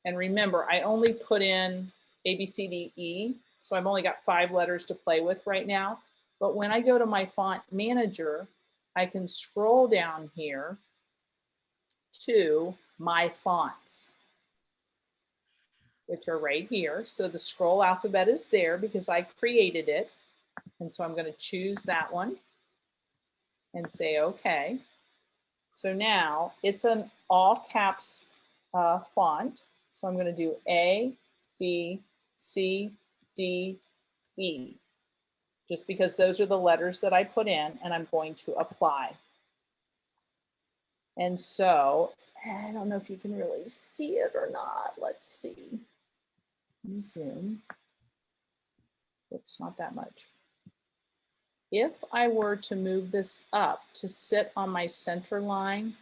and remember, I only put in A, B, C, D, E, so I've only got 5 letters to play with right now. But when I go to my font manager, I can scroll down here to my fonts, which are right here. So the scroll alphabet is there because I created it. And so I'm going to choose that one and say, okay. So now it's an all caps font. So I'm going to do A, B, C, D, E, just because those are the letters that I put in, and I'm going to apply. And so I don't know if you can really see it or not. Let's see. Zoom. Oops, not that much. If I were to move this up to sit on my center line,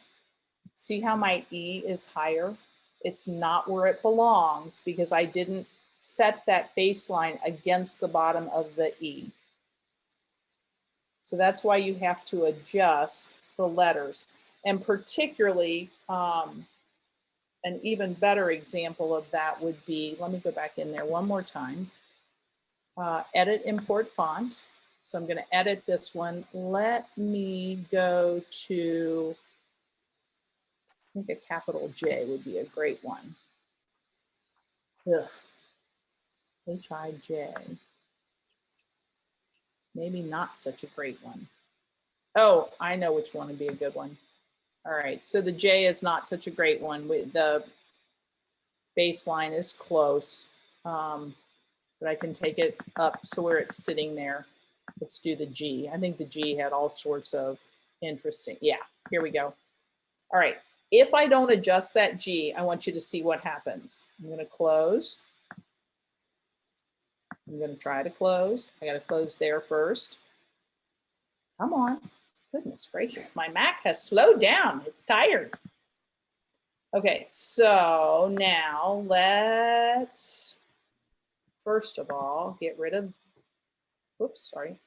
see how my E is higher? It's not where it belongs because I didn't set that baseline against the bottom of the E. So that's why you have to adjust the letters. And particularly, an even better example of that would be, let me go back in there one more time. Edit import font. So I'm going to edit this one. Let me go to, I think a capital J would be a great one. Ugh. H-I-J. Maybe not such a great one. Oh, I know which one would be a good one. All right, so the J is not such a great one. The baseline is close, but I can take it up so where it's sitting there. Let's do the G. I think the G had all sorts of interesting, yeah, here we go. All right, if I don't adjust that G, I want you to see what happens. I'm gonna close. I'm gonna try to close. I gotta close there first. Come on, goodness gracious, my Mac has slowed down, it's tired. Okay, so now let's, first of all, get rid of, whoops, sorry.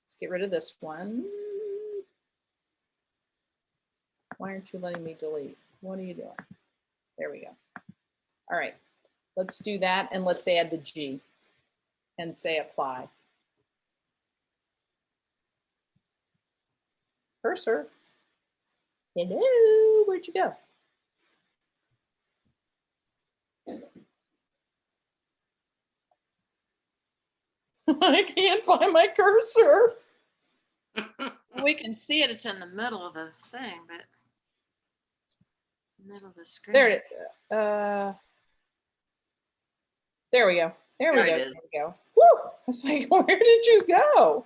Let's get rid of this one. Why aren't you letting me delete? What are you doing? There we go. All right, let's do that and let's add the G and say apply. Cursor. Hello, where'd you go? I can't find my cursor. We can see it. It's in the middle of the thing, but middle of the screen. There it is. There we go. There we go. There we go. Woo! I was like, where did you go?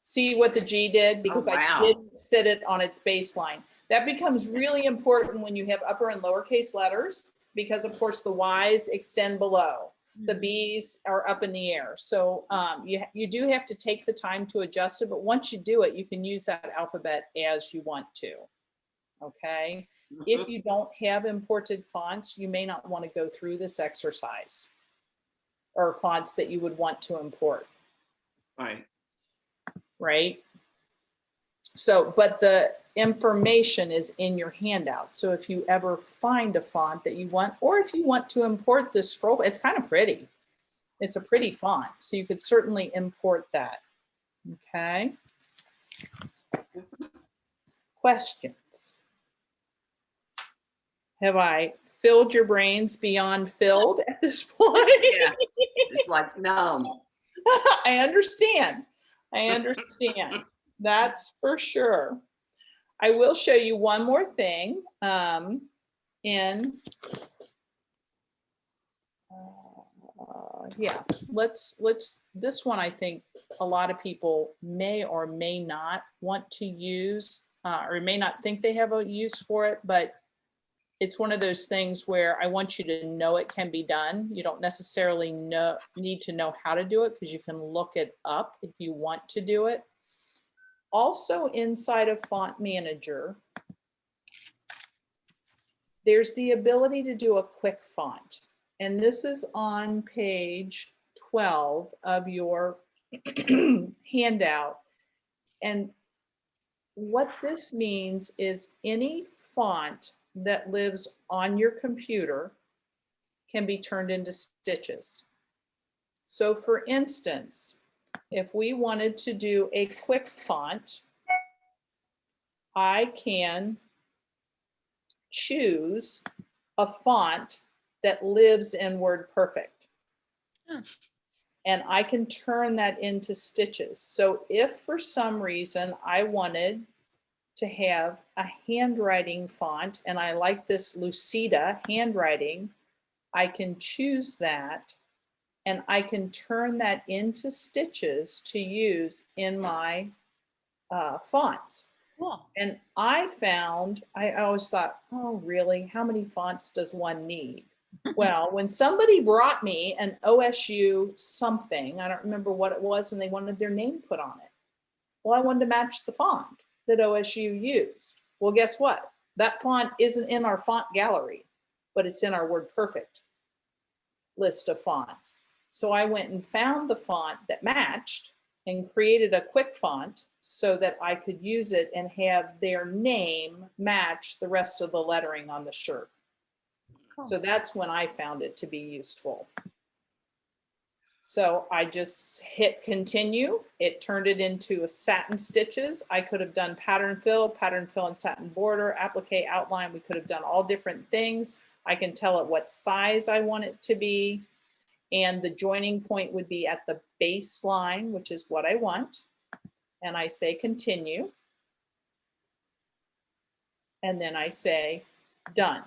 See what the G did? Because wow. I didn't sit it on its baseline. That becomes really important when you have upper and lowercase letters, because of course the Y's extend below. The B's are up in the air. So you do have to take the time to adjust it, but once you do it, you can use that alphabet as you want to, okay? If you don't have imported fonts, you may not want to go through this exercise, or fonts that you would want to import. Right. Right? So, but the information is in your handout. So if you ever find a font that you want, or if you want to import this scroll, it's kind of pretty. It's a pretty font. So you could certainly import that. Okay. Questions? Have I filled your brains beyond filled at this point. Yeah. It's like, no. I understand. I understand. That's for sure. I will show you one more thing. Yeah, let's, this one, I think a lot of people may or may not want to use, or may not think they have a use for it, but it's one of those things where I want you to know it can be done. You don't necessarily need to know how to do it, because you can look it up if you want to do it. Also inside of Font Manager, there's the ability to do a quick font. And this is on page 12 of your handout. And what this means is any font that lives on your computer can be turned into stitches. So for instance, if we wanted to do a quick font, I can choose a font that lives in WordPerfect. Hmm. And I can turn that into stitches. So if for some reason I wanted to have a handwriting font and I like this Lucida handwriting, I can choose that and I can turn that into stitches to use in my fonts. Cool. And I found, I always thought, oh, really? How many fonts does one need? Well, when somebody brought me an OSU something, I don't remember what it was, and they wanted their name put on it. Well, I wanted to match the font that OSU used. Well, guess what? That font isn't in our font gallery, but it's in our WordPerfect list of fonts. So I went and found the font that matched and created a quick font so that I could use it and have their name match the rest of the lettering on the shirt. Cool. So that's when I found it to be useful. So I just hit continue. It turned it into a satin stitches. I could have done pattern fill and satin border, applique, outline. We could have done all different things. I can tell it what size I want it to be. And the joining point would be at the baseline, which is what I want. And I say continue. And then I say done.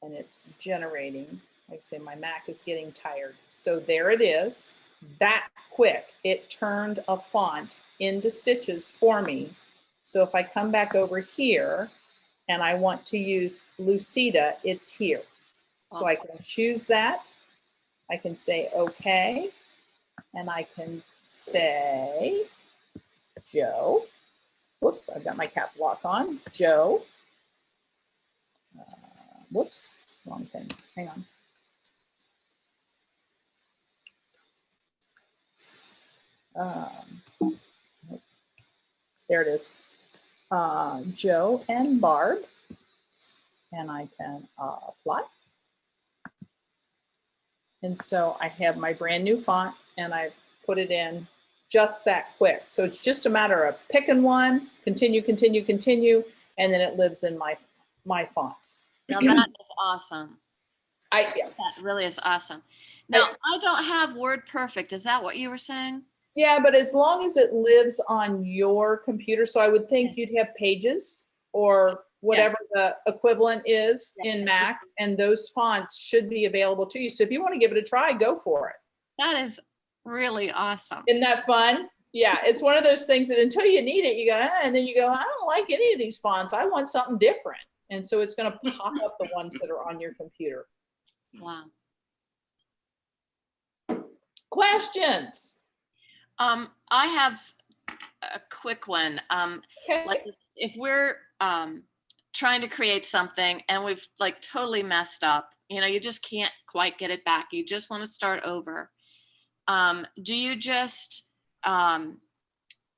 And it's generating. Like I say, my Mac is getting tired. So there it is. That quick, it turned a font into stitches for me. So if I come back over here and I want to use Lucida, it's here. So I can choose that. I can say okay. And I can say Joe. Whoops, I've got my cap lock on. Joe. Whoops, wrong thing. Hang on. There it is. Joe and Barb. And I can apply. And so I have my brand new font and I put it in just that quick. So it's just a matter of picking one, continue, continue, continue, and then it lives in my fonts. Now that is awesome. Yeah. That really is awesome. Now, I don't have WordPerfect. Is that what you were saying? Yeah, but as long as it lives on your computer, so I would think you'd have Pages or whatever the equivalent is in Mac, and those fonts should be available to you. So if you want to give it a try, go for it. That is really awesome. Isn't that fun? Yeah, it's one of those things that until you need it, you go, and then you go, I don't like any of these fonts. I want something different. And so it's going to pop up the ones that are on your computer. Wow. Questions? I have a quick one. Okay. Like if we're trying to create something and we've like totally messed up, you just can't quite get it back. You just want to start over. Do you just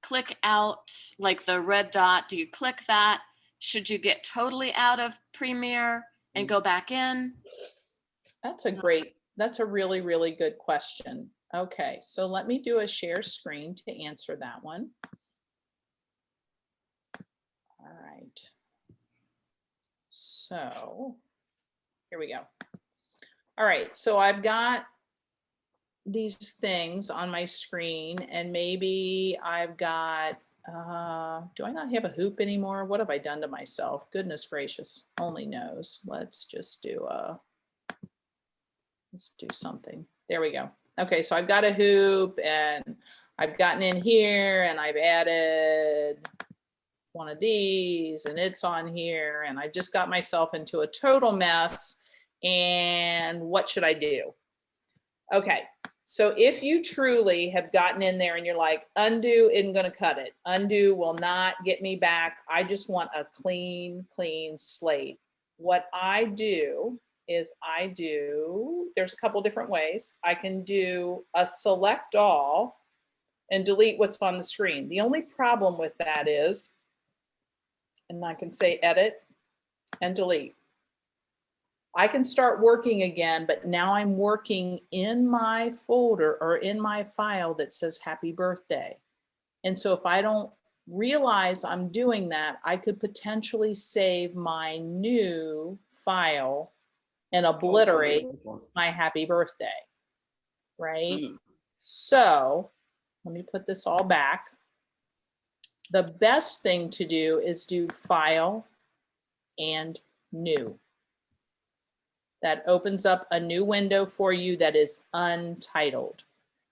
click out like the red dot? Do you click that? Should you get totally out of Premiere and go back in? That's a really, really good question. Okay, so let me do a share screen to answer that one. All right. So here we go. All right, so I've got these things on my screen, and maybe I've got, do I not have a hoop anymore? What have I done to myself? Goodness gracious, only knows. Let's just do let's do something. There we go. Okay, so I've got a hoop, and I've gotten in here, and I've added one of these, and it's on here, and I just got myself into a total mess. And what should I do? Okay, so if you truly have gotten in there and you're like, undo isn't going to cut it, undo will not get me back, I just want a clean slate. What I do is there's a couple different ways. I can do a select all and delete what's on the screen. The only problem with that is, and I can say edit and delete. I can start working again, but now I'm working in my folder or in my file that says happy birthday. And so if I don't realize I'm doing that, I could potentially save my new file and obliterate my happy birthday, right? So let me put this all back. The best thing to do is do file and new. That opens up a new window for you that is untitled.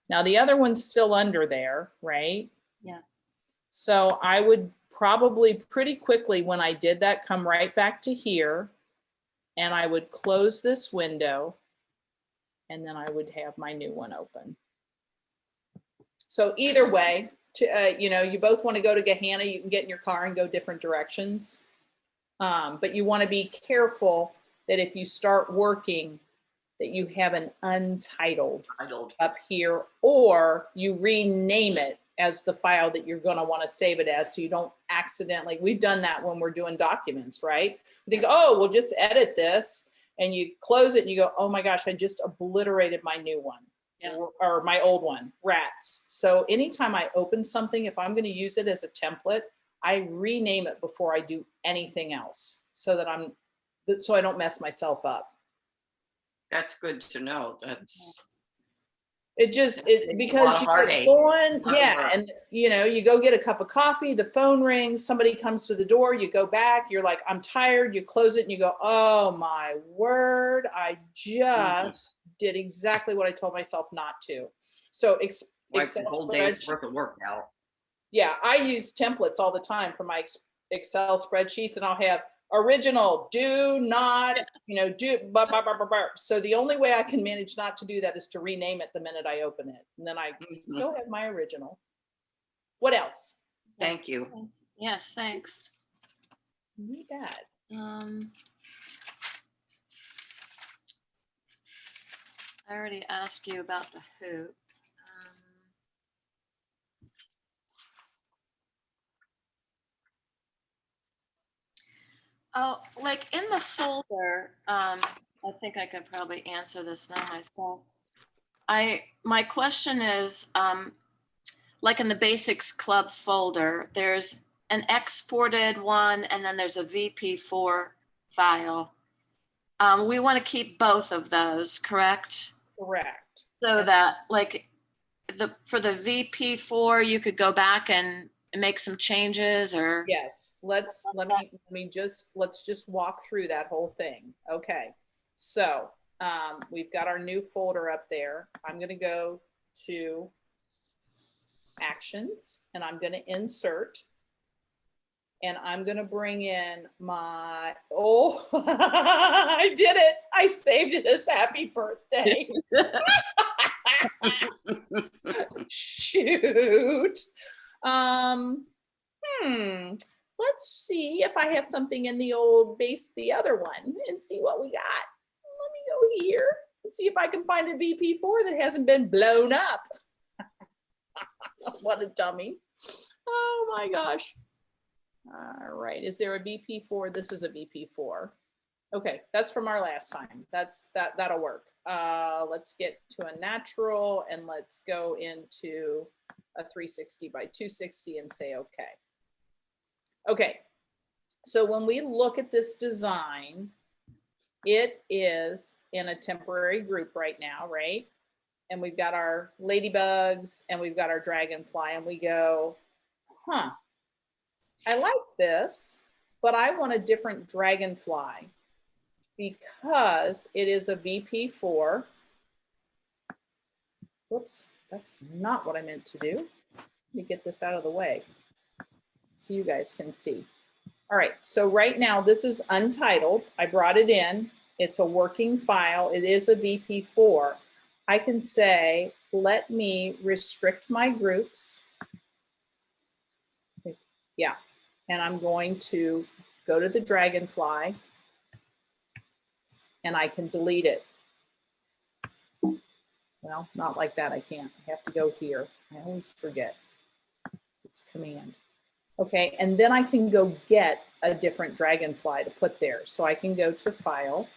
Now the other one's still under there, right? Yeah. So I would probably pretty quickly, when I did that, come right back to here, and I would close this window, and then I would have my new one open. So either way, you both want to go to Gehenna, you can get in your car and go different directions. But you want to be careful that if you start working, that you have an untitled up here, or you rename it as the file that you're going to want to save it as, so you don't accidentally, we've done that when we're doing documents, right? We think, oh, we'll just edit this, and you close it and you go, oh my gosh, I just obliterated my new one. Yeah. Or my old one, rats. So anytime I open something, if I'm going to use it as a template, I rename it before I do anything else, so that so I don't mess myself up. That's good to know. Because you get going, yeah, and you go get a cup of coffee, the phone rings, somebody comes to the door, you go back, you're like, I'm tired, you close it and you go, oh my word, I just did exactly what I told myself not to. So Excel whole day's worth of work out. Yeah, I use templates all the time for my Excel spreadsheets, and I'll have original, do not, do, blah, blah, blah, blah, blah. So the only way I can manage not to do that is to rename it the minute I open it. And then I still have my original. What else? Thank you. Yes, thanks. You bet. I already asked you about the hoop. Oh, like in the folder, I think I could probably answer this now myself. My question is, like in the Basics Club folder, there's an exported one, and then there's a VP4 file. We want to keep both of those, correct? Correct. So that, like, for the VP4, you could go back and make some changes, or yes, let's just walk through that whole thing. Okay, so we've got our new folder up there. I'm going to go to actions, and I'm going to insert, and I'm going to bring in my, I did it, I saved it as happy birthday. Shoot. Let's see if I have something in the old base, the other one, and see what we got. Let me go here and see if I can find a VP4 that hasn't been blown up. What a dummy. Oh my gosh. All right, is there a VP4? This is a VP4. Okay, that's from our last time. That'll work. Let's get to a natural, and let's go into a 360 by 260 and say okay. Okay, So when we look at this design, it is in a temporary group right now, right? And we've got our ladybugs and we've got our dragonfly, and we go, huh, I like this, but I want a different dragonfly because it is a VP4. Whoops, that's not what I meant to do. Let me get this out of the way so you guys can see. All right, so right now this is untitled. I brought it in. It's a working file. It is a VP4. I can say, let me restrict my groups. Yeah, and I'm going to go to the dragonfly and I can delete it. Well, not like that, I can't. I have to go here. I always forget. It's command. Okay, and then I can go get a different dragonfly to put there. So I can go to File,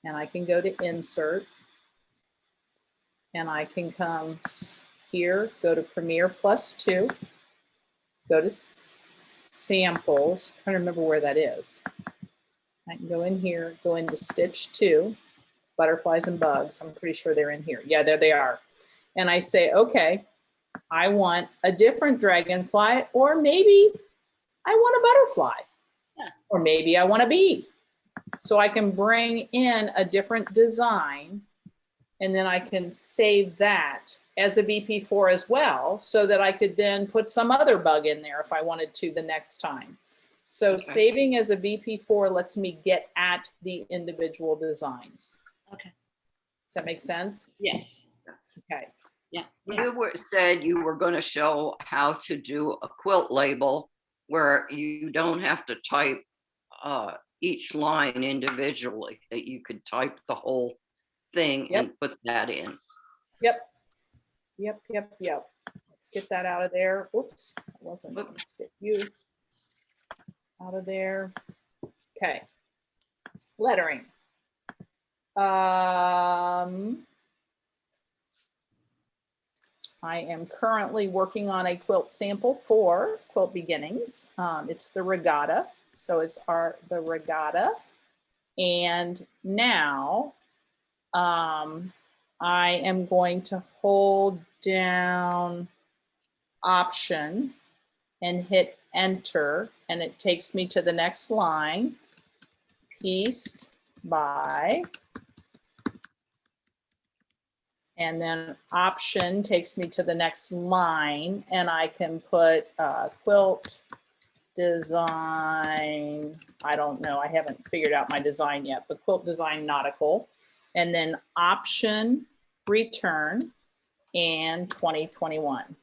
and I can go to Insert, and I can come here, go to Premiere +2, go to Samples. I'm trying to remember where that is. I can go in here, go into Stitch 2, Butterflies and Bugs. I'm pretty sure they're in here. Yeah, there they are. And I say, okay, I want a different dragonfly, or maybe I want a butterfly, Yeah. Or maybe I want a bee. So I can bring in a different design, and then I can save that as a VP4 as well, so that I could then put some other bug in there if I wanted to the next time. So Okay. saving as a VP4 lets me get at the individual designs. Okay. Does that make sense? Yes. Okay. Yeah. You said you were going to show how to do a quilt label where you don't have to type each line individually, that you could type the whole thing Yep. and put that in. Yep. Let's get that out of there. Oops, that wasn't. Let's get you out of there. Okay. Lettering. I am currently working on a quilt sample for Quilt Beginnings. It's the Regatta. So it's the Regatta. And now I am going to hold down Option and hit Enter, and it takes me to the next line, pieced by, and then Option takes me to the next line, and I can put quilt design, I don't know, I haven't figured out my design yet, but quilt design nautical, and then Option, return, and 2021.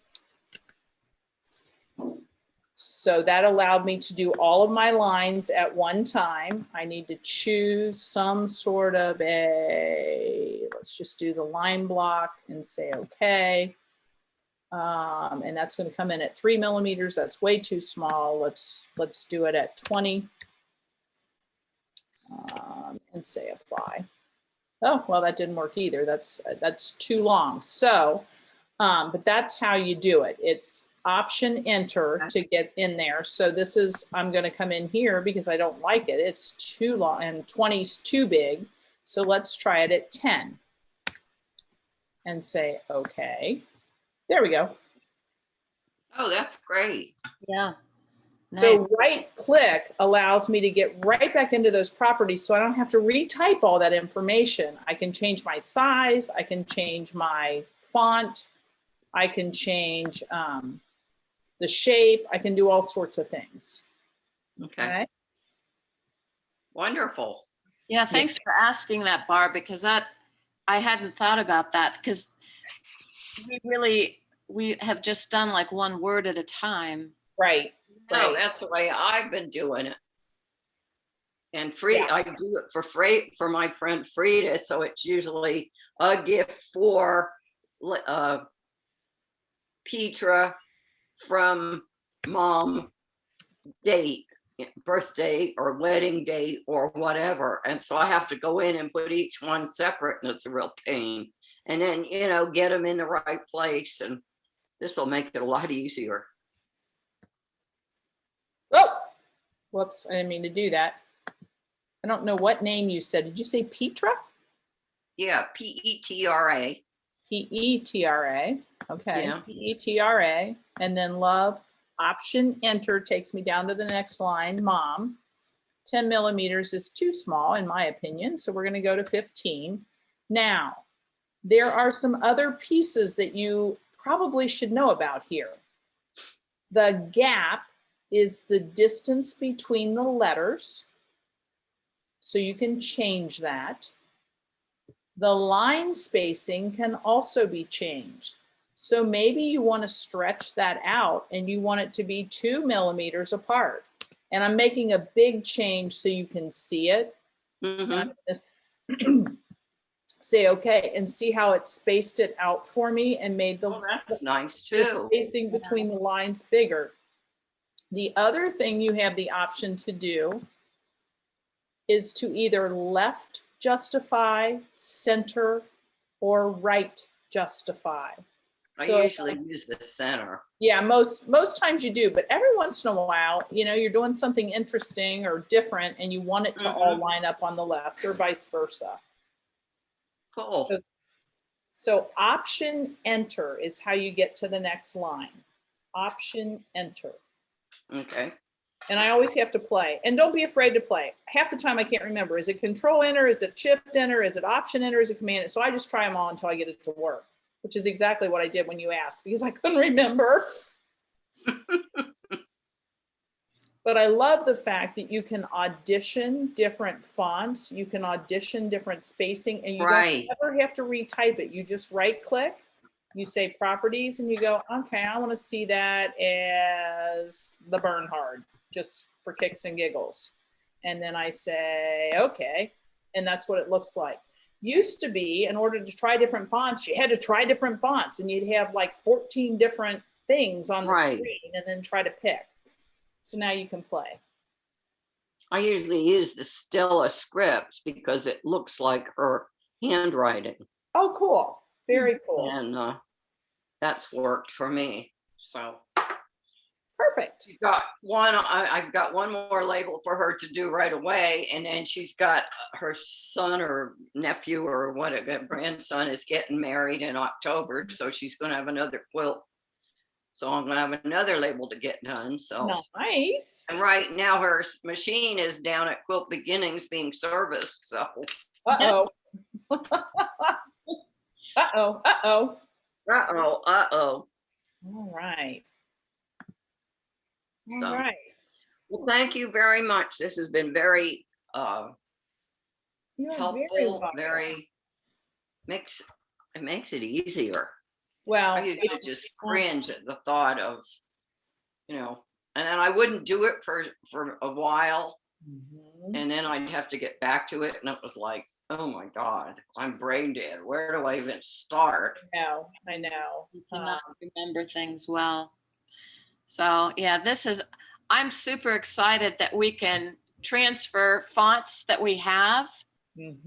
So that allowed me to do all of my lines at one time. I need to choose some sort of let's just do the line block and say, okay. And that's going to come in at 3 millimeters. That's way too small. Let's do it at 20 and say apply. Oh, well, that didn't work either. That's too long. So, but that's how you do it. It's Option Enter to get in there. So this is, I'm going to come in here because I don't like it. It's too long, and 20 is too big. So let's try it at 10 and say, okay. There we go. Oh, that's great. Yeah. Nice. So right click allows me to get right back into those properties, so I don't have to retype all that information. I can change my size. I can change my font. I can change the shape. I can do all sorts of things. Okay. Wonderful. Yeah, thanks for asking that, Barb, because I hadn't thought about that, because we have just done like one word at a time. Right. No, Right. that's the way I've been doing it. And Yeah. I do it for my friend Frida, so it's usually a gift for Petra from mom, date, birthday or wedding date or whatever. And so I have to go in and put each one separate, and it's a real pain. And then, get them in the right place, and this will make it a lot easier. Oh, Whoops, I didn't mean to do that. I don't know what name you said. Did you say Petra? Yeah, Petra. Petra. Okay, Yeah. Petra. And then love, option enter takes me down to the next line, mom. 10 millimeters is too small in my opinion, so we're going to go to 15. Now, there are some other pieces that you probably should know about here. The gap is the distance between the letters, so you can change that. The line spacing can also be changed. So maybe you want to stretch that out and you want it to be 2 millimeters apart. And I'm making a big change so you can see it. And I'm gonna say okay and see how it spaced it out for me and made the, Oh, that's nice the too. spacing between the lines bigger. The other thing you have the option to do is to either left justify, center, or right justify. I So, usually use the center. yeah, most times you do, but every once in a while, you know, you're doing something interesting or different and you want it to all line up on the left or vice versa. Cool. So option enter is how you get to the next line. Option enter. Okay. And I always have to play. And don't be afraid to play. Half the time I can't remember. Is it control enter? Is it shift enter? Is it option enter? Is it command enter? So I just try them all until I get it to work, which is exactly what I did when you asked because I couldn't remember. But I love the fact that you can audition different fonts. You can audition different spacing and you Right. don't ever have to retype it. You just right click, you say properties and you go, okay, I want to see that as the Bernhard, just for kicks and giggles. And then I say, okay. And that's what it looks like. Used to be, in order to try different fonts, you had to try different fonts and you'd have like 14 different things on the screen and then try to pick. So now you can play. I usually use the Stella script because it looks like her handwriting. Oh, cool. Very cool. And that's worked for me. So Perfect. you've got one, I've got one more label for her to do right away. And then she's got her son or nephew or what, a grandson is getting married in October. So she's going to have another quilt. So I'm going to have another label to get done. So Nice. and right now her machine is down at Quilt Beginnings being serviced. So Uh-oh. Uh-oh. Uh-oh. uh-oh. All right. All So, right. well, thank you very much. This has been very You're helpful, welcome. it makes it easier. Well, I used to just cringe at the thought of, you know, and then I wouldn't do it for a while. And then I'd have to get back to it. And it was like, oh my God, I'm brain dead. Where do I even start? I know. You cannot remember things well. So yeah, I'm super excited that we can transfer fonts that we have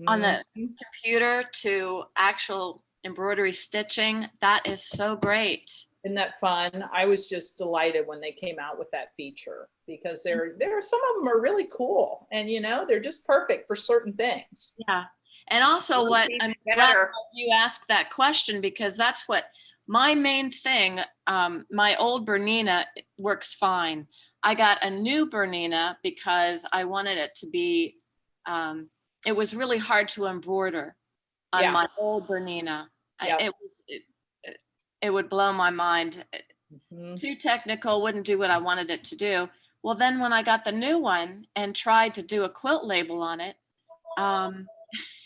on the computer to actual embroidery stitching. That is so great. Isn't that fun? I was just delighted when they came out with that feature because there are some of them are really cool and you know they're just perfect for certain things. Yeah. And also what I'm glad you asked that question because that's what my main thing, my old Bernina works fine. I got a new Bernina because I wanted it to be, it was really hard to embroider on my old Bernina. It would blow my mind. Too technical, wouldn't do what I wanted it to do. Well, then when I got the new one and tried to do a quilt label on it,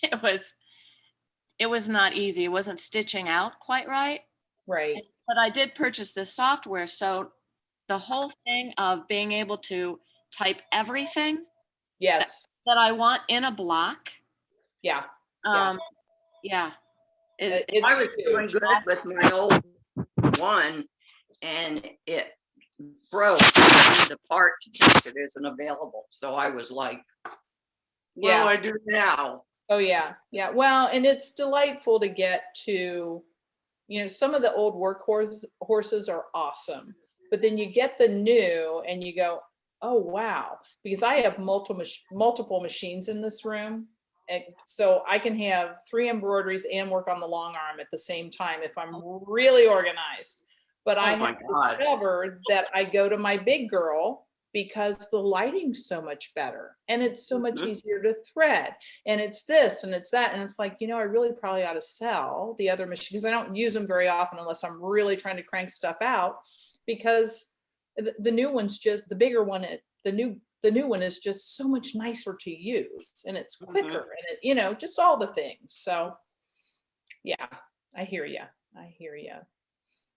it was not easy. It wasn't stitching out quite right. Right. But I did purchase this software. So the whole thing of being able to type everything that I want in a block. Yeah. Yeah. I was doing good with my old one and it broke. The part that isn't available. So I was like, what do I do now? Oh yeah. Yeah. Well, and it's delightful to get to, you know, some of the old workhorses are awesome, but then you get the new and you go, oh, wow, because I have multiple machines in this room. And so I can have 3 embroideries and work on the long arm at the same time if I'm really organized. But I Oh my have God. discovered that I go to my big girl because the lighting's so much better and it's so much Mhm. easier to thread, and it's this and it's that. And it's like, I really probably ought to sell the other machine because I don't use them very often unless I'm really trying to crank stuff out, because the new one's just the bigger one, the new one is just so much nicer to use, and it's quicker, Mhm. and it, just all the things. So yeah, I hear you. I hear you.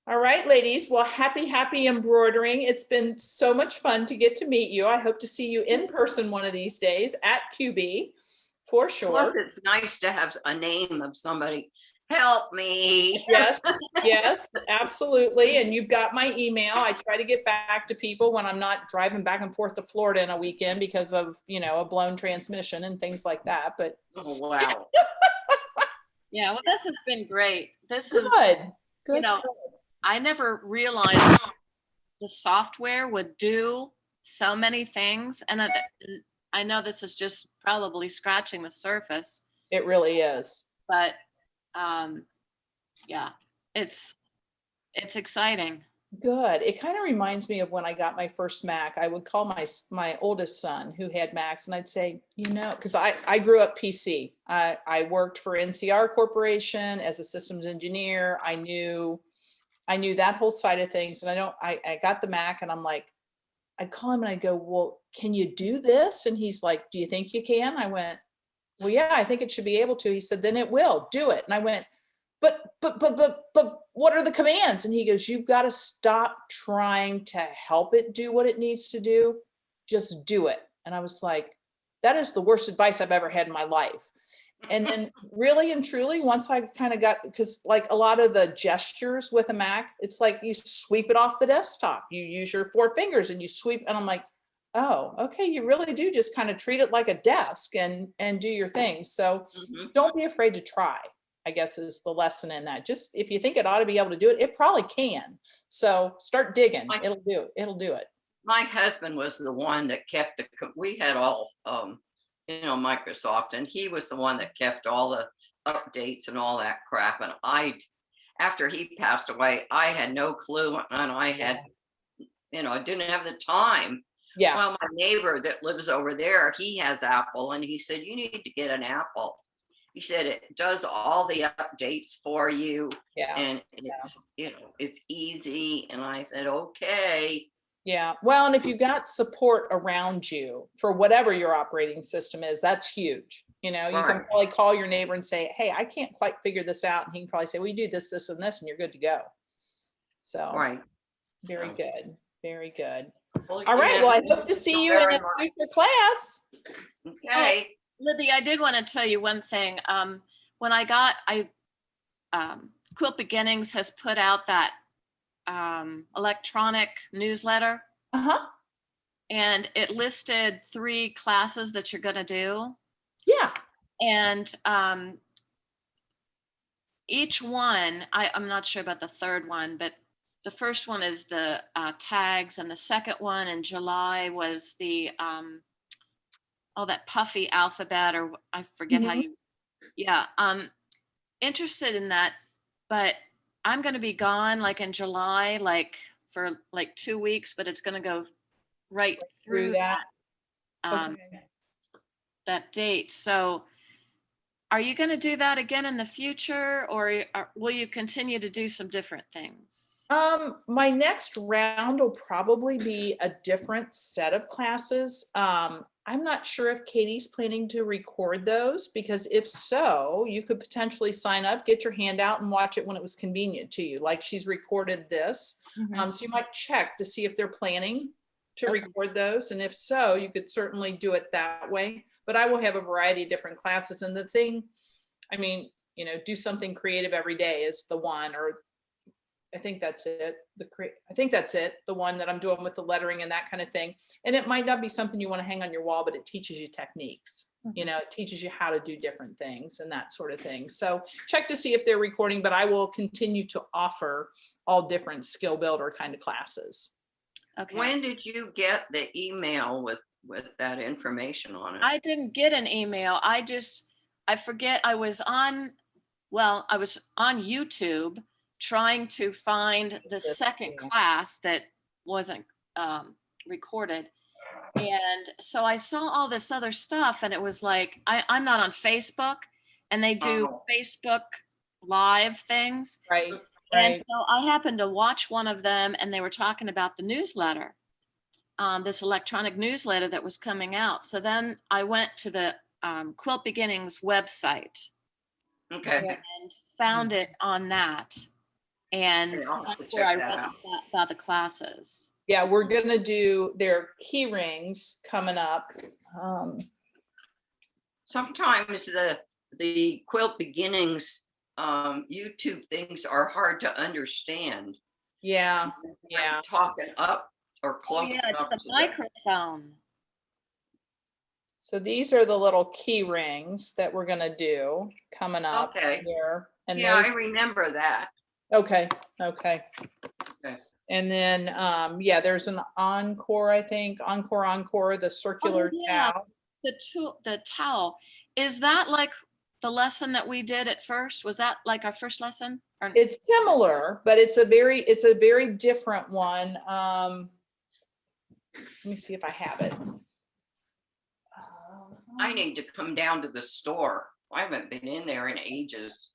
All right, ladies. Well, happy embroidering. It's been so much fun to get to meet you. I hope to see you in person one of these days at QB for Plus, sure. it's nice to have a name of somebody. Help me. Yes, yes, absolutely. And you've got my email. I try to get back to people when I'm not driving back and forth to Florida in a weekend because of, a blown transmission and things like that. But Oh, wow. Yeah, well, this has been great. This is, good, you good. know, I never realized the software would do so many things. And I know this is just probably scratching the surface, It really is. but yeah, it's exciting. Good. It kind of reminds me of when I got my first Mac. I would call my oldest son who had Macs, and I'd say, because I grew up PC. I worked for NCR Corporation as a systems engineer. I knew that whole side of things, and I got the Mac, and I'm like, I'd call him and I'd go, well, can you do this? And he's like, do you think you can? I went, well, yeah, I think it should be able to. He said, then it will do it. And I went, but what are the commands? And he goes, you've got to stop trying to help it do what it needs to do. Just do it. And I was like, that is the worst advice I've ever had in my life. And then really and truly, once I kind of got, because like a lot of the gestures with a Mac, it's like you sweep it off the desktop. You use your 4 fingers and you sweep. And I'm like, oh, okay, you really do just kind of treat it like a desk and do your thing. So Mhm. don't be afraid to try, I guess, is the lesson in that. Just if you think it ought to be able to do it, it probably can. So start digging. My, It'll do it. my husband was the one that kept we had all, Microsoft, and he was the one that kept all the updates and all that crap. And after he passed away, I had no clue, and I didn't have the time. Yeah. Well, my neighbor that lives over there, he has Apple, and he said, you need to get an Apple. He said it does all the updates for you, Yeah. and it's easy. And I said, okay. Yeah. Well, and if you've got support around you for whatever your operating system is, that's huge. You can Right. probably call your neighbor and say, hey, I can't quite figure this out. And he can probably say, well, you do this, this, and this, and you're good to go. So Right. very So, good. Very good. well, All right. again, Well, I hope to thank see you in very a much. future class. Okay. Libby, I did want to tell you one thing. When Quilt Beginnings has put out that electronic newsletter, Uh-huh. and it listed 3 classes that you're going to do. Yeah. And each one, I'm not sure about the third one, but the first one is the tags, and the second one in July was the that puffy alphabet, or I forget how Mhm. you. Yeah, interested in that, but I'm going to be gone like in July, like for like 2 weeks, but it's going to go right through that. that Okay. that date. So are you going to do that again in the future, or will you continue to do some different things? My next round will probably be a different set of classes. I'm not sure if Katie's planning to record those, because if so, you could potentially sign up, get your hand out and watch it when it was convenient to you. Like she's recorded this. So you might check to see if they're planning to Okay. record those. And if so, you could certainly do it that way. But I will have a variety of different classes. And the thing, do something creative every day is the one, or I think that's it. I think that's it. The one that I'm doing with the lettering and that kind of thing. And it might not be something you want to hang on your wall, but it teaches you techniques. It teaches you how to do different things and that sort of thing. So check to see if they're recording, but I will continue to offer all different skill builder kind of classes. Okay. When did you get the email with that information on it? I didn't get an email. I forget, I was on YouTube trying to find the second class that wasn't recorded. And so I saw all this other stuff and it was like, I'm not on Facebook and they do Oh. Facebook live things. Right, And right. so I happened to watch one of them and they were talking about the newsletter, this electronic newsletter that was coming out. So then I went to the Quilt Beginnings website Okay. and found it on that. And Okay, I'll have to that's where I check that read out. about the classes. Yeah, we're gonna do their key rings coming up. Sometimes the Quilt Beginnings YouTube things are hard to understand. Yeah, yeah. Talking up or Oh close yeah, it's up the to microphone. So these are the little key rings that we're gonna do coming up Okay. here. And Yeah, those, I remember that. okay, okay. Okay. And then, yeah, there's an encore, I think, encore, the circular yeah. towel. The towel. Is that like the lesson that we did at first? Was that like our first lesson? Or It's similar, but it's a very different one. Let me see if I have it. I need to come down to the store. I haven't been in there in ages.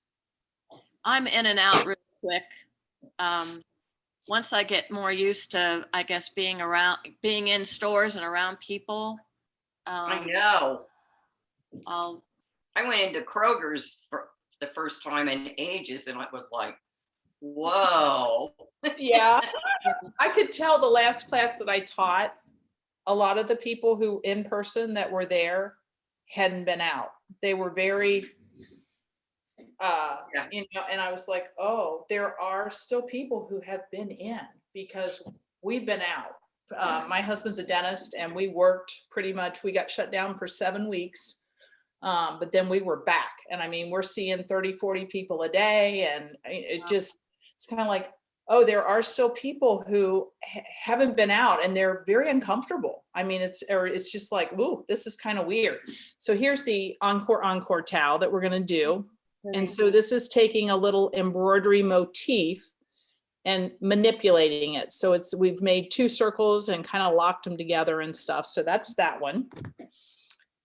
I'm in and out real quick. Once I get more used to, I guess, being in stores and around people. I know. I'll I went into Kroger's for the first time in ages and I was like, whoa. Yeah, I could tell the last class that I taught, a lot of the people who in person that were there hadn't been out. They were very, Yeah. you know, and I was like, oh, there are still people who have been in because we've been out. My husband's a dentist and we worked pretty much, we got shut down for 7 weeks. But then we were back. And I mean, we're seeing 30, 40 people a day. And it just, it's kind of like, oh, there are still people who haven't been out and they're very uncomfortable. I mean, it's just like, ooh, this is kind of weird. So here's the encore towel that we're going to do. And so this is taking a little embroidery motif and manipulating it. So we've made 2 circles and kind of locked them together and stuff. So that's that one.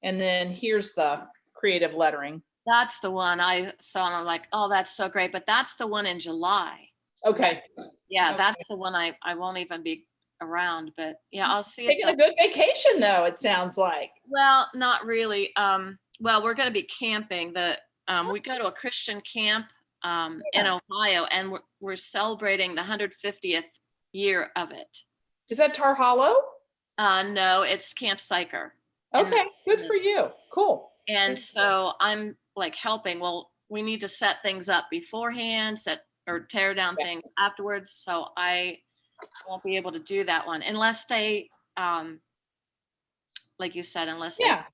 And then here's the creative lettering. That's the one I saw and I'm like, oh, that's so great. But that's the one in July. Okay. Yeah, Okay. that's the one I won't even be around. But yeah, I'll see if Taking a good vacation though, it sounds like. well, not really. Well, we're going to be camping. We go to a Christian camp in Ohio, and we're celebrating the 150th year of it. Is that Tar Hollow? No, it's Camp Syker. Okay, good for you. Cool. And so I'm like helping. Well, we need to set things up beforehand, or tear down things afterwards. So I won't be able to do that one unless they, like you said, unless Yeah,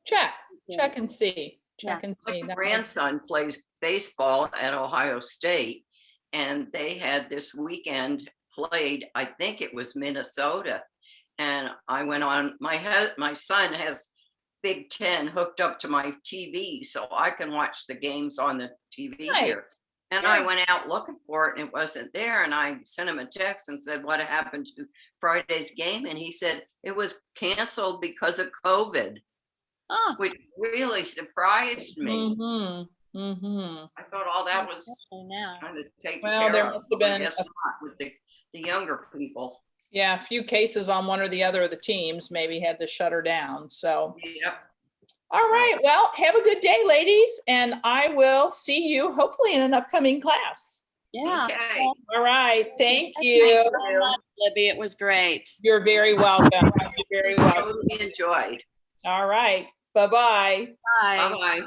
check Yeah. and see. Check Yeah. and My see. That might- grandson plays baseball at Ohio State and they had this weekend played, I think it was Minnesota. And I went on, my son has Big Ten hooked up to my TV so I can watch the games on the TV here. Nice. And I went out looking for it and it wasn't there. And I sent him a text and said, what happened to Friday's game? And he said it was canceled because of COVID, Oh, which really surprised me. Mm-hmm. Mm-hmm. I thought all that was especially now. kind of taken Well, care there of. must have I been guess a- not with the younger people. Yeah, a few cases on one or the other of the teams maybe had to shut her down. So, Yep. all right. Well, have a good day, ladies. And I will see you hopefully in an upcoming class. Yeah. Okay. Well, All right. Thank thanks you. so much, Libby. It was great. You're very welcome. You're very welcome. Totally enjoyed. All right. Bye-bye. Bye. Bye-bye.